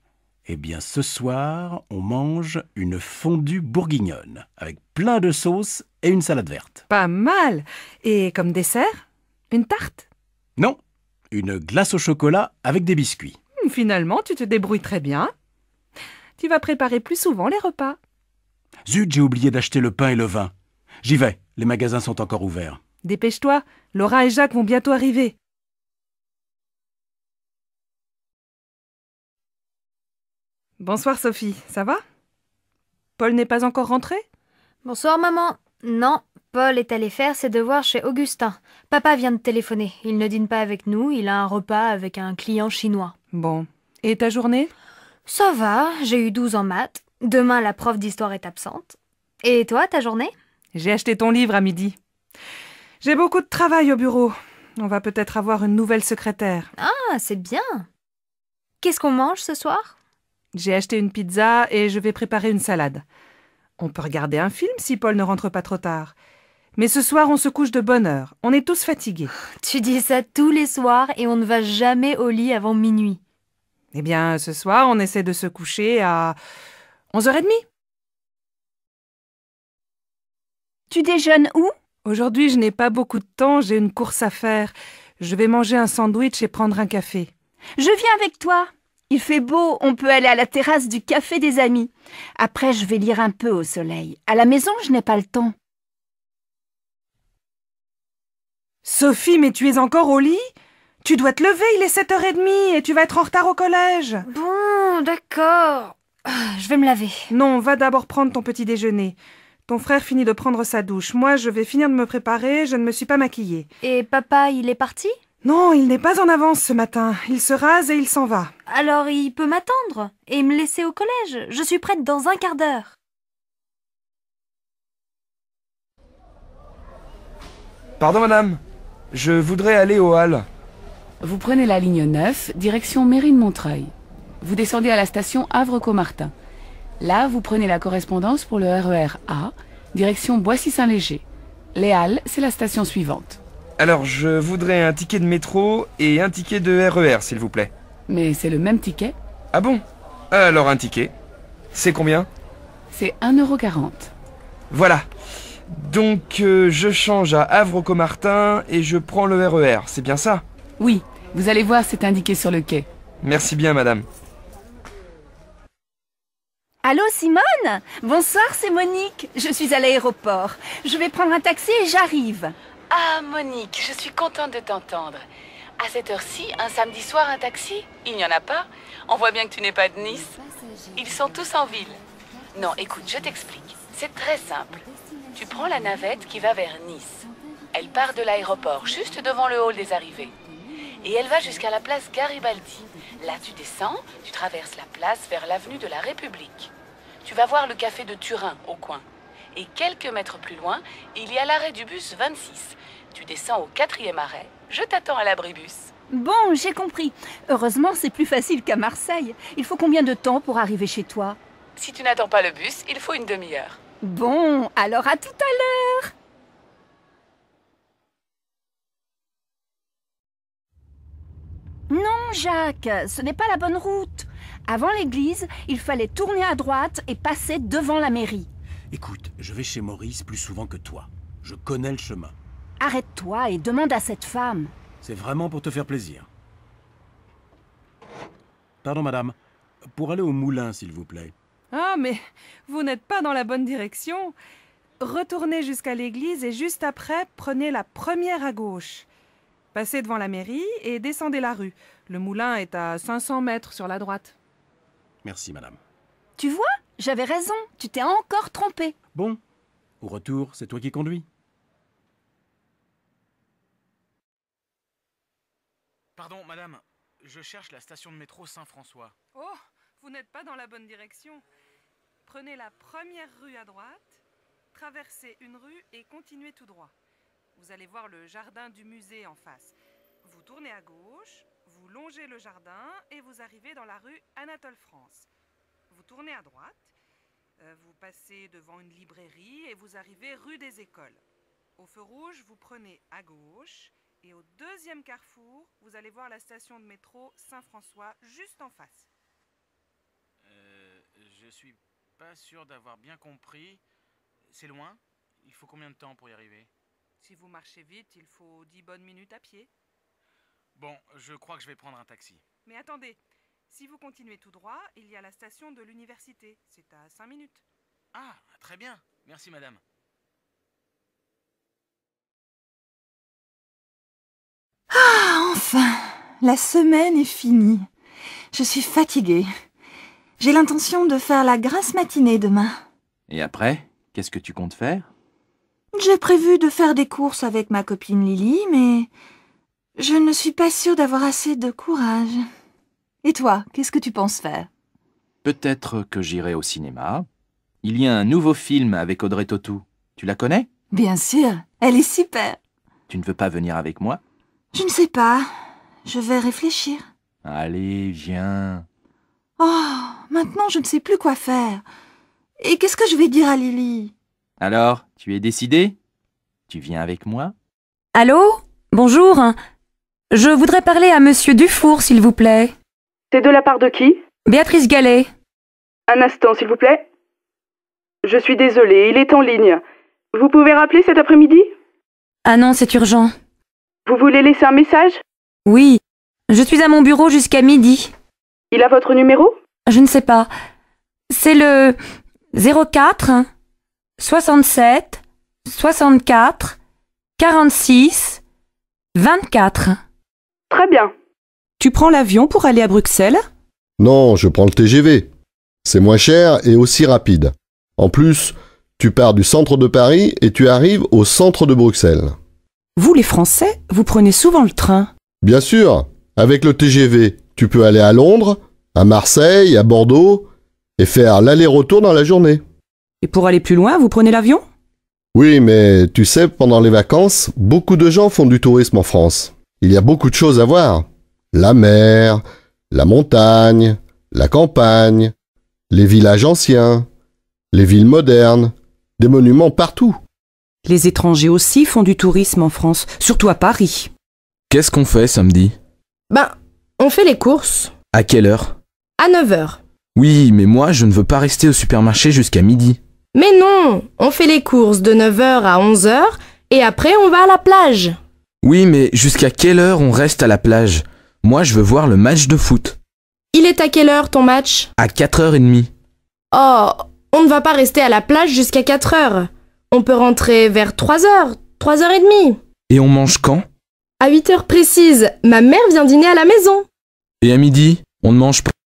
Eh bien, ce soir, on mange une fondue bourguignonne, avec plein de sauces et une salade verte. Pas mal. Et comme dessert? Une tarte? Non, une glace au chocolat avec des biscuits. Finalement, tu te débrouilles très bien. Tu vas préparer plus souvent les repas. Zut, j'ai oublié d'acheter le pain et le vin. J'y vais, les magasins sont encore ouverts. Dépêche-toi, Laura et Jacques vont bientôt arriver. Bonsoir Sophie, ça va? Paul n'est pas encore rentré? Bonsoir maman. Non, Paul est allé faire ses devoirs chez Augustin. Papa vient de téléphoner. Il ne dîne pas avec nous, il a un repas avec un client chinois. Bon. Et ta journée? Ça va, j'ai eu 12 en maths. Demain, la prof d'histoire est absente. Et toi, ta journée? J'ai acheté ton livre à midi. J'ai beaucoup de travail au bureau. On va peut-être avoir une nouvelle secrétaire. Ah, c'est bien. Qu'est-ce qu'on mange ce soir? J'ai acheté une pizza et je vais préparer une salade. On peut regarder un film si Paul ne rentre pas trop tard. Mais ce soir, on se couche de bonne heure. On est tous fatigués. Tu dis ça tous les soirs et on ne va jamais au lit avant minuit. Eh bien, ce soir, on essaie de se coucher à 11h30. Tu déjeunes où? Aujourd'hui, je n'ai pas beaucoup de temps, j'ai une course à faire. Je vais manger un sandwich et prendre un café. Je viens avec toi. Il fait beau, on peut aller à la terrasse du café des amis. Après, je vais lire un peu au soleil. À la maison, je n'ai pas le temps. Sophie, mais tu es encore au lit? Tu dois te lever, il est 7h30 et tu vas être en retard au collège. Bon, d'accord. Je vais me laver. Non, va d'abord prendre ton petit déjeuner. Ton frère finit de prendre sa douche. Moi, je vais finir de me préparer, je ne me suis pas maquillée. Et papa, il est parti? Non, il n'est pas en avance ce matin. Il se rase et il s'en va. Alors il peut m'attendre et me laisser au collège. Je suis prête dans un quart d'heure. Pardon madame, je voudrais aller au Halles. Vous prenez la ligne 9, direction Mairie de Montreuil. Vous descendez à la station Havre-Caumartin. Là, vous prenez la correspondance pour le RER A, direction Boissy-Saint-Léger. Les Halles, c'est la station suivante. Alors, je voudrais un ticket de métro et un ticket de RER, s'il vous plaît. Mais c'est le même ticket. Ah bon? Alors un ticket. C'est combien? C'est 1,40 €. Voilà. Donc, je change à Havre-Caumartin et je prends le RER, c'est bien ça? Oui, vous allez voir, c'est indiqué sur le quai. Merci bien, madame. Allô, Simone? Bonsoir, c'est Monique. Je suis à l'aéroport. Je vais prendre un taxi et j'arrive. Ah, Monique, je suis contente de t'entendre. À cette heure-ci, un samedi soir, un taxi? Il n'y en a pas? On voit bien que tu n'es pas de Nice. Ils sont tous en ville. Non, écoute, je t'explique. C'est très simple. Tu prends la navette qui va vers Nice. Elle part de l'aéroport, juste devant le hall des arrivées. Et elle va jusqu'à la place Garibaldi. Là, tu descends, tu traverses la place vers l'avenue de la République. Tu vas voir le café de Turin, au coin. Et quelques mètres plus loin, il y a l'arrêt du bus 26. Tu descends au 4e arrêt. Je t'attends à l'abribus. Bon, j'ai compris. Heureusement, c'est plus facile qu'à Marseille. Il faut combien de temps pour arriver chez toi? Si tu n'attends pas le bus, il faut une demi-heure. Bon, alors à tout à l'heure. Non, Jacques, ce n'est pas la bonne route. Avant l'église, il fallait tourner à droite et passer devant la mairie. Écoute, je vais chez Maurice plus souvent que toi. Je connais le chemin. Arrête-toi et demande à cette femme. C'est vraiment pour te faire plaisir. Pardon, madame. Pour aller au moulin, s'il vous plaît. Ah, mais vous n'êtes pas dans la bonne direction. Retournez jusqu'à l'église et juste après, prenez la première à gauche. Passez devant la mairie et descendez la rue. Le moulin est à 500 mètres sur la droite. Merci, madame. Tu vois, j'avais raison, tu t'es encore trompé. Bon, au retour, c'est toi qui conduis. Pardon, madame, je cherche la station de métro Saint-François. Oh, vous n'êtes pas dans la bonne direction. Prenez la première rue à droite, traversez une rue et continuez tout droit. Vous allez voir le jardin du musée en face. Vous tournez à gauche, vous longez le jardin et vous arrivez dans la rue Anatole France. Vous tournez à droite, vous passez devant une librairie et vous arrivez rue des Écoles. Au feu rouge, vous prenez à gauche et au deuxième carrefour, vous allez voir la station de métro Saint-François juste en face. Je suis pas sûr d'avoir bien compris. C'est loin? Il faut combien de temps pour y arriver? Si vous marchez vite, il faut 10 bonnes minutes à pied. Bon, je crois que je vais prendre un taxi. Mais attendez, si vous continuez tout droit, il y a la station de l'université. C'est à 5 minutes. Ah, très bien. Merci, madame. Ah, enfin, la semaine est finie. Je suis fatiguée. J'ai l'intention de faire la grasse matinée demain. Et après, qu'est-ce que tu comptes faire? J'ai prévu de faire des courses avec ma copine Lily, mais je ne suis pas sûre d'avoir assez de courage. Et toi, qu'est-ce que tu penses faire? Peut-être que j'irai au cinéma. Il y a un nouveau film avec Audrey Tautou. Tu la connais? Bien sûr, elle est super. Tu ne veux pas venir avec moi? Je ne sais pas. Je vais réfléchir. Allez, viens. Oh, maintenant je ne sais plus quoi faire. Et qu'est-ce que je vais dire à Lily? Alors, tu es décidé? Tu viens avec moi? Allô? Bonjour. Je voudrais parler à Monsieur Dufour, s'il vous plaît. C'est de la part de qui? Béatrice Gallet. Un instant, s'il vous plaît. Je suis désolée, il est en ligne. Vous pouvez rappeler cet après-midi? Ah non, c'est urgent. Vous voulez laisser un message? Oui. Je suis à mon bureau jusqu'à midi. Il a votre numéro? Je ne sais pas. C'est le 04 67 64 46 24. Très bien. Tu prends l'avion pour aller à Bruxelles? Non, je prends le TGV. C'est moins cher et aussi rapide. En plus, tu pars du centre de Paris et tu arrives au centre de Bruxelles. Vous, les Français, vous prenez souvent le train? Bien sûr, avec le TGV, tu peux aller à Londres, à Marseille, à Bordeaux, et faire l'aller-retour dans la journée. Et pour aller plus loin, vous prenez l'avion? Oui, mais tu sais, pendant les vacances, beaucoup de gens font du tourisme en France. Il y a beaucoup de choses à voir. La mer, la montagne, la campagne, les villages anciens, les villes modernes, des monuments partout. Les étrangers aussi font du tourisme en France, surtout à Paris. Qu'est-ce qu'on fait samedi? On fait les courses. À quelle heure? À 9h. Oui, mais moi, je ne veux pas rester au supermarché jusqu'à midi. Mais non, on fait les courses de 9h à 11h et après on va à la plage. Oui, mais jusqu'à quelle heure on reste à la plage? Moi, je veux voir le match de foot. Il est à quelle heure ton match? À 4h30. Oh, on ne va pas rester à la plage jusqu'à 4h. On peut rentrer vers 3h, 3h30. Et on mange quand? À 8h précises, ma mère vient dîner à la maison. Et à midi, on ne mange pas?